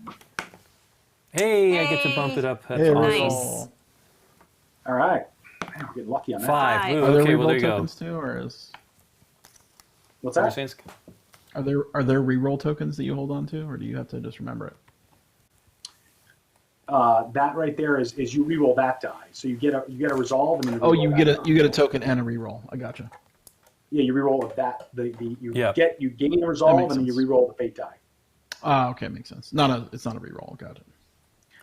Hey, I get to bump it up. That's Hey, awesome. Nice. All right. Man, we're getting lucky on that. 5. Ooh, Are there okay, well, reroll there you go. tokens too, or is What's What were you that? saying? are there reroll tokens that you hold on to, or do you have to just remember it? That right there is you reroll that die. So you get a resolve and then Oh, reroll you that get a die. you get a token and a reroll. I gotcha. Yeah, you reroll with that. You gain a That resolve makes and then you sense. reroll the fate die. Ah, okay, makes sense. It's not a reroll. Got it.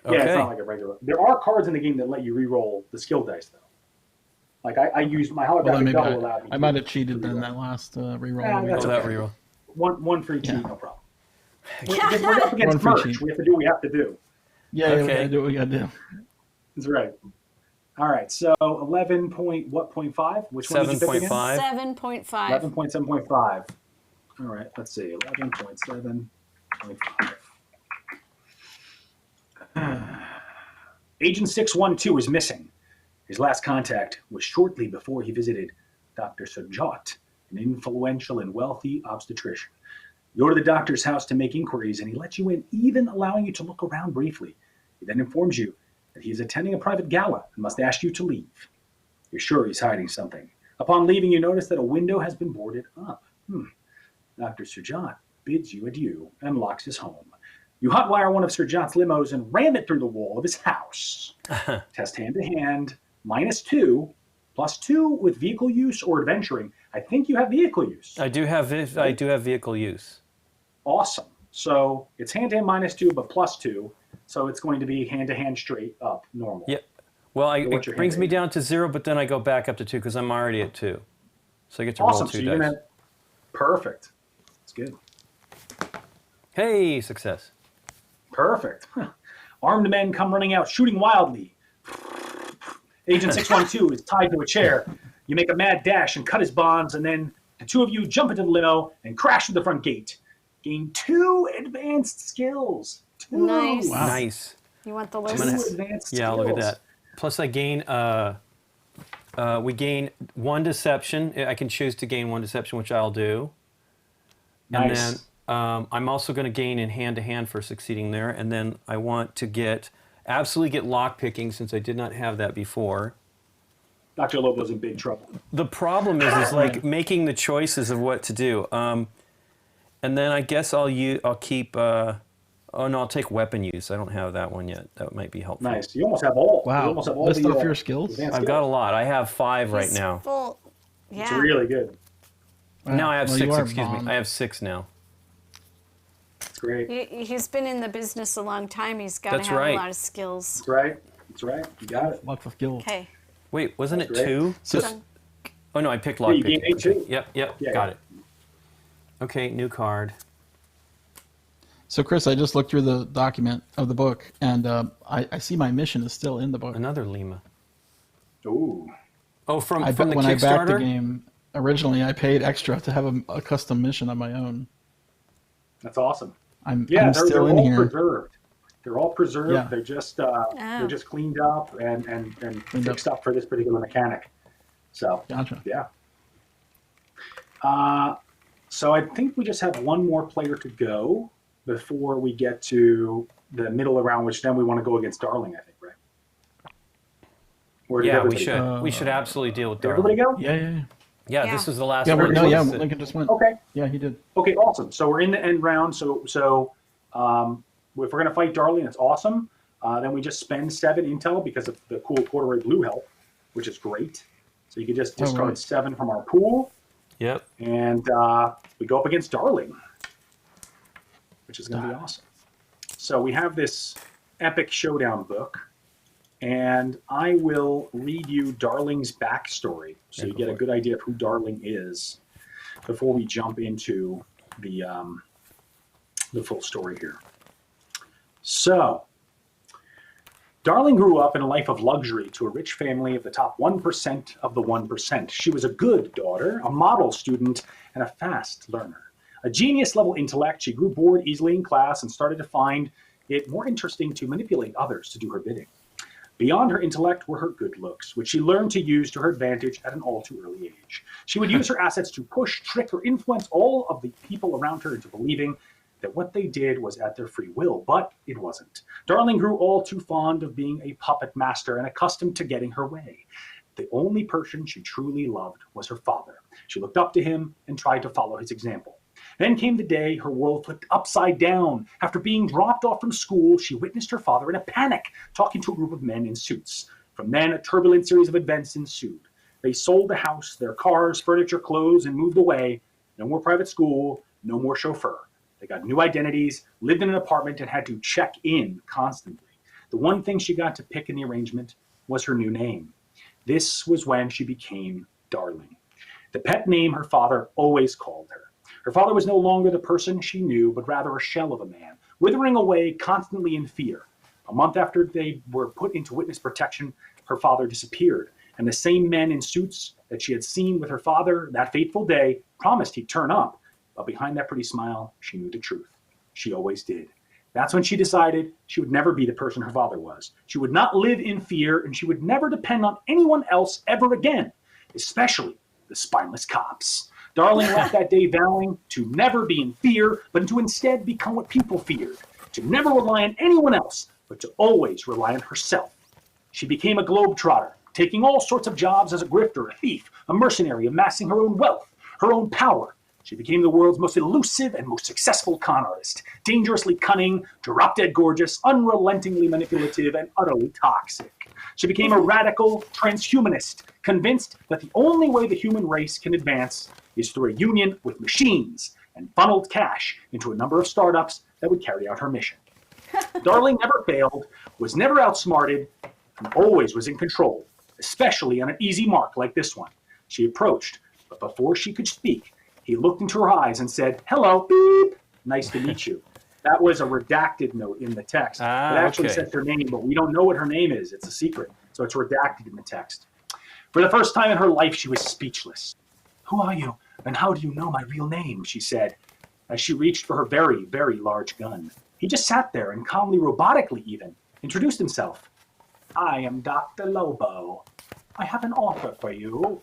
Yeah, it's Okay. not like a regular. There are cards in the game that let you reroll the skill dice though. Like I used my Well, then holographic maybe double allowed me. I might have cheated then that last reroll. Yeah, that's Oh, that okay. reroll. One free cheat, Yeah. no problem. If we're up against One free merch, cheat. we have to do what we have to do. Yeah, Okay. we gotta do what we gotta do. That's right. All right, so 11.5? Which one did you pick again? 7.5. 7.5. 11.7.5. All right, let's see. 11.7.5. Agent 612 is missing. His last contact was shortly before he visited Dr. Surjot, an influential and wealthy obstetrician. You go to the doctor's house to make inquiries, and he lets you in, even allowing you to look around briefly. He then informs you that he is attending a private gala and must ask you to leave. You're sure he's hiding something. Upon leaving, you notice that a window has been boarded up. Dr. Surjot bids you adieu and locks his home. You hotwire one of Surjot's limos and ram it through the wall of his house. Test hand-to-hand, -2, +2 with vehicle use or adventuring. I think you have vehicle use. I do have vehicle use. Awesome. So it's hand-to-hand -2, but +2. So it's going to be hand-to-hand straight up, normal. Yeah. Well, what's your it brings me hand-to-hand? down to 0, but then I go back up to 2 because I'm already at 2. So I get to Awesome. roll So 2 you're dice. gonna. Perfect. That's good. Hey, success. Perfect. Armed men come running out, shooting wildly. Agent 612 is tied to a chair. You make a mad dash and cut his bonds, and then the two of you jump into the limo and crash through the front gate. Gain 2 advanced skills. 2. Nice. Wow. Nice. You want the Two list? advanced skills. Yeah, look at that. Plus, I gain. We gain 1 deception. I can choose to gain 1 deception, which I'll do. And Nice. then I'm also going to gain in hand-to-hand for succeeding there. And then I want to absolutely get lock-picking since I did not have that before. Dr. Lobo's in big trouble. The problem is like making the choices of what to do. And then I guess I'll keep. I'll take weapon use. I don't have that one yet. That might be helpful. Nice. You almost have all. You Wow. almost have all List the, off your skills. advanced I've got a lot. I have 5 right He's now. Full. Yeah. It's really good. Wow. Now I have Well, 6. you are Excuse me. bomb. I have 6 now. It's great. He's been in the business a long time. He's got to That's have right. a lot of skills. That's right. That's right. You got it. Lots of skills. Okay. Wait, wasn't it That's great. 2? So, Oh no, I picked you lock gained picking. 8 too. Yep, Yeah, got yeah. it. Okay, new card. So, Chris, I just looked through the document of the book, and I see my mission is still in the book. Another Lima. Ooh. Oh, from I the when I backed the Kickstarter? game originally, I paid extra to have a custom mission on my own. That's awesome. I'm Yeah, they're still in all here. preserved. They're all preserved. Yeah. They're just cleaned up and Cleaned fixed up for this particular mechanic. So Gotcha. yeah. So I think we just have one more player to go before we get to the middle of the round, which then we want to go against Darling, I think, right? Or did Yeah, we everybody should. go? We should absolutely deal with Did everybody Darling. go? Yeah. Yeah, this was the last Yeah, one. no, yeah. This is it. Lincoln just went. Okay. Yeah, he did. Okay, awesome. So we're in the end round. So if we're gonna fight Darling, that's awesome. Then we just spend 7 intel because of the cool corduroy blue help, which is great. So you could just discard right. 7 from our pool, Yep. and we go up against Darling, which is going to be awesome. So we have this epic showdown book, and I will read you Darling's backstory so you get a good idea of who Darling is before we jump into the full story here. So, Darling grew up in a life of luxury to a rich family of the top 1% of the 1%. She was a good daughter, a model student, and a fast learner. A genius-level intellect, she grew bored easily in class and started to find it more interesting to manipulate others to do her bidding. Beyond her intellect were her good looks, which she learned to use to her advantage at an all too early age. She would use her assets to push, trick, or influence all of the people around her into believing that what they did was at their free will, but it wasn't. Darling grew all too fond of being a puppet master and accustomed to getting her way. The only person she truly loved was her father. She looked up to him and tried to follow his example. Then came the day her world flipped upside down. After being dropped off from school, she witnessed her father in a panic, talking to a group of men in suits. From then, a turbulent series of events ensued. They sold the house, their cars, furniture, clothes, and moved away. No more private school, no more chauffeur. They got new identities, lived in an apartment, and had to check in constantly. The one thing she got to pick in the arrangement was her new name. This was when she became Darling, the pet name her father always called her. Her father was no longer the person she knew, but rather a shell of a man, withering away constantly in fear. A month after they were put into witness protection, her father disappeared, and the same men in suits that she had seen with her father that fateful day promised he'd turn up. But behind that pretty smile, she knew the truth. She always did. That's when she decided she would never be the person her father was. She would not live in fear, and she would never depend on anyone else ever again, especially the spineless cops. Darling left that day vowing to never be in fear, but to instead become what people feared, to never rely on anyone else, but to always rely on herself. She became a globetrotter, taking all sorts of jobs as a grifter, a thief, a mercenary, amassing her own wealth, her own power. She became the world's most elusive and most successful con artist, dangerously cunning, drop-dead gorgeous, unrelentingly manipulative, and utterly toxic. She became a radical transhumanist, convinced that the only way the human race can advance is through a union with machines, and funneled cash into a number of startups that would carry out her mission. Darling never failed, was never outsmarted, and always was in control, especially on an easy mark like this one. She approached, but before she could speak, he looked into her eyes and said, "Hello, beep, nice to meet you." That was a redacted note in the text. It actually said her name, but we don't know what her name is. It's a secret, so it's redacted in the text. For the first time in her life, she was speechless. "Who are you, and how do you know my real name?" she said, as she reached for her very, very large gun. He just sat there and calmly, robotically even, introduced himself. "I am Dr. Lobo. I have an offer for you.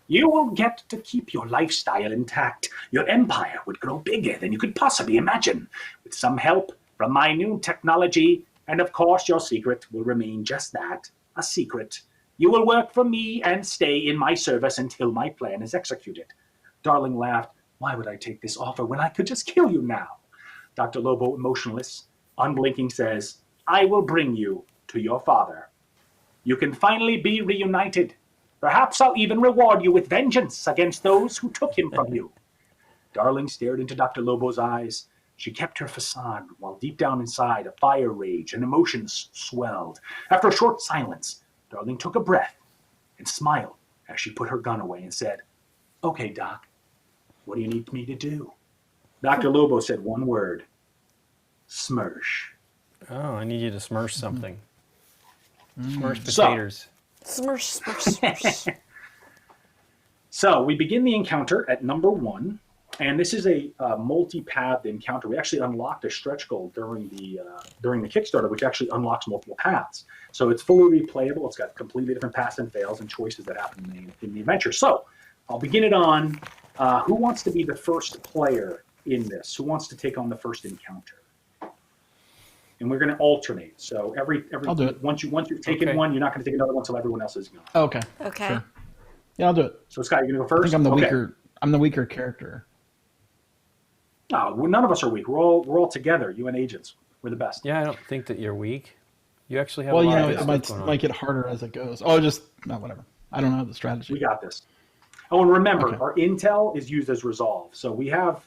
You will get to keep your lifestyle intact. Your empire would grow bigger than you could possibly imagine, with some help from my new technology, and of course your secret will remain just that, a secret. You will work for me and stay in my service until my plan is executed." Darling laughed. "Why would I take this offer when I could just kill you now?" Dr. Lobo, emotionless, unblinking, says, "I will bring you to your father. You can finally be reunited. Perhaps I'll even reward you with vengeance against those who took him from you." Darling stared into Dr. Lobo's eyes. She kept her facade, while deep down inside a fire raged and emotions swelled. After a short silence, Darling took a breath and smiled as she put her gun away and said, "Okay, Doc, what do you need me to do?" Dr. Lobo said one word, SMERSH. Oh, I need you to SMERSH something. SMERSH potatoes. Smirsh, smirsh, smirsh. So we begin the encounter at number 1, and this is a multi-path encounter. We actually unlocked a stretch goal during the Kickstarter, which actually unlocks multiple paths. So it's fully replayable. It's got completely different paths and fails and choices that happen in the adventure. So I'll begin it on who wants to be the first player in this? Who wants to take on the first encounter? And we're going to alternate. So every I'll do it. once you've taken one, you're not going to take another one until everyone else is gone. Okay. Okay. Sure. Yeah, I'll do it. So Scott, you're going to go I first. think I'm the Okay. weaker. I'm the weaker character. No, none of us are weak. We're all together. UN agents. We're the best. Yeah, I don't think that you're weak. You actually have Well, a you lot know, of it good might stuff going on. might get harder as it goes. Oh, just no, whatever. I don't know the strategy. We got this. Oh, and remember, Okay. our intel is used as resolve. So we have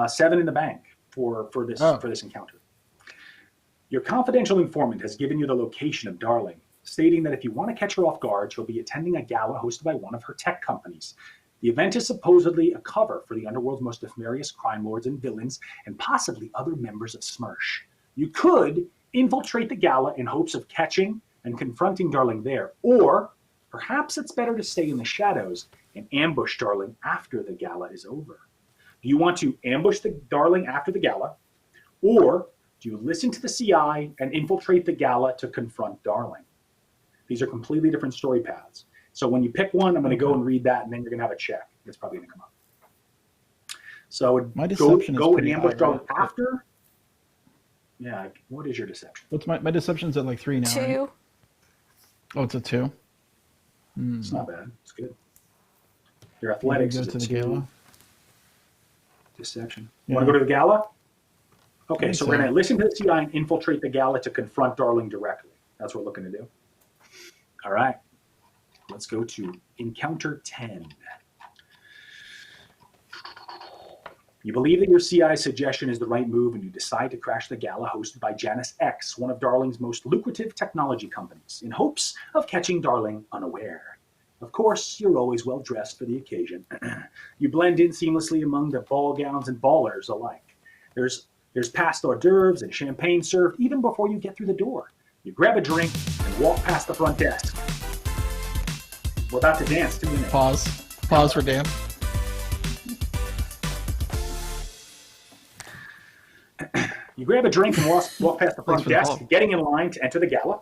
7 in the bank for this encounter. Your confidential informant has given you the location of Darling, stating that if you want to catch her off guard, she'll be attending a gala hosted by one of her tech companies. The event is supposedly a cover for the underworld's most nefarious crime lords and villains, and possibly other members of SMERSH. You could infiltrate the gala in hopes of catching and confronting Darling there, or perhaps it's better to stay in the shadows and ambush Darling after the gala is over. Do you want to ambush the Darling after the gala, or do you listen to the CI and infiltrate the gala to confront Darling? These are completely different story paths. So when you pick one, I'm going to go and read that, and then you're going to have a check. It's probably going to come up. So My deception is go and pretty ambush high, Darling right? after. Yeah, what is your deception? What's my deception's at like 3 now, right? 2. Oh, it's a 2. It's not bad. It's good. Your You athletics go is to a the 2. gala. Deception. Yeah. Want to go to the gala? Okay, think so so. we're going to listen to the CI and infiltrate the gala to confront Darling directly. That's what we're looking to do. All right. Let's go to Encounter 10. You believe that your CI suggestion is the right move, and you decide to crash the gala hosted by Janus X, one of Darling's most lucrative technology companies, in hopes of catching Darling unaware. Of course, you're always well dressed for the occasion. You blend in seamlessly among the ball gowns and ballers alike. There's past hors d'oeuvres and champagne served even before you get through the door. You grab a drink and walk past the front desk. We're about to dance 2 minutes. Pause for dance. You grab a drink and walk past the front Thanks for the desk, follow. getting in line to enter the gala.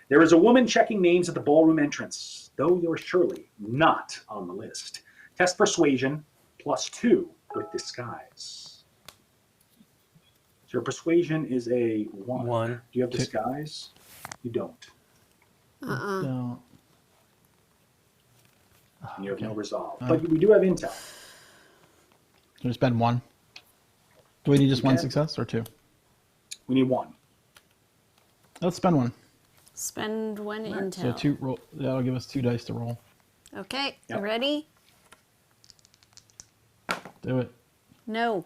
There is a woman checking names at the ballroom entrance, though you're surely not on the list. Test persuasion +2 with disguise. So your persuasion is a 1. 1. Do you have disguise? You don't. No. And you have no resolve. Uh. But we do have intel. Can we spend 1? Do we need just You 1 can. success or 2? We need 1. Let's spend 1. Spend 1 intel. So 2 roll. That'll give us 2 dice to roll. Okay, Yep. you ready? Do it. No.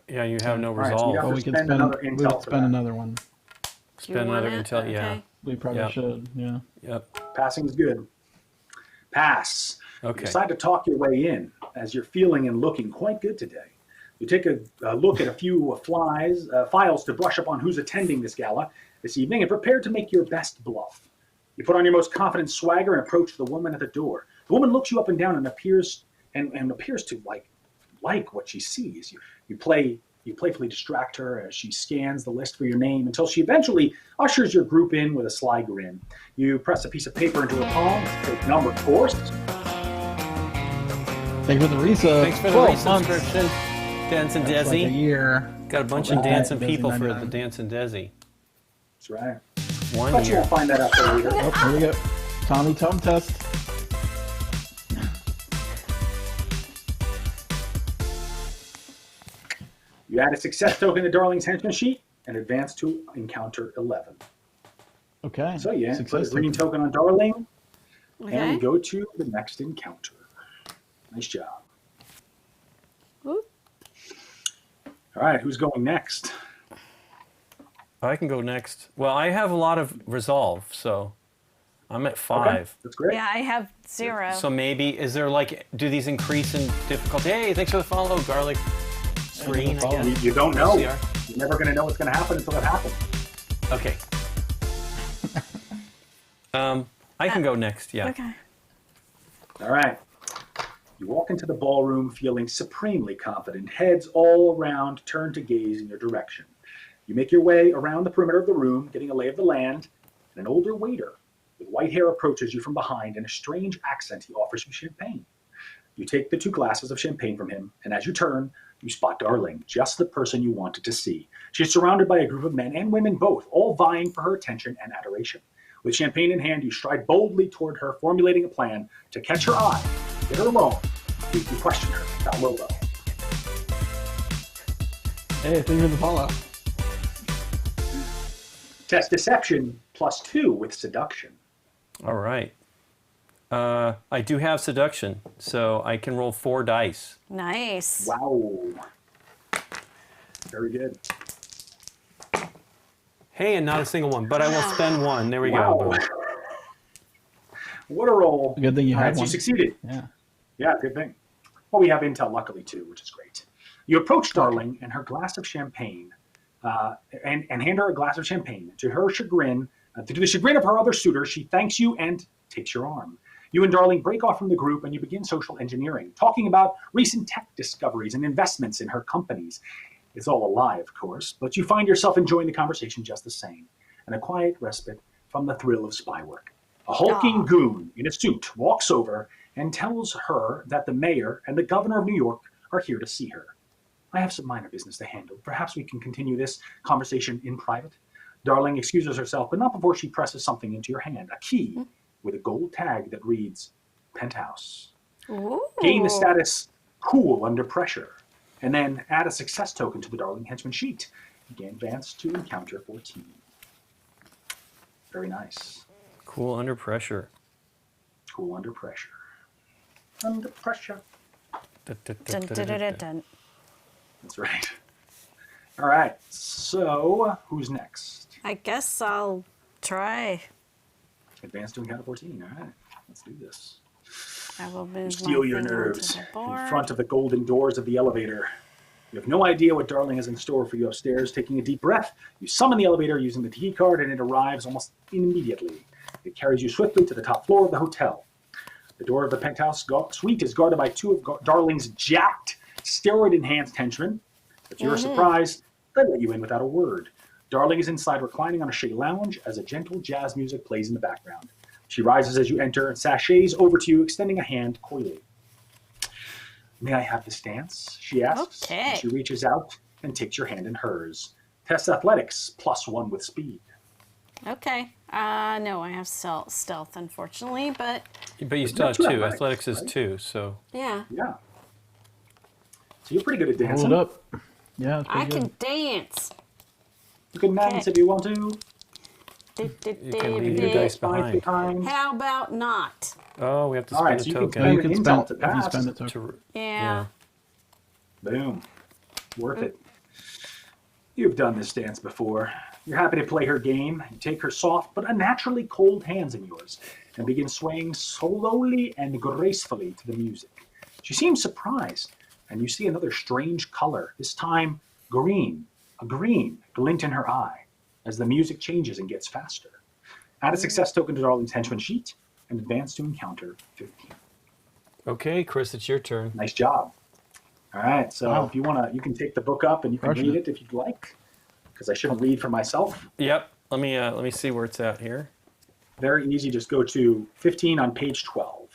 Yeah, you have no All right, so resolve. you have Oh, to we can spend spend another we intel can for spend that. another one. You Spend another want it? intel, yeah. Okay. We probably Yep. should. Yeah. Yep. Passing is good. Pass. Okay. You decide to talk your way in, as you're feeling and looking quite good today. You take a look at a few files to brush up on who's attending this gala this evening, and prepare to make your best bluff. You put on your most confident swagger and approach the woman at the door. The woman looks you up and down and appears to like what she sees. You playfully distract her as she scans the list for your name until she eventually ushers your group in with a sly grin. You press a piece of paper into her palm, take number, of course. Thank you for the resub. Thanks for the 12 months. resubscription, Dance and That's like a Desi. year. Got a bunch All of right. dancing Desi people for the 99. Dance and Desi. That's right. 1 But you year. won't find that out till later. Oh, here we go. Tommy Tom test. You add a success token to Darling's henchman sheet and advance to encounter 11. Okay. So yeah, put a Success green token. token on Darling, and Okay. we go to the next encounter. Nice job. Whoop. All right, who's going next? I can go next. Well, I have a lot of resolve, so I'm at Okay, 5. that's great. Yeah, I have 0. So maybe, is there like, do these increase in difficulty? Hey, thanks for the follow, Garlic Screen, I follow. guess. You don't know. CR. You're never going to know what's going to happen until it happens. Okay. I can go next, yeah. Okay. All right. You walk into the ballroom feeling supremely confident, heads all around turn to gaze in your direction. You make your way around the perimeter of the room, getting a lay of the land, and an older waiter with white hair approaches you from behind. In a strange accent, he offers you champagne. You take the 2 glasses of champagne from him, and as you turn, you spot Darling, just the person you wanted to see. She is surrounded by a group of men and women both, all vying for her attention and adoration. With champagne in hand, you stride boldly toward her, formulating a plan to catch her eye, get her alone. You question her about Lobo. Hey, thank you for the follow. Test deception +2 with seduction. All right. I do have seduction, so I can roll 4 dice. Nice. Wow. Very good. Hey, and not a single one, but I will spend 1. There we Wow. go. Boom. What a roll. Good thing you All had right, so one. you succeeded. Yeah. Yeah, good thing. Well, we have intel, luckily, too, which is great. You approach Darling and her glass of champagne, and hand her a glass of champagne. To her chagrin, to the chagrin of her other suitor, she thanks you and takes your arm. You and Darling break off from the group and you begin social engineering, talking about recent tech discoveries and investments in her companies. It's all a lie, of course, but you find yourself enjoying the conversation just the same, and a quiet respite from the thrill of spy work. A hulking goon in a suit walks over and tells her that the mayor and the governor of New York are here to see her. I have some minor business to handle. Perhaps we can continue this conversation in private. Darling excuses herself, but not before she presses something into your hand, a key with a gold tag that reads Penthouse. Ooh. Gain the status Cool under pressure, and then add a success token to the Darling Henchman sheet. Gain advance to encounter 14. Very nice. Cool under pressure. Cool under pressure. Under pressure. Dun, dun, dun, dun, dun. That's right. All right. So, who's next? I guess I'll try. Advance to encounter 14. All right. Let's do this. I will move You steel my your thing onto nerves the in board. front of the golden doors of the elevator. You have no idea what Darling has in store for you upstairs. Taking a deep breath, you summon the elevator using the key card, and it arrives almost immediately. It carries you swiftly to the top floor of the hotel. The door of the penthouse suite is guarded by 2 of Darling's jacked, steroid-enhanced henchmen. But to your surprise, they let you in without a word. Darling is inside reclining on a shea lounge as a gentle jazz music plays in the background. She rises as you enter and sachets over to you, extending a hand coyly. May I have this dance? She asks. Okay. And she reaches out and takes your hand in hers. Test athletics, +1 with speed. Okay. No, I have stealth, unfortunately, but But you still have Two 2. athletics, Athletics is right? 2, so. yeah, Yeah. So you're pretty good at dancing. Hold up. Yeah, it's I pretty can good. dance. You can dance if you want to. You can leave your dice behind. Behind. How about not? Oh, we have to All right, spend so a you can No, you token. can Intel spend to if you pass. spend it. To, Yeah. Boom. Worth it. You've done this dance before. You're happy to play her game. You take her soft but unnaturally cold hands in yours and begin swaying slowly and gracefully to the music. She seems surprised, and you see another strange color, this time green, a green glint in her eye as the music changes and gets faster. Add a success token to Darling's henchman sheet and advance to encounter 15. Okay, Chris, it's your turn. Nice job. All right, so Wow. if you want to, you can take the book up and you can Crushing read it. it if you'd like, because I shouldn't read for myself. Yep. Let me see where it's at here. Very easy. Just go to 15 on page 12.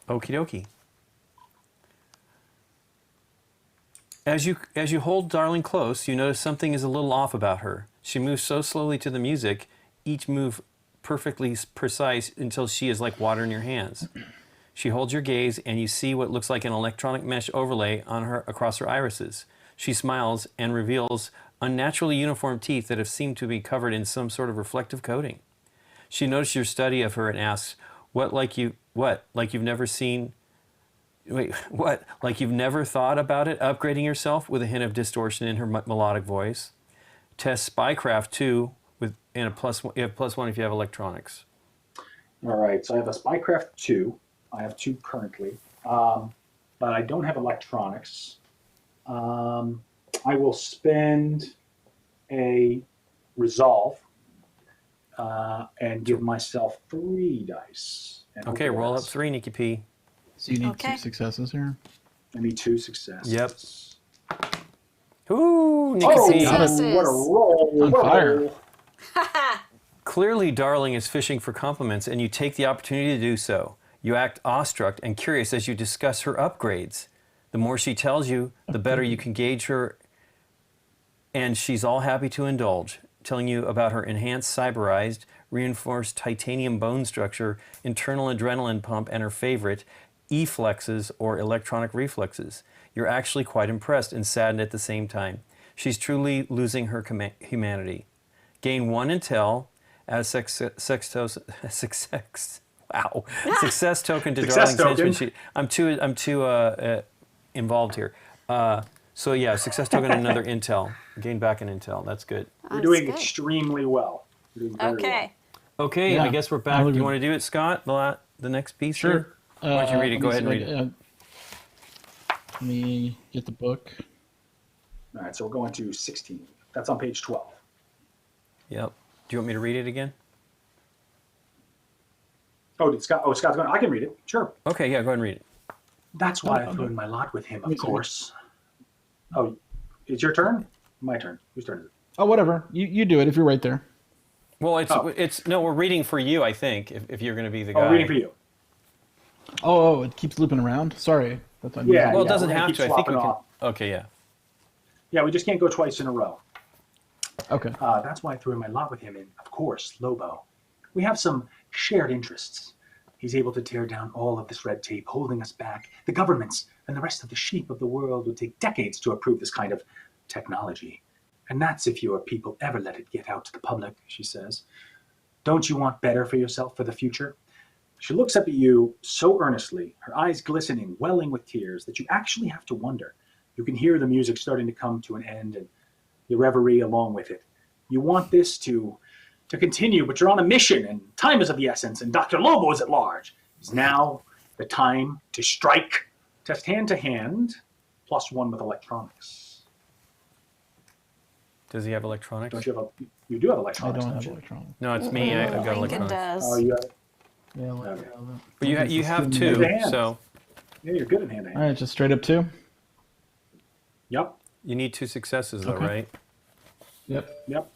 Okie dokie. As you hold Darling close, you notice something is a little off about her. She moves so slowly to the music, each move perfectly precise until she is like water in your hands. She holds your gaze and you see what looks like an electronic mesh overlay on her across her irises. She smiles and reveals unnaturally uniform teeth that have seemed to be covered in some sort of reflective coating. She notices your study of her and asks, like you've never thought about it, upgrading yourself, with a hint of distortion in her melodic voice. Test Spycraft 2 and you have +1 if you have electronics. All right, so I have a Spycraft 2. I have 2 currently, but I don't have electronics. I will spend a resolve and give myself 3 dice. And Okay, hope it roll up lasts. 3, Nikki P. so you need Okay. 2 successes here. I need 2 successes. Yep. Ooh, Nikki Oh, P. Got it. what a roll! On what a fire. roll. Clearly, Darling is fishing for compliments, and you take the opportunity to do so. You act awestruck and curious as you discuss her upgrades. The more she tells you, the better you can gauge her, and she's all happy to indulge, telling you about her enhanced cyberized, reinforced titanium bone structure, internal adrenaline pump, and her favorite, E-flexes or electronic reflexes. You're actually quite impressed and saddened at the same time. She's truly losing her humanity. Gain 1 intel, Add success token to Success Darling's henchman token. sheet. I'm too involved here. So yeah, success token and another intel. Gain back an intel. That's good. You're That's doing good. extremely well. You're doing very well. Okay. Okay, Yeah, I guess we're back. I'll Do you agree. want to do it, Scott? The next piece Sure. here? Why don't you read it? Let Go me ahead and see read if it. Let me get the book. All right, so we're going to 16. That's on page 12. Yep. Do you want me to read it again? Oh, Scott's going. I can read it. Sure. Okay, yeah, go ahead and read it. That's why I I'm threw good. in my lot with him, Me of too. course. Oh, it's your turn? My turn. Whose turn is it? Oh, whatever. You do it if you're right there. Well, Oh. it's no, we're reading for you, I think, if you're going to be the guy. Oh, reading for you. Oh, it keeps looping around. Sorry. That's unusual. Yeah. Well, it doesn't we're gonna have keep to. I think we swapping can. off. Okay, yeah. Yeah, we just can't go twice in a row. Okay. That's why I threw in my lot with him, and of course, Lobo. We have some shared interests. He's able to tear down all of this red tape holding us back. The governments and the rest of the sheep of the world would take decades to approve this kind of technology. And that's if your people ever let it get out to the public, she says. Don't you want better for yourself for the future? She looks up at you so earnestly, her eyes glistening, welling with tears, that you actually have to wonder. You can hear the music starting to come to an end and your reverie along with it. You want this to continue, but you're on a mission and time is of the essence and Dr. Lobo is at large. It's now the time to strike. Test hand to hand, +1 with electronics. Does he have electronics? Don't you have you do have I electronics, don't don't have you? electronic. No, it's me. I've got I think it electronics. does. Oh, you have it? Yeah, Okay. But you have Hand two, to hand. so Yeah, you're good at hand to All hand. right, just straight up 2. Yep, you need 2 successes, though, Okay. right? Yep. yep.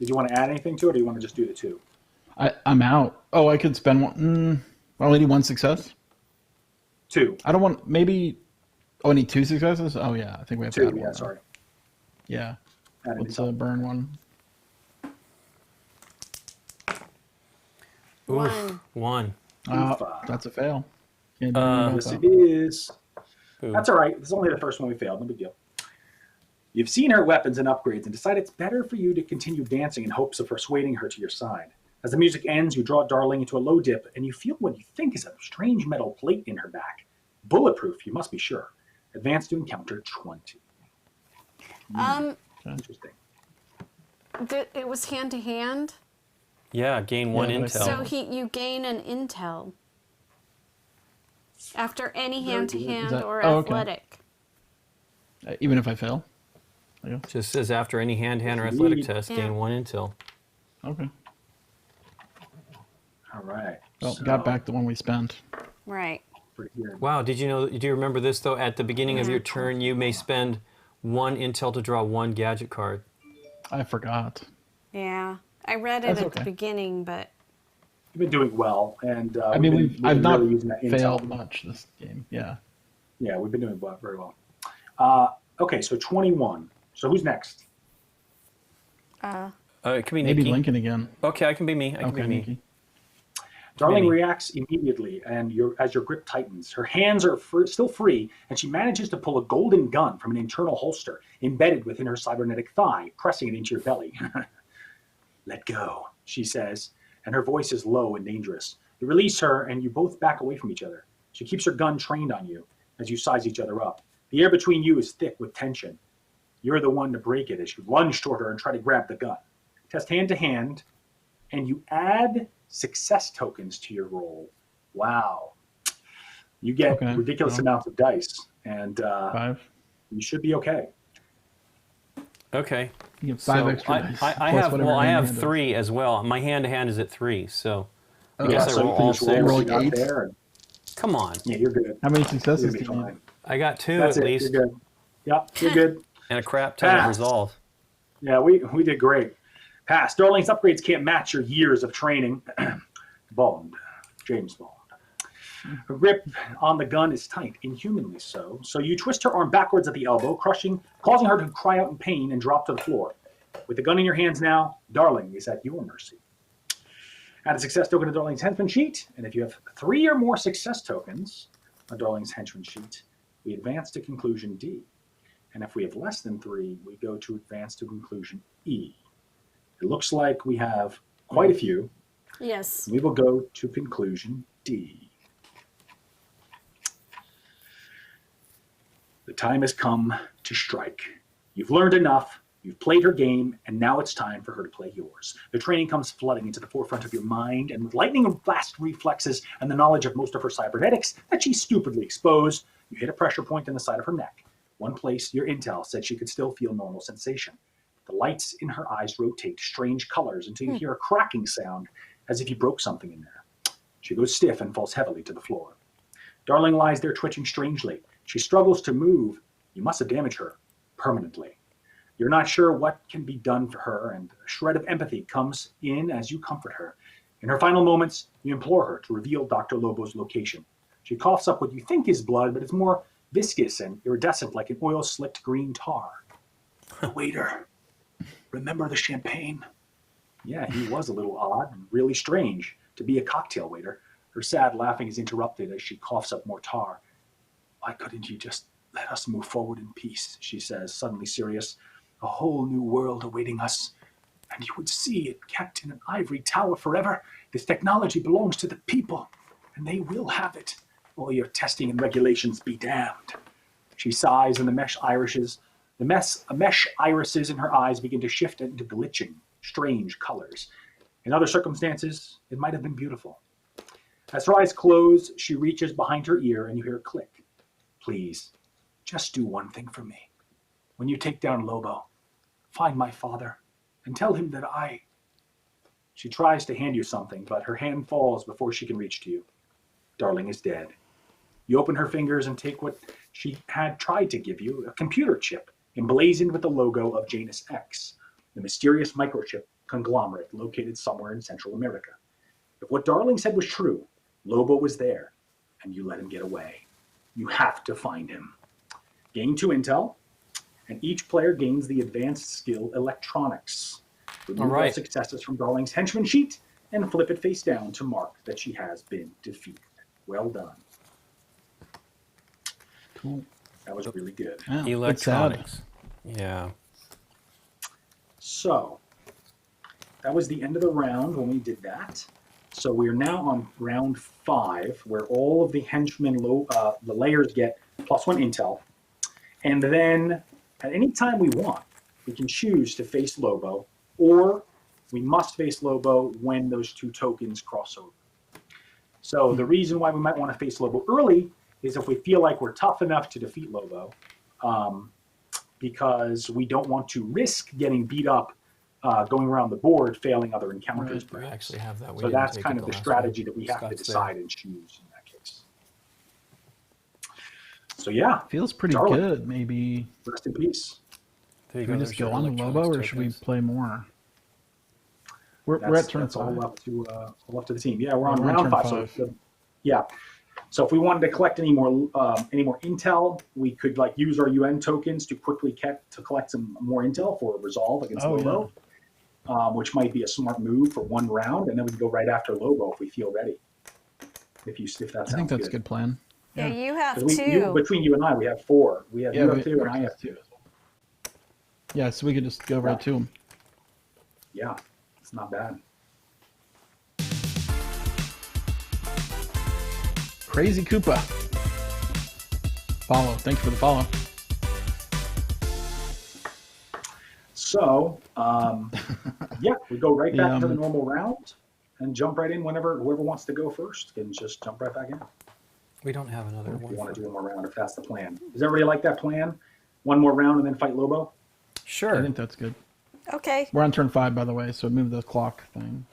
Did you want to add anything to it, or do you want to just do the 2? I'm out. Oh, I could spend one. I only need 1 success. 2. I don't want maybe. Oh, I need 2 successes. Oh yeah, I think we have to 2, add one. yeah, sorry. Yeah. Add Let's anything. burn one. Oof, 1. That's a fail. Can't do anything about Yes, that. it is. Ooh. That's all right. This is only the first one we failed. No big deal. You've seen her weapons and upgrades and decide it's better for you to continue dancing in hopes of persuading her to your side. As the music ends, you draw Darling into a low dip, and you feel what you think is a strange metal plate in her back. Bulletproof, you must be sure. Advance to encounter 20. Interesting. It was hand to hand. Yeah, gain 1 Yeah, but I intel. So you gain an intel after any hand to hand that- or oh, okay. athletic. Even if I fail. I guess. Just says after any hand-to-hand or Indeed. athletic test, Yeah. gain 1 intel. Okay. All right. Well, So, got back the one we spent. Right. pretty good. Wow, do you remember this, though? At the beginning of Yeah. your turn, you may spend 1 intel to draw 1 gadget card. I forgot. Yeah. I read it That's at okay. the beginning, but You've been doing well, and I mean, we've been I've not really using that intel. failed much this game. Yeah. Yeah, we've been doing very well. Okay, so 21. So who's next? It can be Maybe Nikki. Lincoln again. Okay, I can be me. I can Okay, be me. Nikki. Darling Maybe. reacts immediately, and as your grip tightens, her hands are still free, and she manages to pull a golden gun from an internal holster embedded within her cybernetic thigh, pressing it into your belly. Let go, she says, and her voice is low and dangerous. You release her, and you both back away from each other. She keeps her gun trained on you as you size each other up. The air between you is thick with tension. You're the one to break it as you lunge toward her and try to grab the gun. Test hand to hand, and you add success tokens to your roll. Wow. You get Okay, ridiculous well. amounts of dice, and 5. you should be okay. Okay. You get 5 So extra I dice. have plus whatever I have hand-to-hand is. 3 as well. My hand-to-hand is at 3, so I Okay. guess I so roll you can all just roll 6. what Roll you got 8. there. And, Come on. yeah, you're good. How many You're successes gonna do be you need? fine. I got 2 That's at it. least, You're good. Yep, you're good. and a crap ton of Ah. resolve. Yeah, we did great. Pass. Darling's upgrades can't match your years of training. Bond. James Bond. Her grip on the gun is tight, inhumanly so. So you twist her arm backwards at the elbow, causing her to cry out in pain and drop to the floor. With the gun in your hands now, Darling is at your mercy. Add a success token to Darling's henchman sheet, and if you have 3 or more success tokens on Darling's henchman sheet, we advance to conclusion D. And if we have less than 3, we go to advance to conclusion E. It looks like we have quite a few. Yes. We will go to conclusion D. The time has come to strike. You've learned enough. You've played her game, and now it's time for her to play yours. The training comes flooding into the forefront of your mind, and with lightning and fast reflexes and the knowledge of most of her cybernetics that she stupidly exposed, you hit a pressure point in the side of her neck. One place your intel said she could still feel normal sensation. The lights in her eyes rotate strange colors until you hear a cracking sound as if you broke something in there. She goes stiff and falls heavily to the floor. Darling lies there twitching strangely. She struggles to move. You must have damaged her permanently. You're not sure what can be done for her, and a shred of empathy comes in as you comfort her. In her final moments, you implore her to reveal Dr. Lobo's location. She coughs up what you think is blood, but it's more viscous and iridescent like an oil-slicked green tar. The waiter. Remember the champagne? Yeah, he was a little odd and really strange to be a cocktail waiter. Her sad laughing is interrupted as she coughs up more tar. Why couldn't you just let us move forward in peace, she says, suddenly serious. A whole new world awaiting us, and you would see it kept in an ivory tower forever. This technology belongs to the people, and they will have it. All your testing and regulations be damned. She sighs, and the mesh irises in her eyes begin to shift into glitching, strange colors. In other circumstances, it might have been beautiful. As her eyes close, she reaches behind her ear, and you hear a click. Please, just do one thing for me. When you take down Lobo, find my father and tell him that I... She tries to hand you something, but her hand falls before she can reach to you. Darling is dead. You open her fingers and take what she had tried to give you, a computer chip emblazoned with the logo of Janus X, the mysterious microchip conglomerate located somewhere in Central America. If what Darling said was true, Lobo was there, and you let him get away. You have to find him. Gain 2 intel, and each player gains the advanced skill electronics. Remove all successes from Darling's henchman sheet and flip it face down to mark that she has been defeated. Well done. Cool. That was really good. Yeah, Electronics. Yeah. So, that was the end of the round when we did that. So we're now on round 5, where all of the henchmen, the layers get +1 intel. And then, at any time we want, we can choose to face Lobo, or we must face Lobo when those 2 tokens cross over. So the reason why we might want to face Lobo early is if we feel like we're tough enough to defeat Lobo, because we don't want to risk getting beat up going around the board, failing other encounters. We actually have that. So that's kind of the strategy that we have to decide and choose in that case. So yeah. Feels pretty Darling. good. Maybe Rest in peace. should we just go on the Lobo, or should we play more? We're at turn 5. All up to the team. Yeah, we're on We're on round turn 5. 5. So, yeah. So if we wanted to collect any more intel, we could use our UN tokens to quickly collect some more intel for resolve against Lobo, which might be a smart move for 1 round, and then we can go right after Lobo if we feel ready. If that sounds good. I think that's a good plan. Yeah, you have 'Cause 2. between you and I, we have 4. You have 2, and I have 2. Yeah, so we could just go right to him. Yeah, it's not bad. Crazy Koopa. Follow. Thank you for the follow. So, yeah, we go right back to the normal round and jump right in whenever whoever wants to go first can just jump right back in. We don't have another If one. you want to do one more round, if that's the plan. Does everybody like that plan? 1 more round and then fight Lobo? Sure. I think that's good. Okay. We're on turn 5, by the way, so move the clock thing.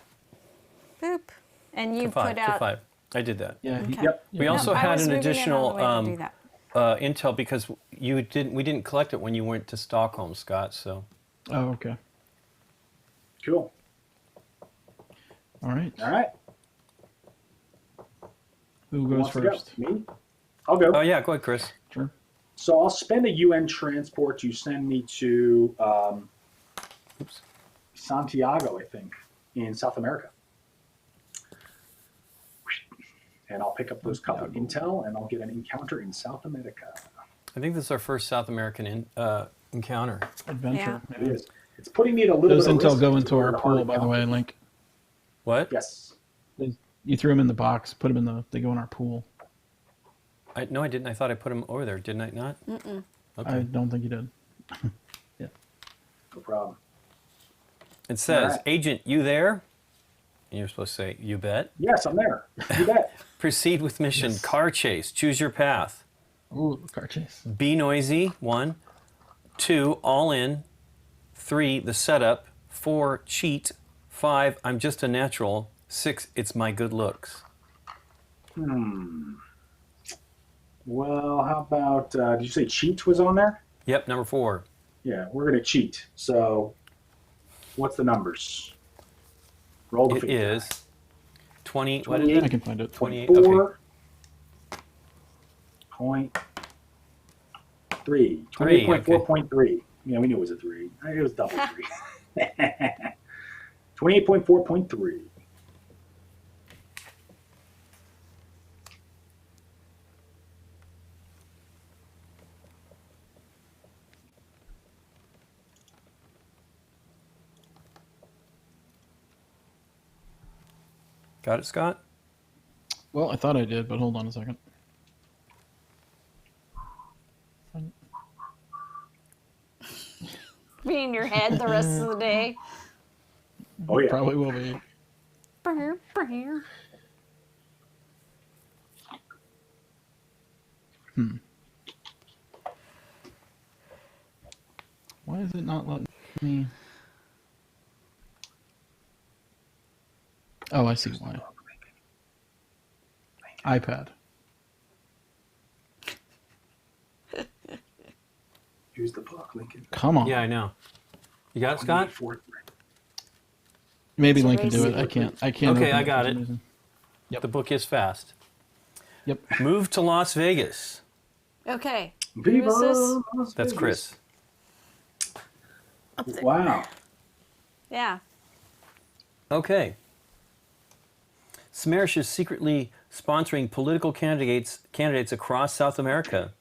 Boop. And you To 5. put out. To 5. I did that. Yeah. Okay. Yep. We also I had was an moving it additional on the way to do that. intel because we didn't collect it when you went to Stockholm, Scott. So Oh, okay. Cool. All right. All right. Who Who goes wants to go? first? Me? I'll go. oh yeah, go ahead, Chris. Sure. So I'll spend a UN transport to send me to Oops. Santiago, I think, in South America. And I'll pick up those couple of intel, and I'll get an encounter in South America. I think this is our first South American encounter. Adventure. It is. It's putting me at a little Those bit of intel risk go because into we're our in a pool, hard by the way, Link. What? Yes. You threw them in the box. Put them in the. They go in our pool. No, I didn't. I thought I put them over there. Didn't I not? Mm-mm. Okay. I don't think you did. Yeah. No problem. It says, Alright. Agent, you there? And you're supposed to say, you bet. Yes, I'm there. You bet. Proceed with mission. Yes. Car chase. Choose your path. Ooh, car chase. Be noisy. 1. 2. All in. 3. The setup. 4. Cheat. 5. I'm just a natural. 6. It's my good looks. Well, how about, did you say cheat was on there? Yep, number 4. Yeah, we're going to cheat. So what's the numbers? Roll the It figure. is 20. What is I it? can find it. 28. Okay. 24.3. 28.4.3. Yeah, we knew it was a 3. It was double 3. 28.4.3. Got it, Scott? Well, I thought I did, but hold on a second. Be in your head the rest of the day. Oh, yeah. Probably will be. Brr, brr. Why is it not letting me? Oh, I see why. iPad. Here's the book, Lincoln. Come on. Yeah, I know. You got it, Scott? 28.4. Maybe It's Link can do it. erasing. I can't. Okay, open I it got for some it. reason. The book is fast. Yep. Move to Las Vegas. Okay. Viva Who is this? Las That's Vegas. Chris. Wow. Yeah. Okay. SMERSH is secretly sponsoring political candidates across South America.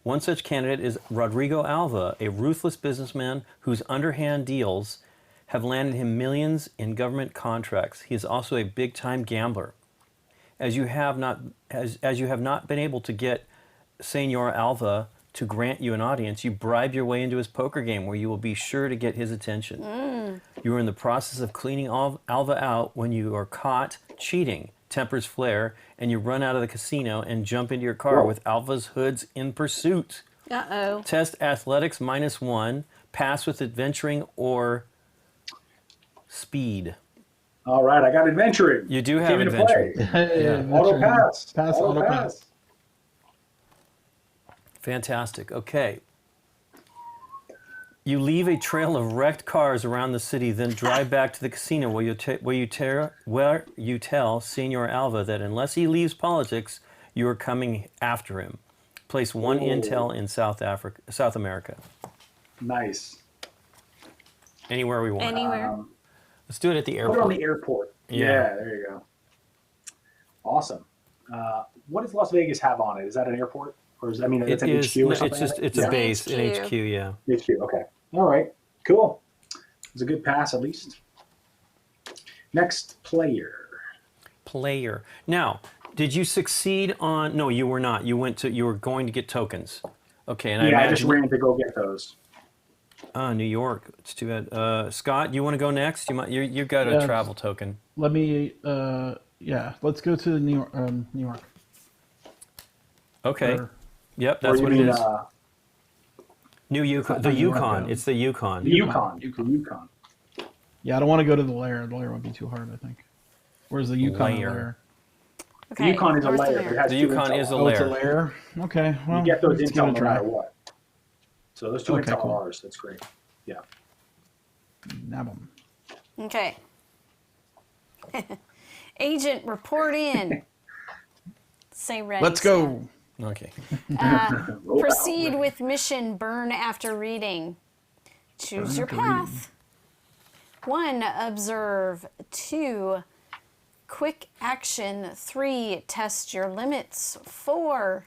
One such candidate is Rodrigo Alva, a ruthless businessman whose underhand deals have landed him millions in government contracts. He is also a big-time gambler. As you have not been able to get Senor Alva to grant you an audience, you bribe your way into his poker game where you will be sure to get his attention. You are in the process of cleaning Alva out when you are caught cheating. Tempers flare, and you run out of the casino and jump into your car with Alva's hoods in pursuit. Uh-oh. Test athletics -1, pass with adventuring or speed. All right, I got adventuring. You do have Came into adventuring. play. Hey, Yeah. that's Auto right. pass. Pass, auto pass. Fantastic. Okay. You leave a trail of wrecked cars around the city, then drive back to the casino where you tell Senor Alva that unless he leaves politics, you are coming after him. Place 1 intel in South America. Nice. Anywhere we want. Anywhere. Let's do it at the Put it airport. on the airport. Yeah. Yeah, there you go. Awesome. What does Las Vegas have on it? Is that an airport? Or is, I mean, it's an HQ or something? It's like a that? base, an HQ. HQ, yeah. HQ, okay. All right, cool. It's a good pass at least. Next player. Player. Now, did you succeed on? No, you were not. You were going to get tokens. Okay, and Yeah, I I just imagine. ran to go get those. New York. It's too bad. Scott, you want to go next? You've got a Yeah. travel token. Let me. Yeah. Let's go to New York. New York. Okay. Or- Yep, Or that's you what it mean, is. New Yukon. The New York, Yukon. yeah. It's the Yukon. the Yukon. The Yukon. Yeah, I don't want to go to the lair. The lair would be too hard, I think. Where's the Yukon Lair. lair? The Yukon is a North layer. America. It has The two Yukon intel is a on it. Oh, it's a lair. lair? Okay. Well, You get those let's give intel it a no try. matter what. So those two Okay, intel cool. are ours. That's great. Yeah. Nab 'em. Okay. Agent, report in. Say ready. Let's go. Okay. Roll Proceed out. with mission. Burn after reading. Choose your path. 1. Observe. 2. Quick action. 3. Test your limits. 4.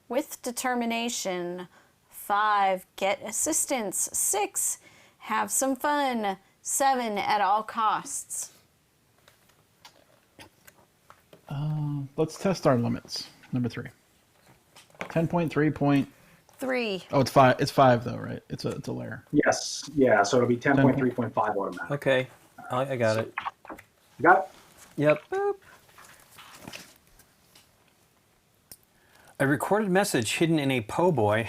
With determination. 5. Get assistance. 6. Have some fun. 7, at all costs. Let's test our limits. Number 3. 10.3 point. 3. Oh, it's 5. It's 5 though, right? It's a layer. Yes. Yeah. So it'll be 10.3.5 automatic. Okay, I got it. You got it? Yep. Boop. A recorded message hidden in a po' boy.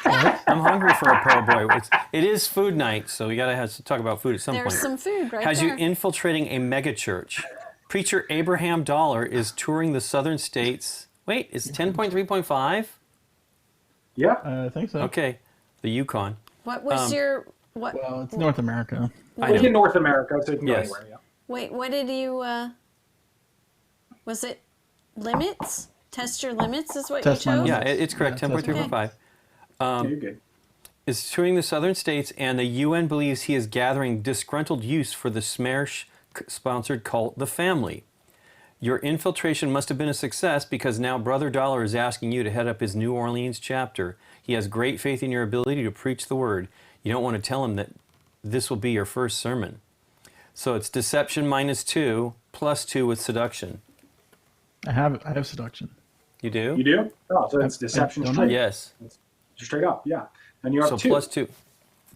I'm hungry for a po' boy. It is food night, so we gotta have to talk about food at some There's point. some food right Has there. you infiltrating a megachurch. Preacher Abraham Dollar is touring the southern states. Wait, is 10.3.5? Yeah. I think so. Okay, the Yukon. What was your... What? Well, it's North America. I It's know. in North America, so you can go Yes. anywhere. Yeah. Wait, what did you... was it limits? Test your limits is what Test you my chose? Yeah, limits. it's correct. Yeah, 10.3.5 You're good. is touring the southern states, and the UN believes he is gathering disgruntled youths for the SMERSH-sponsored cult, The Family. Your infiltration must have been a success because now Brother Dollar is asking you to head up his New Orleans chapter. He has great faith in your ability to preach the word. You don't want to tell him that this will be your first sermon. So it's deception -2, +2 with seduction. I have seduction. You do? You do? Oh, so it's deception don't straight. Yes. Straight up, yeah. And you're So up 2. +2.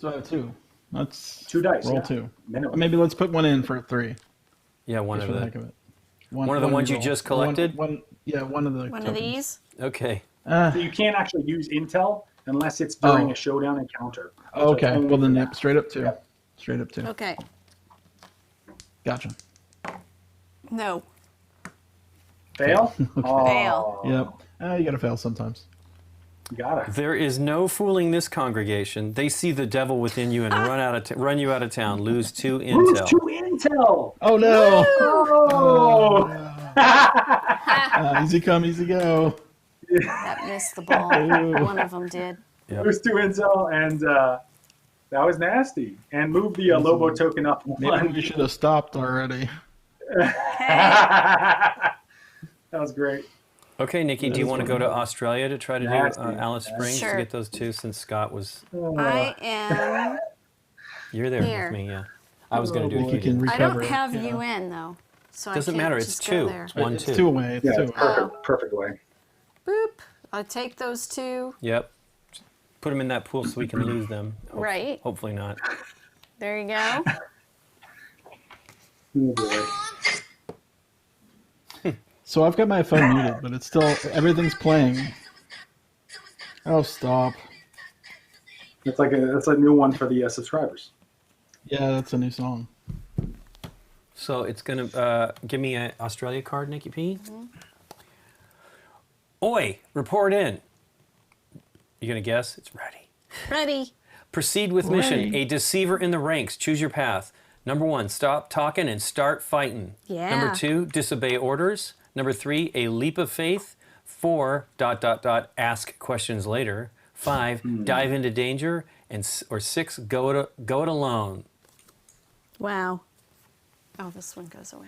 So I have 2. Let's 2 dice. roll yeah. 2. Minimum. Maybe let's put one in for 3. Yeah, one Just of for the the. heck of it. One of the ones you roll. just collected? One of the. One of tokens. these? Okay. So you can't actually use intel unless it's during a showdown encounter. So it's Okay. only Well then, for yep. that. Straight up 2. Yep. Straight up 2. Okay. Gotcha. No. Fail? Oh, Fail. Yep. You gotta fail sometimes. You got it. There is no fooling this congregation. They see the devil within you and run you out of town. Lose 2 Lose intel. 2 intel. Oh no! Oh. Easy come, easy go. That missed the ball. One of them did. Yep. Lose 2 intel, and that was nasty. And move the Lobo token up Maybe 1. we should have stopped already. That was great. Okay, Nikki, do you want to go to Australia to try to do Nasty. Alice Springs Sure. to get those 2 since Scott was... I am... You're there Here. with me, yeah. I was going to do it You can again. I don't recover. have yeah. UN, though. So Doesn't I can't matter, it's just go 2. there. It's 1, It's 2. 2 away. It's Yeah, 2 it's away. perfect way. Boop. I'll take those 2. Yep. Put them in that pool so we can lose them. Right. Hopefully not. There you go. Oh, boy. So I've got my phone muted, but it's still everything's playing. Oh, stop! That's a new one for the subscribers. Yeah, that's a new song. So it's going to give me an Australia card, Nikki P. Oi, report in. You going to guess? It's ready. Ready. Proceed with mission. Ready. A deceiver in the ranks. Choose your path. Number 1, stop talking and start fighting. Yeah. Number 2, disobey orders. Number 3, a leap of faith. 4, ... ask questions later. 5, dive into danger. Or 6, go it alone. Wow. Oh, this one goes away.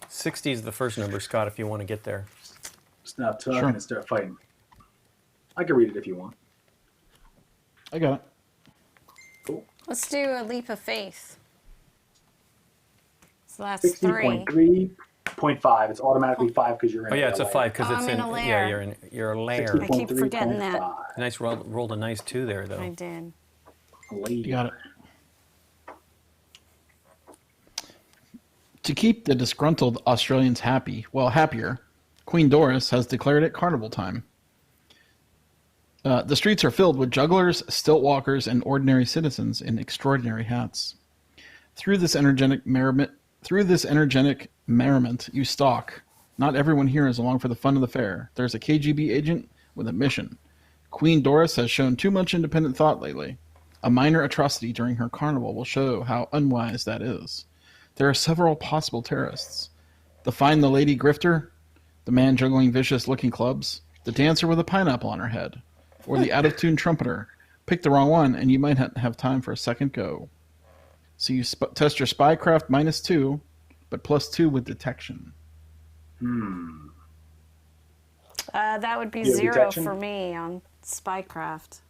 60 is the first number, Scott, if you want to get there. Stop talking Sure. and start fighting. I can read it if you want. I got it. Cool. Let's do a leap of faith. So that's 3. 60.3.5. It's automatically 5 because you're in. Oh yeah, it's a LA. 5 because Oh, it's I'm in a yeah, layer. you're a layer. I keep forgetting that. 60.3.5. Nice rolled a nice 2 there though. I did. You Lady. got it. To keep the disgruntled Australians happier, Queen Doris has declared it carnival time. The streets are filled with jugglers, stilt walkers, and ordinary citizens in extraordinary hats. Through this energetic merriment, you stalk. Not everyone here is along for the fun of the fair. There's a KGB agent with a mission. Queen Doris has shown too much independent thought lately. A minor atrocity during her carnival will show how unwise that is. There are several possible terrorists. Find the lady grifter, the man juggling vicious-looking clubs, the dancer with a pineapple on her head, or the out-of-tune trumpeter. Pick the wrong one, and you might not have time for a second go. So you test your spycraft -2, but +2 with detection. That would be You have 0 detection? for me on spycraft.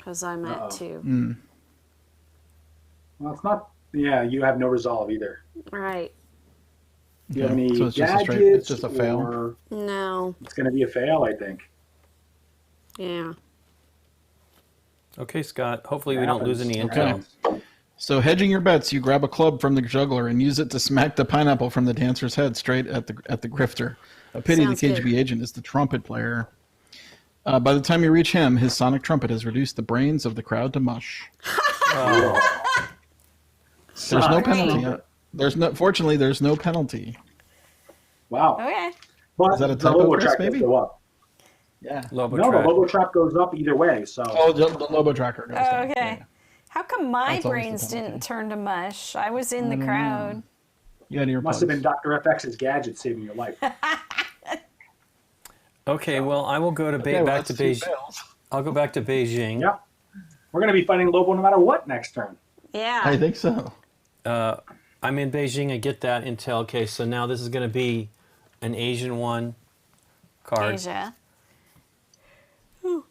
because I'm at Uh-oh. 2. Well, it's not. Yeah, you have no resolve either. Right. Do you have Okay, any so it's just a gadgets? straight- it's just a fail? Or No. it's going to be a fail, I think. Yeah. Okay, Scott. Hopefully we don't lose any Happens. intel. So hedging your bets, you grab a club from the juggler and use it to smack the pineapple from the dancer's head straight at the grifter. A pity Sounds the KGB good. agent is the trumpet player. By the time you reach him, his sonic trumpet has reduced the brains of the crowd to mush. There's no Sonic penalty. trumpet. Fortunately, there's no penalty. Wow. Okay. But Is that a the typo, Lobo Chris, track maybe? does go up. Yeah. Lobo No, track. the Lobo trap goes up either way. So Oh, the Lobo tracker goes down. Okay. Yeah. How come my That's always the brains penalty. didn't turn to mush? I was in the I don't crowd. You had earplugs. must have been Dr. FX's gadget saving your life. Okay, well, I will go to Okay, well, back to that's two Beijing. fails. I'll go back to Beijing. Yep. We're going to be fighting Lobo no matter what next turn. Yeah. I think so. I'm in Beijing. I get that intel. Okay, so now this is going to be an Asian one card. Asia. Whew.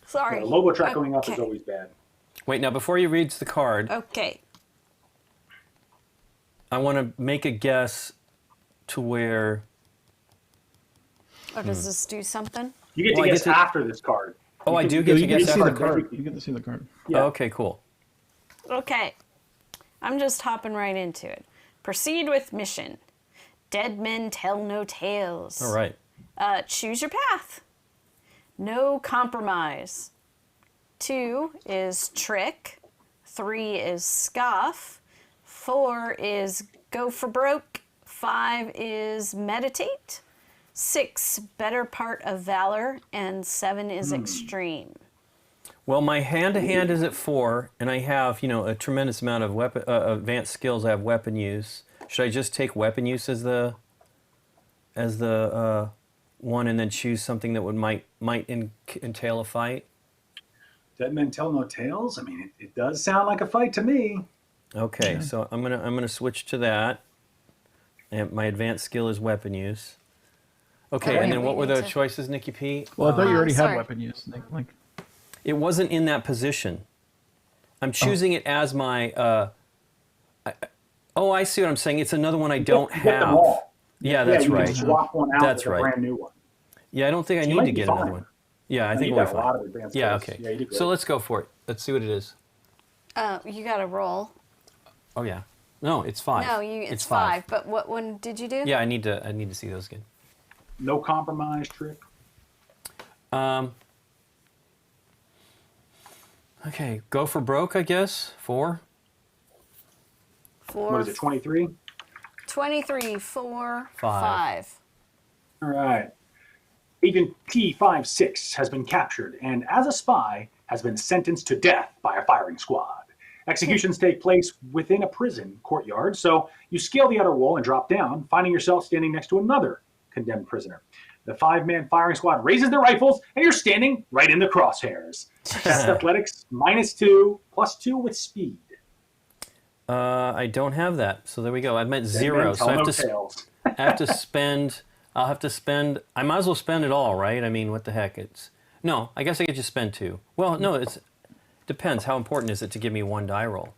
Sorry. The Lobo track going up is Okay. always bad. Wait, now before you read the card, Okay. I want to make a guess to where. Or does this do something? You get Well, I to get guess to- after this card. Oh, I do You get to get guess to see after the the card. card. You get to see the card. Yeah. Oh, okay, cool. Okay. I'm just hopping right into it. Proceed with mission. Dead men tell no tales. All right. Choose your path. No compromise. 2 is trick. 3 is scoff. 4 is go for broke. 5 is meditate. 6, better part of valor. And 7 is extreme. Well, my hand-to-hand is at 4, and I have, a tremendous amount of weapon, advanced skills. I have weapon use. Should I just take weapon use as the one, and then choose something that might entail a fight? Dead men tell no tales. I mean, it does sound like a fight to me. Okay, so I'm gonna switch to that. And my advanced skill is weapon use. Okay, Okay, and then we what were need the to- choices, Nikki P? Well, I thought you already had sorry. weapon use. Like, It wasn't in that position. I'm choosing it as my. I see what I'm saying. It's another one I don't You get them have. all. Yeah, that's you right. can swap one out That's with right. a brand new one. Yeah, I don't think I You need might to be get fine. another one. Yeah, I No, think you we'll got be a fine. lot of advanced Yeah, skills. okay. Yeah, you did great. So let's go for it. Let's see what it is. You got to roll. Oh yeah. No, it's 5. No, it's 5. But what one did you do? Yeah, I need to see those again. No compromise trick. Okay, go for broke, I guess. 4. 4. What is it, 23? 23, 4, Five. 5. All right. Agent P56 has been captured and, as a spy, has been sentenced to death by a firing squad. Executions take place within a prison courtyard, so you scale the outer wall and drop down, finding yourself standing next to another condemned prisoner. The 5-man firing squad raises their rifles, and you're standing right in the crosshairs. Test athletics, -2, +2 with speed. I don't have that, so there we go. I meant Dead 0, men so tell I have no to. tales. I have to spend. I'll have to spend. I might as well spend it all, right? I mean, what the heck? No. I guess I could just spend 2. Well, no. It depends. How important is it to give me 1 die roll?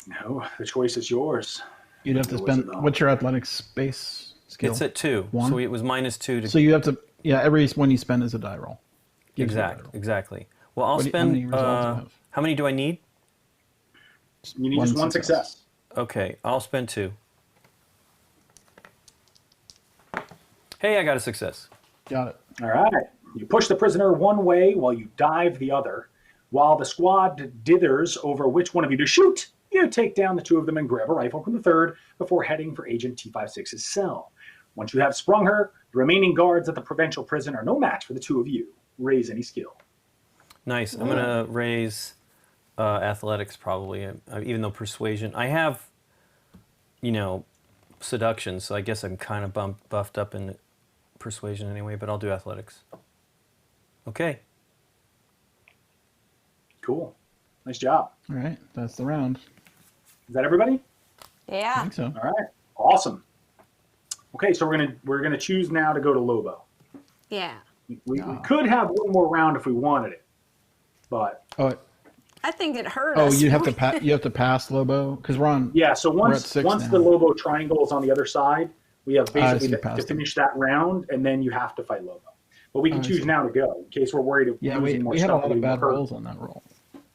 No, the choice is yours. you'd have to There was spend. not. What's your athletics base skill? It's at 2, 1? so it was -2 to. So you have to. Yeah, every one you spend is a die roll. Gives you a die roll. Exactly. Well, I'll How spend. many resolves do you have? How many do I need? You need just one success. Okay, I'll spend 2. Hey, I got a success. Got it. All right. You push the prisoner one way while you dive the other. While the squad dithers over which one of you to shoot, you take down the 2 of them and grab a rifle from the 3rd before heading for Agent T56's cell. Once you have sprung her, the remaining guards at the provincial prison are no match for the 2 of you. Raise any skill. Nice. I'm gonna raise athletics probably, even though persuasion. I have, seduction, so I guess I'm kind of buffed up in persuasion anyway. But I'll do athletics. Okay. Cool. Nice job. All right, that's the round. Is that everybody? I Yeah. think so. All right. Awesome. Okay, so we're gonna choose now to go to Lobo. Yeah. We could have one more round if we wanted it, but I think it hurt us. Oh, you have to you have to pass Lobo because we're on. yeah. So we're at once 6 once now. the Lobo triangle is on the other side, we have basically see, to past finish that round, and then you have to fight Lobo. But we can I choose see. now to go in case we're worried of Yeah, losing more we had a stuff. lot of bad hurt. rolls on that roll.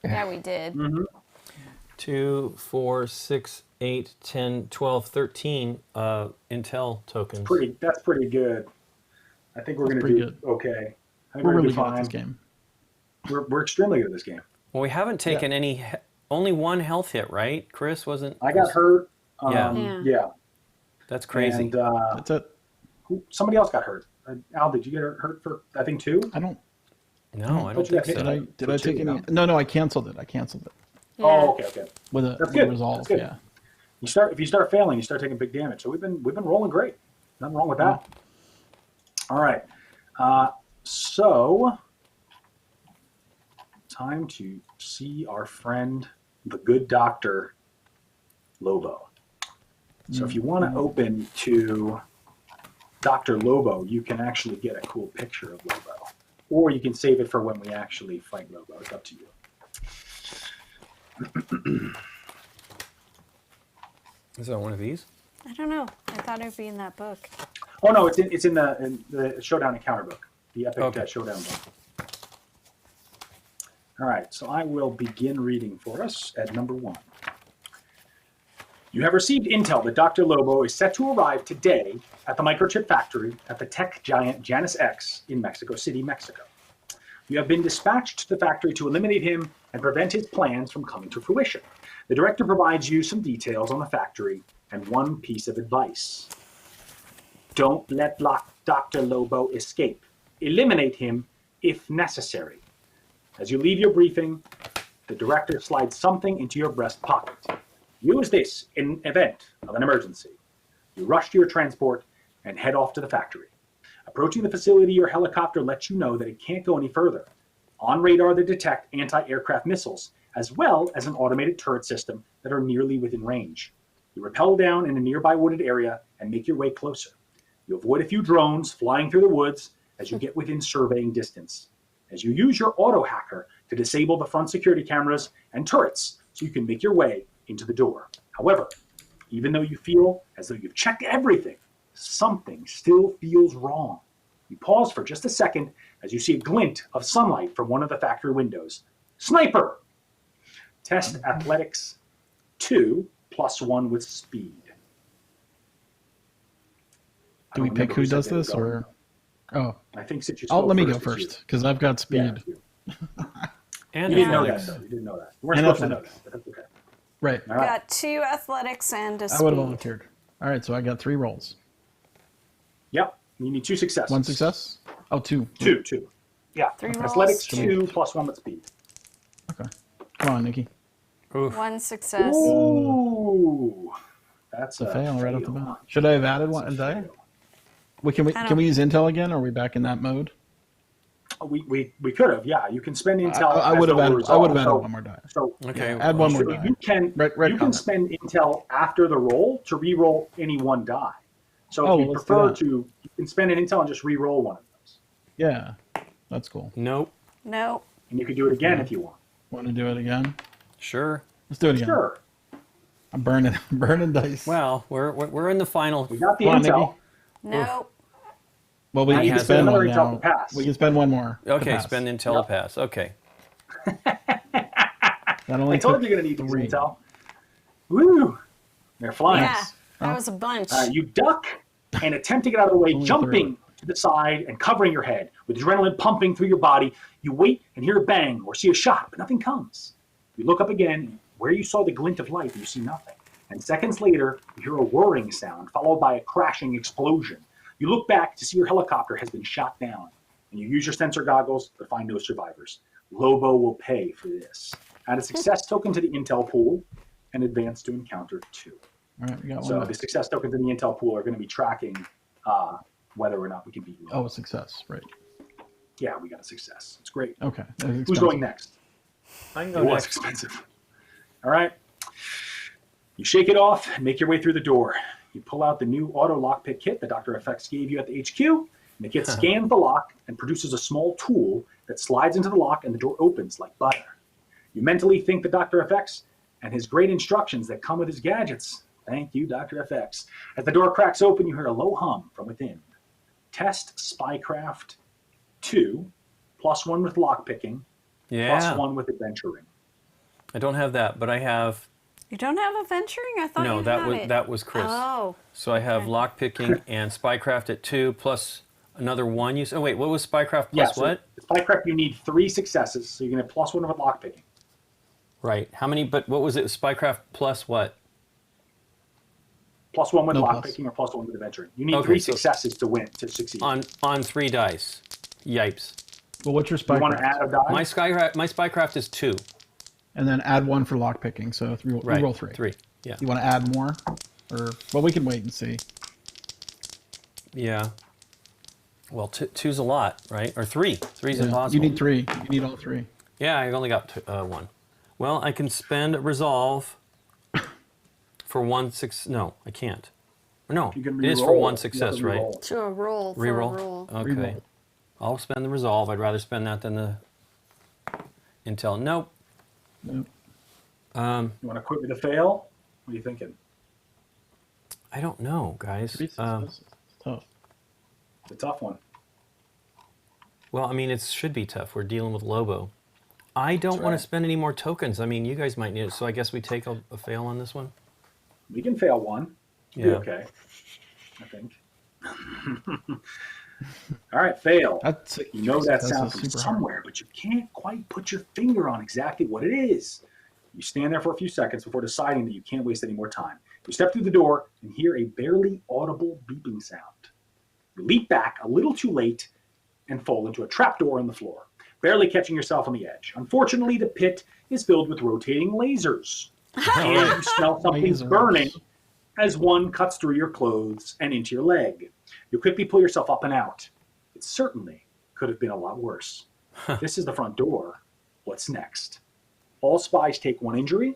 Yeah, we did. 2, 4, 6, 8, 10, 12, 13 intel tokens. That's pretty good. I think we're going to pretty do good. okay. I think We're gonna really do good at this fine. game. We're extremely good at this game. Well, we haven't taken only one health hit, right? Chris wasn't. I got hurt. Yeah. Yeah. That's crazy. And That's it. somebody else got hurt. Al, did you get hurt for, I think, 2? I don't. No, I don't But you think got so. hit. Did I take any? No, I canceled it. Yeah. Oh, okay. With a That's with good. a resolve. That's good. Yeah. If you start failing, you start taking big damage. So we've been rolling great. Nothing wrong with that. All right. So time to see our friend, the good doctor, Lobo. So if you want to open to Dr. Lobo, you can actually get a cool picture of Lobo. Or you can save it for when we actually fight Lobo. It's up to you. Is that one of these? I don't know. I thought it would be in that book. Oh no, it's in the Showdown Encounter book, the Epic Showdown book. All right, so I will begin reading for us at number 1. You have received intel that Dr. Lobo is set to arrive today at the microchip factory at the tech giant Janus X in Mexico City, Mexico. You have been dispatched to the factory to eliminate him and prevent his plans from coming to fruition. The director provides you some details on the factory and one piece of advice. Don't let Dr. Lobo escape. Eliminate him if necessary. As you leave your briefing, the director slides something into your breast pocket. Use this in event of an emergency. You rush to your transport and head off to the factory. Approaching the facility, your helicopter lets you know that it can't go any further. On radar, they detect anti-aircraft missiles, as well as an automated turret system that are nearly within range. You rappel down in a nearby wooded area and make your way closer. You avoid a few drones flying through the woods as you get within surveying distance. As you use your auto hacker to disable the front security cameras and turrets so you can make your way into the door. However, even though you feel as though you've checked everything, something still feels wrong. You pause for just a second as you see a glint of sunlight from one of the factory windows. Sniper! Test athletics 2 +1 with speed. Do we pick who does this or? Oh, I think since you let me go it's you. first because I've got speed. Yeah, And you didn't know that, athletics. though. You didn't know that. You weren't And supposed to know athletics. that, but that's okay. Right. All right. Got 2 athletics and a I speed. would have volunteered. All right, so I got 3 rolls. Yep. You need 2 successes. 1 success. Oh, 2. 2. Yeah. 3 rolls. Athletics Can we- 2 +1 with speed. Okay. Come on, Nikki. Oof. 1 success. Ooh. That's It's a fail right off the fail. bat. Should I have added one a die? Can don't- we use intel again? Or are we back in that mode? We could have, yeah. You can spend intel. I as would have the added. result. I would have added So- one more die. So Okay. Add one more so die. you can Red you can comment. spend intel after the roll to re-roll any one die. So Oh, if you let's do prefer that. to, you can spend an intel and just re-roll one of those, Yeah, that's cool. Nope. No. and you can do it again if you want. Want to do it again? Sure. Let's do it again. Sure. I'm burning dice. Well, we're in the final. We got the Come on, intel. Nikki. No. Well, we Now you can can spend spend one another intel now. to pass. We can spend one more. to Okay, pass. spend intel Yep. pass. Okay. That only I told took you you're going to need 3. some intel. Woo! They're flying. Yeah. That was a bunch. You duck and attempt to get out of the way, Only jumping to the side and covering your head. With adrenaline pumping through your body, you wait and hear a bang or see a shot, but nothing comes. You look up again, where you saw the glint of light, you see nothing. And seconds later, you hear a whirring sound, followed by a crashing explosion. You look back to see your helicopter has been shot down, and you use your sensor goggles but find no survivors. Lobo will pay for this. Add a success token to the intel pool and advance to encounter 2. All right, we got one. So left. the success tokens in the intel pool are going to be tracking whether or not we can beat Lobo. Oh, success. Right. Yeah, we got a success. It's great. Okay. Who's going next? I can It go was next. expensive. All right. You shake it off and make your way through the door. You pull out the new auto lockpick kit that Dr. FX gave you at the HQ And it gets scans the lock and produces a small tool that slides into the lock and the door opens like butter. You mentally thank the Dr. FX and his great instructions that come with his gadgets. Thank you, Dr. FX. As the door cracks open, you hear a low hum from within. Test Spycraft 2, +1 with lockpicking, +1 with adventuring. I don't have that, but I have. You don't have adventuring? I thought No, you that had was it. that was Chris. Oh. So I have lockpicking and Spycraft at 2 plus another 1. You said, oh wait, what was Spycraft plus what? Spycraft, you need 3 successes, so you're going to have +1 with lockpicking. Right. How many? But what was it? Spycraft plus what? +1 with No lockpicking or +1 with adventuring. You need 3 successes to win, to succeed. On 3 dice. Yipes. Well, what's your You want to Spycraft? add a die? My Spycraft is 2. And then add 1 for lockpicking, so you roll 3. 3. Yeah. You want to add more? Or, well, we can wait and see. Yeah. Well, 2's a lot, right? Or 3. 3's impossible. You need 3. You need all 3. Yeah, I only got 1. Well, I can spend resolve for 1 6. No, I can't. No, You can it is for re-roll. 1 You success, have to right? re-roll. To a roll. For Reroll. A roll. Okay. Reroll. I'll spend the resolve. I'd rather spend that than the intel. Nope. Nope. You want to quit with a fail? What are you thinking? I don't know, guys. 3 successes. It's tough. It's a tough one. Well, I mean, it should be tough. We're dealing with Lobo. I don't want right. to spend any more tokens. I mean, you guys might need it, so I guess we take a fail on this one. We can fail 1. Yeah. Be okay, I think. All right, fail. That's You know that that's sound from super hard. somewhere, but you can't quite put your finger on exactly what it is. You stand there for a few seconds before deciding that you can't waste any more time. You step through the door and hear a barely audible beeping sound. You leap back a little too late and fall into a trapdoor in the floor, barely catching yourself on the edge. Unfortunately, the pit is filled with rotating lasers. And you smell something's Lasers. burning as one cuts through your clothes and into your leg. You quickly pull yourself up and out. It certainly could have been a lot worse. This is the front door. What's next? All spies take 1 injury.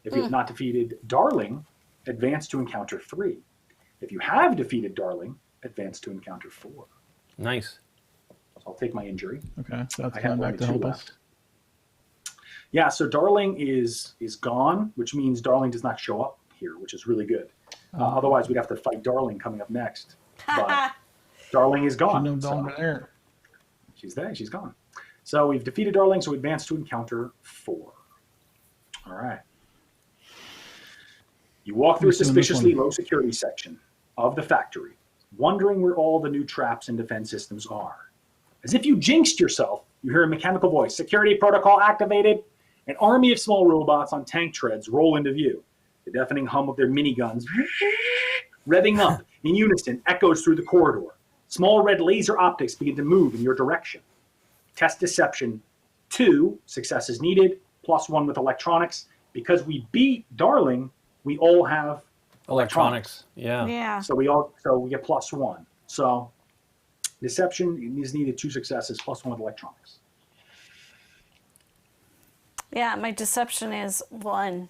If you have not defeated Darling, advance to encounter 3. If you have defeated Darling, advance to encounter 4. Nice. So I'll take my injury. Okay, so that's I coming have back to only 2 help us. left. Yeah, so Darling is gone, which means Darling does not show up here, which is really good. Otherwise, we'd have to fight Darling coming up next. But Darling is gone. No so Dolmer there. she's there. She's gone. So we've defeated Darling, so we advance to encounter 4. All right. You walk through a Who's doing this suspiciously one? low security section of the factory, wondering where all the new traps and defense systems are. As if you jinxed yourself, you hear a mechanical voice. Security protocol activated. An army of small robots on tank treads roll into view. The deafening hum of their miniguns, revving up in unison, echoes through the corridor. Small red laser optics begin to move in your direction. Test deception 2, successes needed, +1 with electronics. Because we beat Darling, we all have Electronics. Yeah. Yeah. So we get +1. So deception is needed 2 successes, +1 with electronics. Yeah, my deception is 1.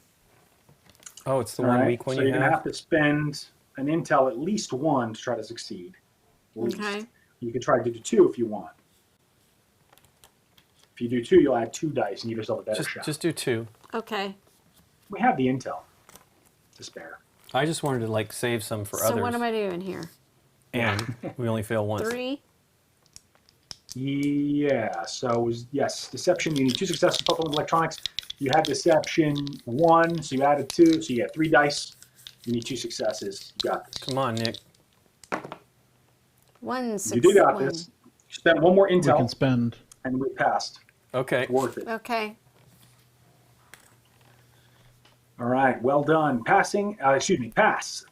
Oh, it's the All one right? weak one so you you're gonna have? have to spend an intel at least 1 to try to succeed. At least. Okay. You can try to do 2 if you want. If you do 2, you'll add 2 dice and give yourself a better shot. Just do 2. Okay. We have the intel to spare. I just wanted to like save some for So others. what am I doing here? And we only fail once. 3. Yeah, so yes, deception, you need 2 successes, +1 with electronics. You had deception 1, so you added 2, so you get 3 dice. You need 2 successes. You got this. Come on, Nick. 1 6. You do got this. You spent 1 more We can intel, spend. and we passed. Okay. Worth it. Okay. All right, well done. Pass.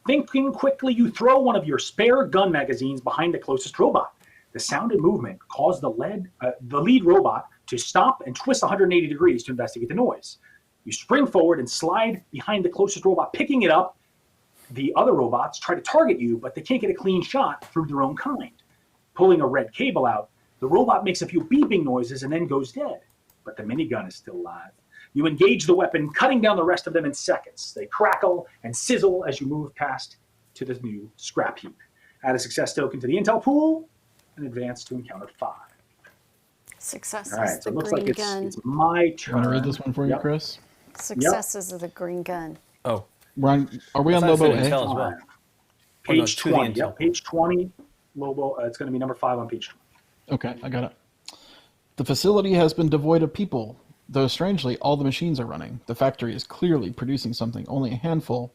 Thinking quickly, you throw one of your spare gun magazines behind the closest robot. The sound and movement cause the lead robot to stop and twist 180 degrees to investigate the noise. You spring forward and slide behind the closest robot, picking it up. The other robots try to target you, but they can't get a clean shot through their own kind. Pulling a red cable out, the robot makes a few beeping noises and then goes dead. But the minigun is still alive. You engage the weapon, cutting down the rest of them in seconds. They crackle and sizzle as you move past to the new scrap heap. Add a success token to the intel pool, and advance to encounter 5. Success All right, is so the it looks green like gun. it's my turn. Want to read this one for you, Yep. Chris? Successes of the green gun. Oh, Are we I on thought it Lobo said A? intel as well. Fine. Oh, no, Page to the 20. intel. Yep, page 20. Lobo. It's going to be number 5 on page 20. Okay, I got it. The facility has been devoid of people, though strangely, all the machines are running. The factory is clearly producing something. Only a handful.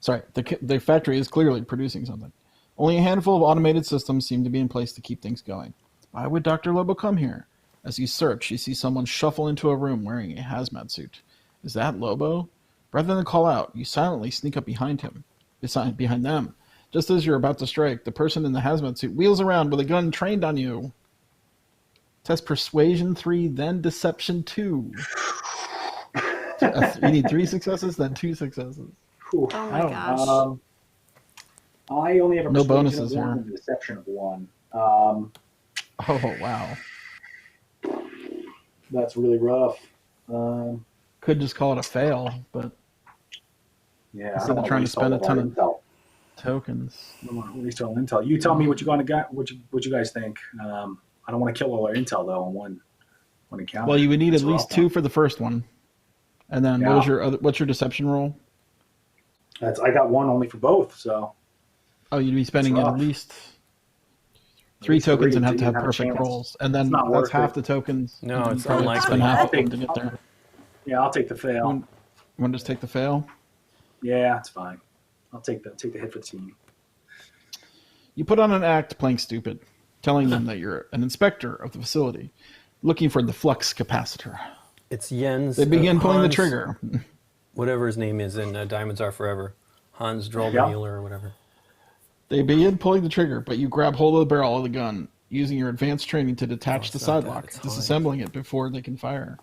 Sorry, the factory is clearly producing something. Only a handful of automated systems seem to be in place to keep things going. Why would Dr. Lobo come here? As you search, you see someone shuffle into a room wearing a hazmat suit. Is that Lobo? Rather than call out, you silently sneak up behind them. Just as you're about to strike, the person in the hazmat suit wheels around with a gun trained on you. Test Persuasion 3, then Deception 2. You need 3 successes, then 2 successes. Whew. Oh my Ouch. gosh. I only have a No persuasion bonuses of 1 here. and a deception of 1. Oh, wow. That's really rough. Could just call it a fail, but Yeah, Instead of trying to spend a ton of tokens. I don't want to waste all intel. You tell me what you guys think. I don't want to kill all our intel though on one encounter. Well, you would need That's at least rough. 2 for the first one. And then Yeah. what's your deception roll? I got 1 only for both, so Oh, you'd be spending That's at rough. least 3 least tokens 3 and have to to have have a perfect chance. rolls. And then It's not that's worth half it. the tokens. No, and you it's probably unlikely. spend half I'll of them take- to get there. yeah, I'll take the fail. You want to just take the fail? Yeah, it's fine. I'll take the hit for the team. You put on an act playing stupid, telling them that you're an inspector of the facility, looking for the flux capacitor. it's Jens. They begin pulling the Hans- trigger. Whatever his name is in Diamonds Are Forever. Hans Droldermuller or whatever. They begin pulling the trigger, but you grab hold of the barrel of the gun, using your advanced training to detach Oh, the it's not side that, lock, it's Hans. disassembling it before they can fire.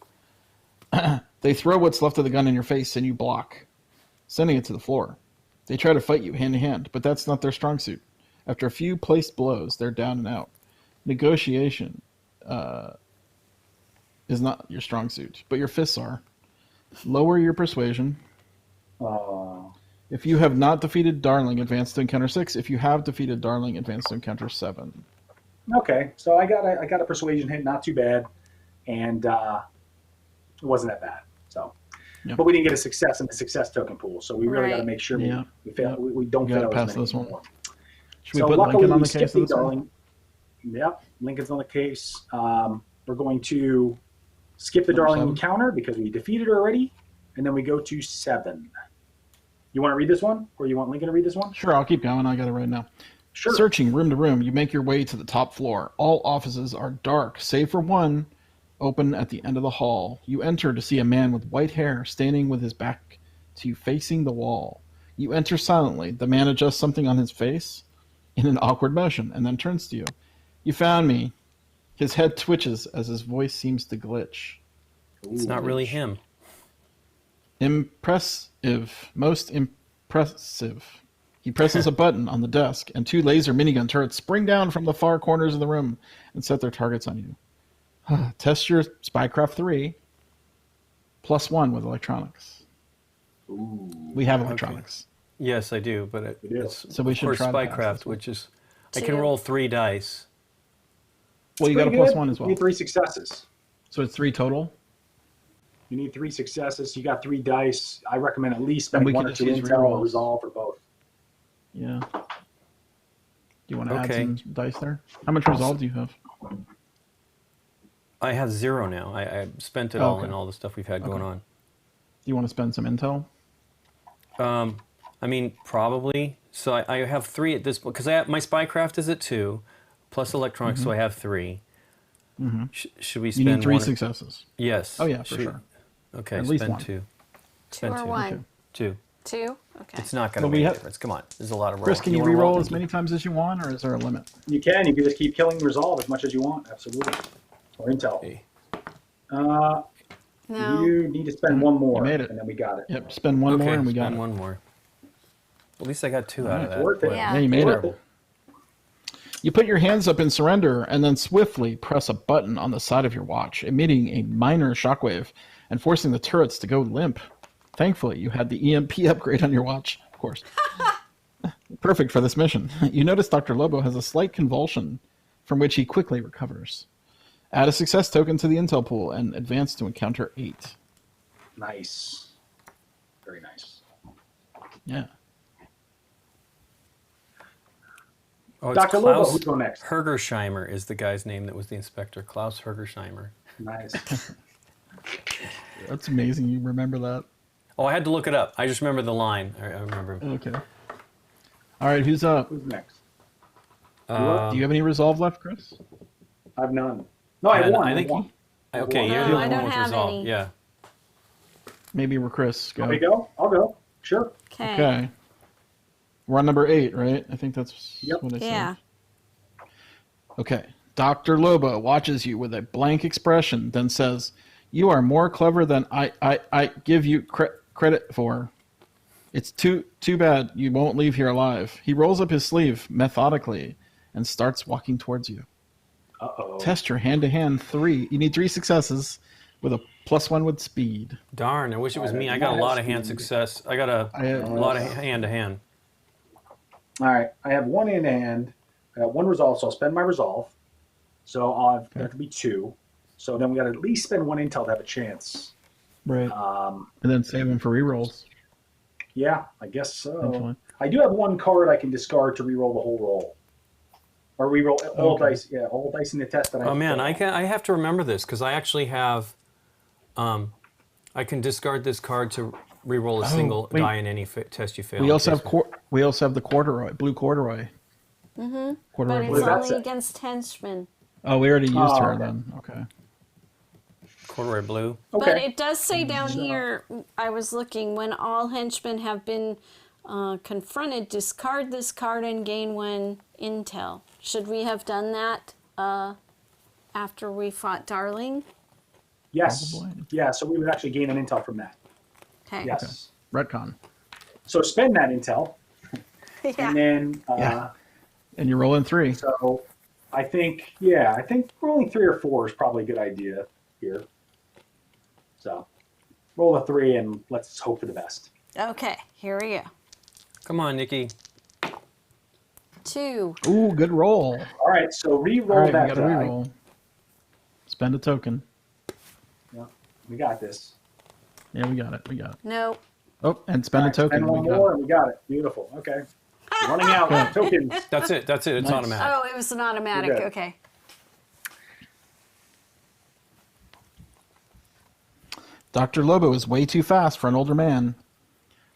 They throw what's left of the gun in your face and you block, sending it to the floor. They try to fight you hand to hand, but that's not their strong suit. After a few placed blows, they're down and out. Negotiation is not your strong suit, but your fists are. Lower your persuasion. If you have not defeated Darling, advance to encounter 6. If you have defeated Darling, advance to encounter 7. Okay, so I got a persuasion hit, not too bad, and it wasn't that bad. So, Yep. but we didn't get a success in the success token pool, so we really got to Right. make sure Yeah. we fail. Yep. We don't You gotta fail pass as many this one. anymore. Should we So put luckily Lincoln on we the skipped case the of this one? Darling. Yep, Lincoln's on the case. We're going to skip the Number Darling 7. encounter because we defeated her already, and then we go to 7. You want to read this one, or you want Lincoln to read this one? Sure, I'll keep going. I got it right now. Sure. Searching room to room, you make your way to the top floor. All offices are dark, save for one open at the end of the hall. You enter to see a man with white hair standing with his back to you facing the wall. You enter silently. The man adjusts something on his face in an awkward motion and then turns to you. You found me. His head twitches as his voice seems to glitch. It's not really him. Impressive. Most impressive. He presses a button on the desk, and 2 laser minigun turrets spring down from the far corners of the room and set their targets on you. Test your Spycraft 3, +1 with electronics. Ooh. We have electronics. Yes, I do, but We do. it's So we of should course try to pass Spycraft, this one. which is I can 2. roll 3 dice. Well, you got a Pretty good. +1 as You well. need 3 successes. So it's 3 total. You need 3 successes. You got 3 dice. I recommend at least And we spending 1 can or just 2 use intel or rerolls. resolve or both. Yeah. Do you want to Okay. add some dice there? How much resolve do you have? I have 0 now. I spent it Oh, all okay. in all the stuff we've had going Do you want to spend some intel? on. I mean, probably. So I have 3 at this point because my Spycraft is at 2, plus electronics, so I have 3. Mm-hmm. Should we You spend need 3 one? successes. Yes. Oh, yeah, for Should we- sure. Okay, At least spend one. 2. 2 Spend or 2. 1? Okay. 2. 2? Okay. It's not going Well, to we make a have- difference. Come on, there's a lot of rolls. Chris, can you wanna re-roll roll? as many times as you want, or is there a limit? You can just keep killing resolve as much as you want. Absolutely. Or intel. Okay. No. You need to spend 1 more, made it. and then we got it. Yep, spend one more and we got spend it. 1 more. At least I got 2 out of Alright. that. Worth it. Yeah. Yeah, you made Worth it. You put your hands up in surrender and then swiftly press a button on the side of your watch, emitting a minor shockwave and forcing the turrets to go limp. Thankfully, you had the EMP upgrade on your watch, of course. Perfect for this mission. You notice Dr. Lobo has a slight convulsion from which he quickly recovers. Add a success token to the intel pool and advance to encounter 8. Nice. Very nice. Yeah. Oh, it's Dr. Lobo, Klaus who's going next? Hergersheimer is the guy's name that was the inspector. Klaus Hergersheimer. Nice. That's amazing. You remember that. Oh, I had to look it up. I just remember the line. I remember. Okay. All right, who's up? Who's next? Do you have any resolve left, Chris? I have none. No, I have one. I think. one. Okay, No, you're the I only don't one with have resolve. any. Yeah. Maybe we're Chris. Go. Want me to go? I'll go. Sure. Okay. Okay. We're on number 8, right? I think that's Yep. what I said. Yeah. Okay. Dr. Lobo watches you with a blank expression, then says, "You are more clever than I give you credit for. It's too bad you won't leave here alive." He rolls up his sleeve methodically and starts walking towards you. Uh-oh. Test your hand-to-hand 3. You need 3 successes with a +1 with speed. Darn, I wish it was me. I got a lot of hand success. I got a lot of hand-to-hand. All right. I have one in hand. I got one resolve, so I'll spend my resolve. So I'll have to be 2. So then we got to at least spend 1 intel to have a chance. Right. And then save them for rerolls. Yeah, I guess so. Eventually. I do have 1 card I can discard to reroll the whole roll. Or reroll all dice. Yeah, all dice in the test that I Oh man, I have to remember this because I actually have. I can discard this card to reroll a single wait. die in any test you fail. We also have the corduroy, blue corduroy. Mm-hmm. Corduroy But blue. it's that only say? against henchmen. Oh, we already used her okay. then. Okay. Corduroy blue. Okay. But it does say down here, I was looking, when all henchmen have been confronted, discard this card and gain 1 intel. Should we have done that after we fought Darling? Yes. Probably. Yeah, so we would actually gain an intel from that. Okay. Yes. Retcon. So spend that intel. Yeah. And then, Yeah. And you're rolling 3. so I think rolling 3 or 4 is probably a good idea here. So roll a 3 and let's hope for the best. Okay, here we go. Come on, Nikki. 2. Ooh, good roll. All right, so re-roll All right, we that got to die. reroll. Spend a token. Yeah, we got this. Yeah, we got it. Nope. Oh, and spend a token. Spend 1 We got more it. and we got it. Beautiful. Okay. Running out of tokens. That's it. It's Nice. automatic. Oh, it was an automatic. You're good. Okay. Dr. Lobo is way too fast for an older man.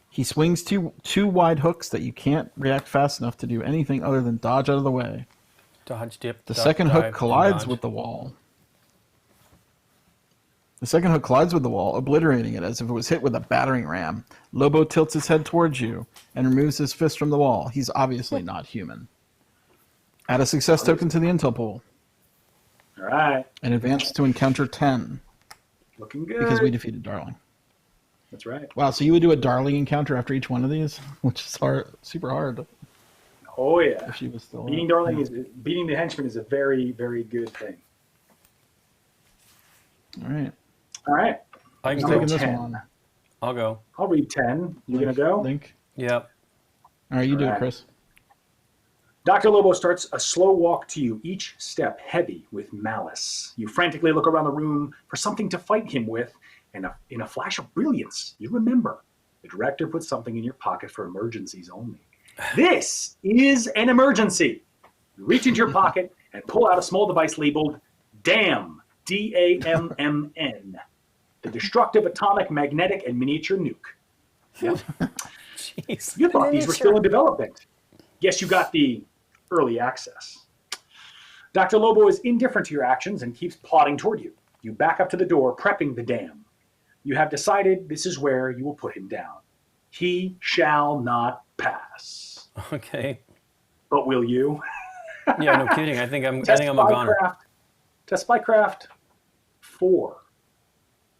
He swings two wide hooks that you can't react fast enough to do anything other than dodge out of the way. Dodge, dip. The duck, second dive, hook collides dodge. with the wall. The second hook collides with the wall, obliterating it as if it was hit with a battering ram. Lobo tilts his head towards you and removes his fist from the wall. He's obviously not human. Add a success token to the intel pool All right. and advance to encounter 10 Looking good. because we defeated Darling. That's right. Wow, so you would do a Darling encounter after each one of these, which is super hard. Oh yeah. If she was still Beating alive. Darling beating the henchman is a very, very good thing. All right. All right. I can Who's Number taking go. this 10. one on? I'll go. I'll read 10. You gonna go? Link. Yep. All right, you do it, All right. Chris. Dr. Lobo starts a slow walk to you, each step heavy with malice. You frantically look around the room for something to fight him with, and in a flash of brilliance, you remember the director put something in your pocket for emergencies only. This is an emergency. You reach into your pocket and pull out a small device labeled DAMN, D-A-M-M-N, the destructive atomic, magnetic, and miniature nuke. Yep. Jeez. You thought these were Miniature. still in development. Yes, you got the early access. Dr. Lobo is indifferent to your actions and keeps plodding toward you. You back up to the door, prepping the dam. You have decided this is where you will put him down. He shall not pass. Okay. But will you? Yeah, no kidding. I think I'm a Test goner. spycraft 4.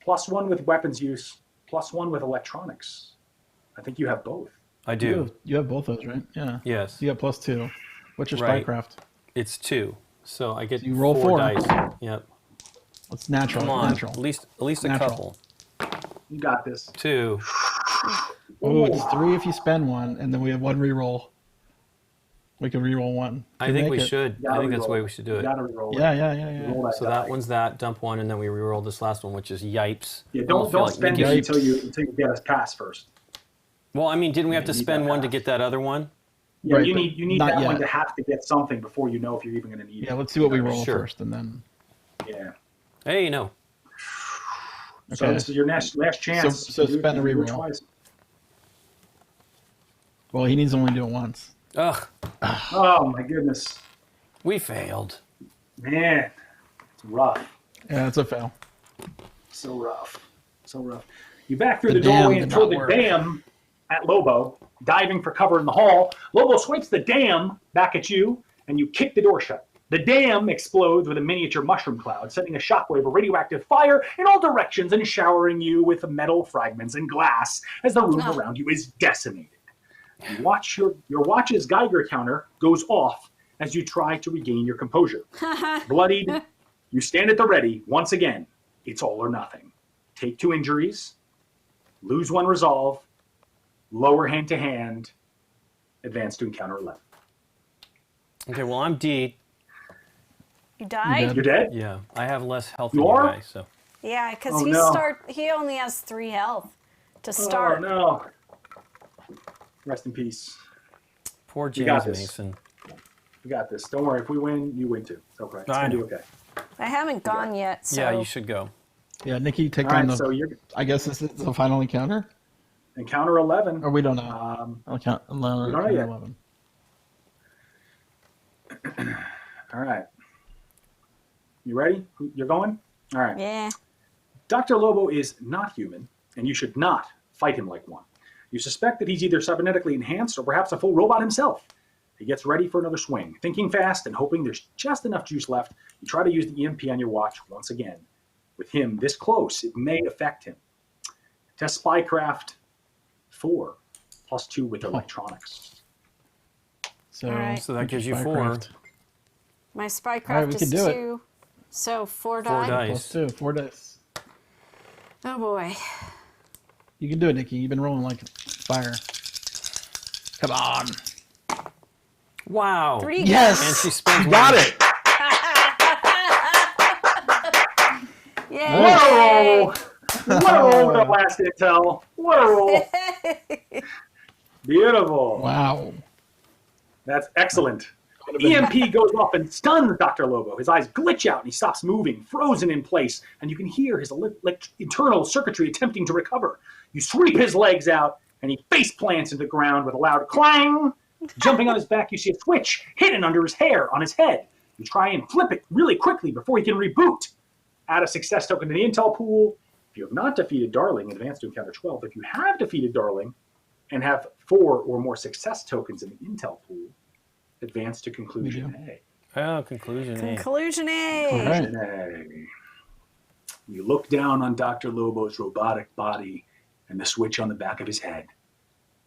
+1 with weapons use, +1 with electronics. I think you have both. I do. You have both those, right? Yeah. Yes. You got +2. What's your Right. spycraft? It's 2. So I get So you roll 4 4. dice. Yep. It's natural. Come on. Natural. At least a Natural. couple. You got this. 2. Oh, it's 3 if you spend 1, and then we have 1 reroll. We can reroll one. I Can think make we it. should. You I gotta think that's the reroll way we should do You it. gotta reroll Yeah, it. yeah, yeah, yeah. Roll So die. that one's that. Dump one, and then we reroll this last one, which is yipes. Yeah, I almost don't feel like spend it Nikki- until you get us past first. Well, I mean, didn't we have to You need spend that one to pass. get that other one? Yeah, Right, you but need not that one yet. to have to get something before you know if you're even going to need Yeah, it. let's see what we roll Sure. first, and then. Yeah. Hey, no. So Okay. this is your last chance. So Do it- spend a do it reroll. twice. Well, he needs to only do it once. Ugh, Oh my goodness, we failed. man, it's rough. Yeah, it's a fail. So rough. So rough. You back through The the doorway dam and did throw not the work. dam at Lobo, diving for cover in the hall. Lobo swipes the dam back at you, and you kick the door shut. The dam explodes with a miniature mushroom cloud, sending a shockwave of radioactive fire in all directions and showering you with metal fragments and glass as the room around you is decimated. You watch your watch's Geiger counter goes off as you try to regain your composure. Bloodied, you stand at the ready once again. It's all or nothing. Take 2 injuries, lose 1 resolve, lower hand to hand, advance to encounter 11. Okay, well, I'm D. You died? You're dead? Yeah, I have less health You than you are? guys, so. Yeah, because Oh, no. he only has 3 health to start. Oh, no. Rest in peace. Poor You got James this. Mason. We got this. Don't worry. If we win, you win too. It's okay. It's I going to be know. okay. I haven't gone yet, so Yeah, you should go. Yeah, Nikki, take All on right, the. so you're I guess this is the final encounter? encounter 11. Or we don't know. I'll count we don't know yet. 11. All right. You ready? You're going? All right. yeah. Dr. Lobo is not human, and you should not fight him like one. You suspect that he's either cybernetically enhanced or perhaps a full robot himself. He gets ready for another swing. Thinking fast and hoping there's just enough juice left, you try to use the EMP on your watch once again. With him this close, it may affect him. Test Spycraft 4, +2 with electronics. So, All right. So that gives you 4. Spycraft. My spycraft All right, we is can do it. 2. So 4 4 die. dice. +2, 4 dice. Oh boy. You can do it, Nikki. You've been rolling like fire. Come on. Wow. 3 Yes! And she spends Got one. it! Yay! Whoa! Whoa, the last intel. Whoa! Beautiful. Wow. That's excellent. EMP goes off and stuns Dr. Lobo. His eyes glitch out and he stops moving, frozen in place, and you can hear his internal circuitry attempting to recover. You sweep his legs out and he face plants into the ground with a loud clang. Jumping on his back, you see a switch hidden under his hair on his head. You try and flip it really quickly before he can reboot. Add a success token to the intel pool. If you have not defeated Darling, advance to encounter 12. If you have defeated Darling and have 4 or more success tokens in the intel pool, advance to conclusion A. Oh, conclusion. eh? Conclusion A. All right. Conclusion A. You look down on Dr. Lobo's robotic body and the switch on the back of his head.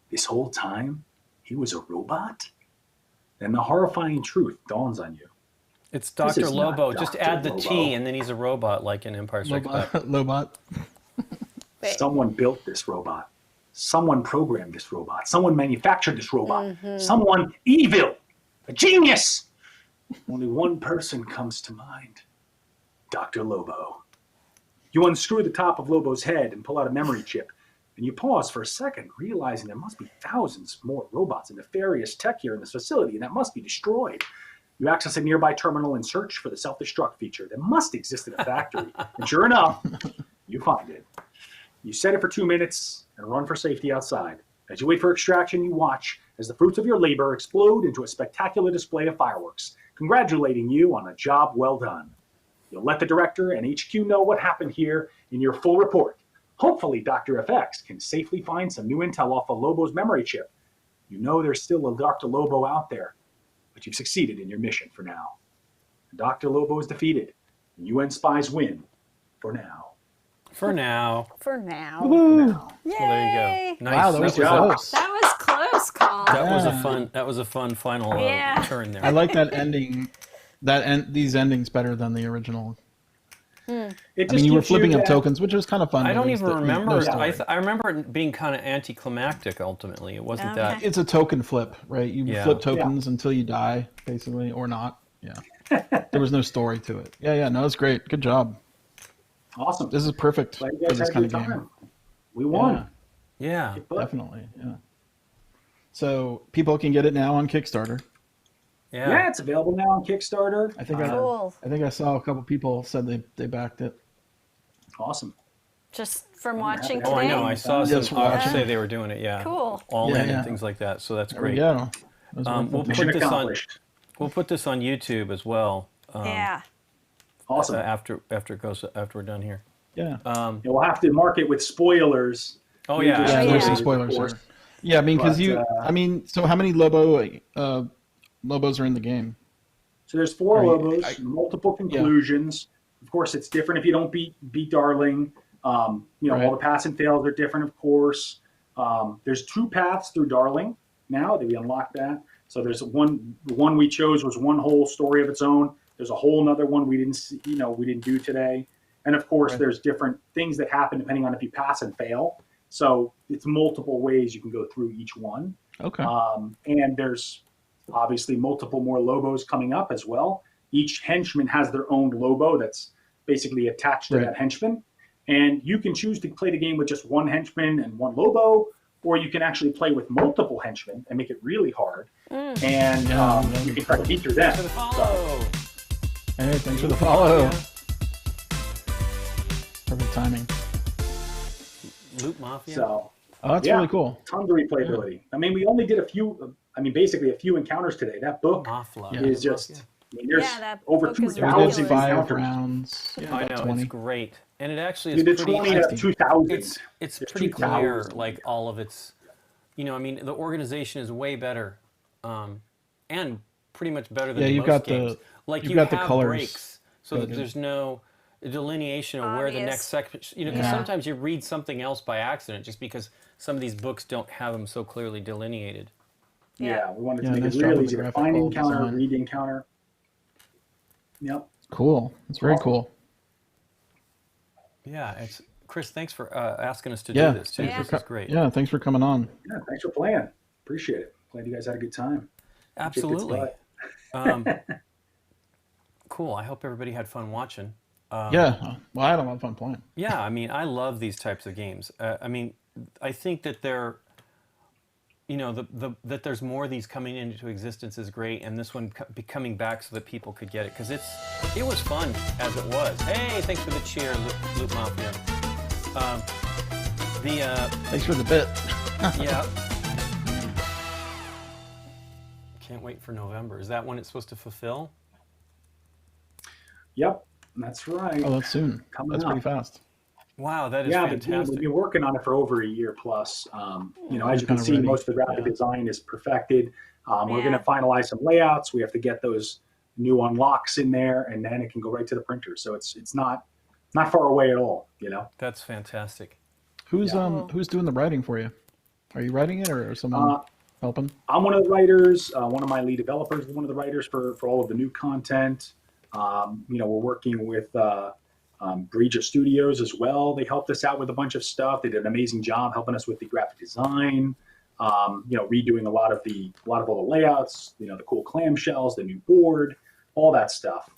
This whole time, he was a robot? Then the horrifying truth dawns on you. It's This Dr. is not Lobo. Just Dr. add the Lobo. T, and then he's a robot, like in Empire Strikes Back. Lobot. Wait. Someone built this robot. Someone programmed this robot. Someone manufactured this robot. Someone evil. A genius. Only one person comes to mind. Dr. Lobo. You unscrew the top of Lobo's head and pull out a memory chip. And you pause for a second, realizing there must be thousands more robots and nefarious tech here in this facility, and that must be destroyed. You access a nearby terminal and search for the self-destruct feature that must exist in a factory. And sure enough, you find it. You set it for 2 minutes and run for safety outside. As you wait for extraction, you watch as the fruits of your labor explode into a spectacular display of fireworks, congratulating you on a job well done. You'll let the director and HQ know what happened here in your full report. Hopefully, Dr. FX can safely find some new intel off of Lobo's memory chip. You know there's still a Dr. Lobo out there, but you've succeeded in your mission for now. Dr. Lobo is defeated, and UN spies win for now. For now. For now. Woo. Yay! Well, there you go. Nice. Wow, that was job. close. That was close, Colin. That was a fun final Yeah. turn there. I like that ending. These endings better than the original. It I mean, you were teaches flipping up that- tokens, which was kind of fun. I but don't it was even no remember. story. I remember it being kind of anticlimactic. Ultimately, it wasn't that. It's a token flip, right? You Yeah. flip tokens until you die, basically, or not. Yeah. There was no story to it. Yeah. No, it's great. Good job. Awesome. This is perfect Glad you for guys this had a kind good of game. time. We won. Yeah. But Definitely. Yeah. So people can get it now on Kickstarter. yeah, it's available now on Kickstarter. I think Cool. I think I saw a couple people said they backed it. Awesome. Just from watching Oh, Oh, I today. know. I saw Yes, some we're say watching. they were doing it. Yeah. Cool. All Yeah, in yeah. and things like that. So that's There we great. go. That was We'll worth it. Mission put this on. accomplished. We'll put this on YouTube as well. Yeah. Awesome. After we're done here. Yeah. Yeah, we'll have to mark it with spoilers. Oh Major yeah. Yeah, Yeah. there's some of spoilers course. there. Yeah, I mean, because But, I mean, so how many Lobos are in the game? So there's four Right. Lobos, multiple conclusions. Of course, it's different if you don't beat Darling. Right. All the pass and fails are different, of course. There's 2 paths through Darling now that we unlocked that. So there's one. The one we chose was one whole story of its own. There's a whole another one we didn't see, we didn't do today. And of course, Right. there's different things that happen depending on if you pass and fail. So it's multiple ways you can go through each one. Okay. And there's obviously multiple more Lobos coming up as well. Each henchman has their own Lobo that's basically attached to Right. that henchman. And you can choose to play the game with just one henchman and one Lobo, or you can actually play with multiple henchmen and make it really hard. And you can try to beat through them. For the follow. Hey, thanks for the follow. Yeah. Perfect timing. Loot Mafia. So Oh, that's Yeah. really cool. tons of replayability. I mean, we only did basically a few encounters today. That book Mafia. Yeah. is just, there's Yeah, that over book is 2,000 There's ridiculous. 5 encounters. rounds. Yeah, I about know 20. it's great, and it actually We is did pretty. 20 to 2,000. It's There's pretty 2,000. clear, like all of its. I mean, the organization is way better, and pretty much better than Yeah, you've most got games. Like you've you got the have colors breaks, so that coded. there's no delineation of where the Obvious. next section. Because Yeah. sometimes you read something else by accident, just because some of these books don't have them so clearly delineated. Yeah, we wanted to Yeah, make nice it job really with easy the to find graphical encounter, design. read encounter. Yep. Cool. That's very cool. Yeah, it's Chris. Thanks for asking us to Yeah. do this too. Yeah. This is great. Yeah, thanks for coming on. Yeah, thanks for playing. Appreciate it. Glad you guys had a good time. Absolutely. Kicked its Cool. I hope everybody had fun watching. Yeah. Well, I had a lot of fun playing. Yeah, I mean, I love these types of games. I mean, I think that they're, that there's more of these coming into existence is great, and this one be coming back so that people could get it because it was fun as it was. Hey, thanks for the cheer, Loot Mafia. Thanks for the bit. Yeah. Can't wait for November. Is that when it's supposed to fulfill? Yep, that's right. Oh, that's soon. Coming That's pretty up. fast. Wow, that is Yeah, we've fantastic. been working on it for over a year plus. As you can kinda see, ready. most of the graphic Yeah. design is perfected. We're going Yeah. to finalize some layouts. We have to get those new unlocks in there, and then it can go right to the printer. So it's not far away at all. That's fantastic. Who's Yeah. who's doing the writing for you? Are you writing it or someone helping? I'm one of the writers. One of my lead developers is one of the writers for all of the new content. We're working with Breja Studios as well. They helped us out with a bunch of stuff. They did an amazing job helping us with the graphic design. Redoing a lot of all the layouts. The cool clamshells, the new board, all that stuff.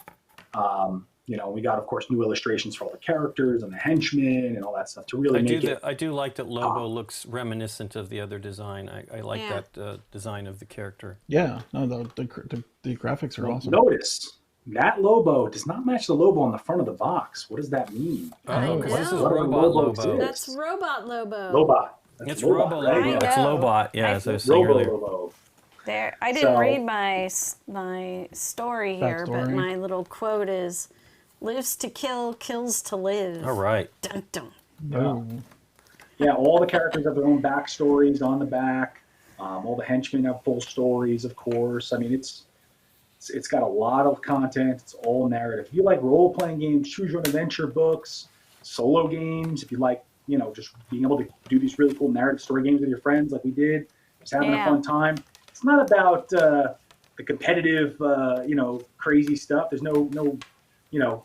We got, of course, new illustrations for all the characters and the henchmen and all that stuff to really make it. I do like that Lobo looks reminiscent of the other design. I like Yeah. that design of the character. Yeah. No, the graphics are awesome. Notice that Lobo does not match the Lobo on the front of the box. What does that mean? Oh, because this is know. Robot Lobo Lobo. exists. That's Robot Lobo. Lobot. That's It's Lobot, Robo right? Lobo. I It's know. Lobot. Yeah, as I was saying Robo earlier. Lobo. There, I didn't So- read my story here, but Backstory. my little quote is, "Lives to kill, kills to live." All right. Dun dun. Oh. Yeah, all the characters have their own backstories on the back. All the henchmen have full stories, of course. I mean, it's got a lot of content. It's all narrative. If you like role-playing games, choose your own adventure books, solo games. If you like, just being able to do these really cool narrative story games with your friends, like we did, just having a Yeah. fun time. It's not about the competitive, crazy stuff. There's no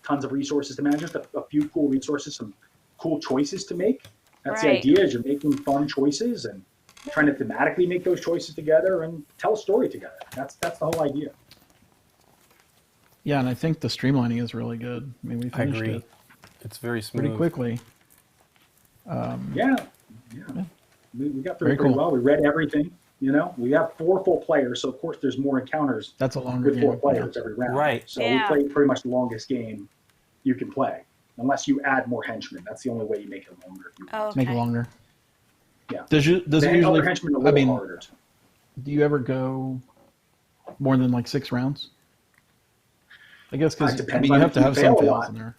tons of resources to manage, just a few cool resources, some cool choices to make. That's the Right. idea, is you're making fun choices and trying to thematically make those choices together and tell a story together. That's the whole idea. Yeah, and I think the streamlining is really good. I mean, we I finished agree. it It's very smooth. pretty quickly. Yeah. We got through Very it pretty cool. well. We read everything. We have 4 full players, so of course there's more encounters That's a longer with 4 game. players every round. Right. So Yeah. we played pretty much the longest game you can play, unless you add more henchmen. That's the only way you make it longer. Okay. Make it longer. Yeah. Does it The usually? other henchmen are a I little mean, harder. do you ever go more than like 6 rounds? I guess because depends you on have if to you have some fail a fails lot. in there.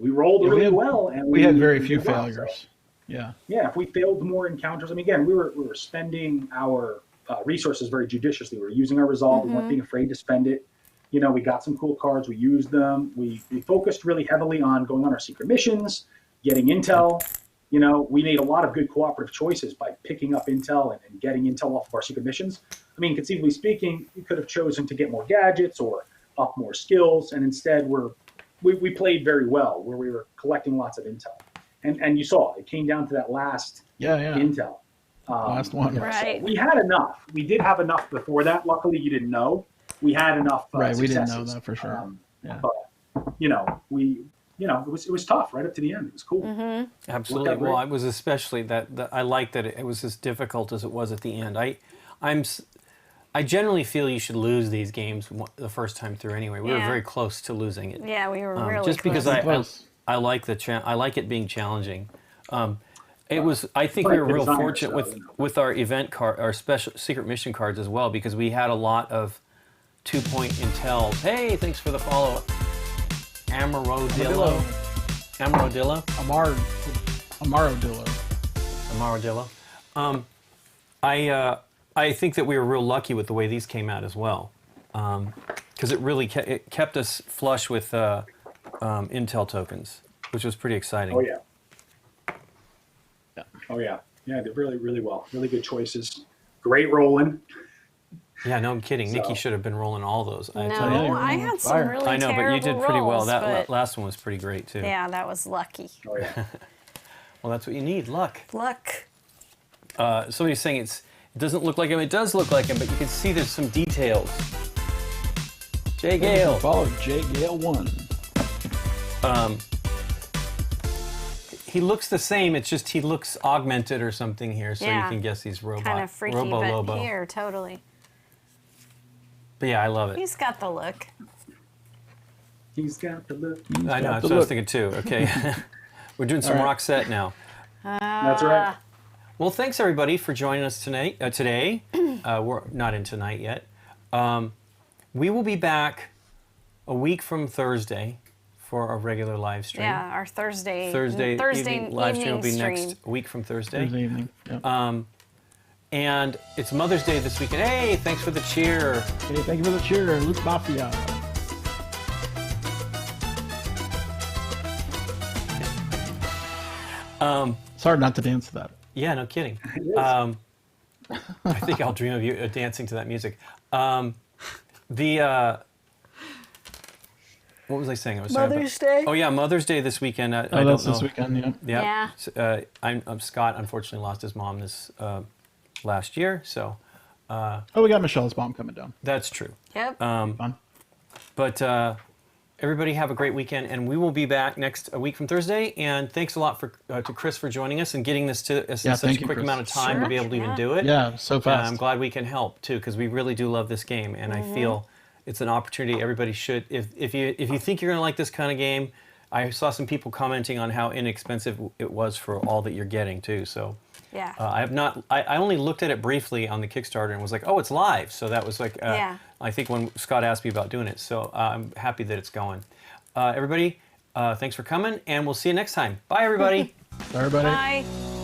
We rolled Yeah, really we had- well, and We had very we few did well, so. failures. Yeah. Yeah, if we failed more encounters, I mean, again, we were spending our resources very judiciously. We were using our resolve. We weren't being afraid to spend it. We got some cool cards. We used them. We focused really heavily on going on our secret missions, getting intel. We made a lot of good cooperative choices by picking up intel and getting intel off of our secret missions. I mean, conceivably speaking, we could have chosen to get more gadgets or up more skills, and instead we played very well, where we were collecting lots of intel. And you saw it came down to that last Yeah. intel. Last one. So Right. we had enough. We did have enough before that. Luckily, you didn't know. We had enough. Right, we didn't know successes. that for sure. Yeah. But it was tough right up to the end. It was cool. Absolutely. Worked out Well, great. it was especially that I like that it was as difficult as it was at the end. I generally feel you should lose these games the first time through anyway. We were Yeah. very close to losing it. Yeah, we were really just because close. Close. I like I like it being challenging. It was. I think Like we were the real designers, fortunate though, with our event card, our special secret mission cards as well, because we had a lot of 2-point intel. Hey, thanks for the follow. Amarodillo. Amarodillo. I think that we were real lucky with the way these came out as well, because it kept us flush with intel tokens, which was pretty exciting. Oh yeah. Oh yeah. Yeah, did really, really well. Really good choices. Great rolling. Yeah, no, I'm kidding. Nikki So- should have been rolling all those. I No, tell you. you're I on had some fire. really I know, but you terrible did pretty well. rolls, That but last one was pretty great too. yeah, that was lucky. Oh yeah. Well, that's what you need, luck. Luck. Somebody's saying it doesn't look like him. It does look like him, but you can see there's some details. Jay Gale. Follow Jay Gale 1. He looks the same. It's just he looks augmented or something here, so Yeah. you can guess he's robot. Kind of freaky, Robo but Lobo. here, totally. But yeah, I love it. He's got the look. He's got the look. I know. got That's the what I was look. thinking too. Okay, we're doing some All right. Roxette now. That's right. Well, thanks everybody for joining us tonight. Today, we're not in tonight yet. We will be back a week from Thursday for a regular live stream. Yeah, our Thursday evening live stream will be stream. next week from Thursday. Thursday evening. Yep. And it's Mother's Day this weekend. Hey, thanks for the cheer. Hey, thank you for the cheer, Luke Mafia. It's hard not to dance to that. Yeah, no kidding. is. I think I'll dream of you dancing to that music. What was I saying? I was sorry Mother's about- Day? Oh yeah, Mother's Day this weekend. I Oh, don't that's know. this weekend, yeah. Yeah. Yeah. I'm Scott. Unfortunately, lost his mom this last year, so Oh, we got Michelle's mom coming down. that's true. Yep. Fun. But everybody have a great weekend, and we will be back a week from Thursday. And thanks a lot to Chris for joining us and getting this to us in Yeah, such thank a you, quick Chris. amount of time to be able to even Yeah. do it. Yeah, so fast. I'm glad we can help too, because we really do love this game, and I feel it's an opportunity everybody should. If you think you're going to like this kind of game, I saw some people commenting on how inexpensive it was for all that you're getting too. So Yeah. I have not. I only looked at it briefly on the Kickstarter and was like, oh, it's live. So that was like, Yeah. I think when Scott asked me about doing it. So I'm happy that it's going. Everybody, thanks for coming, and we'll see you next time. Bye, everybody. Everybody. Bye.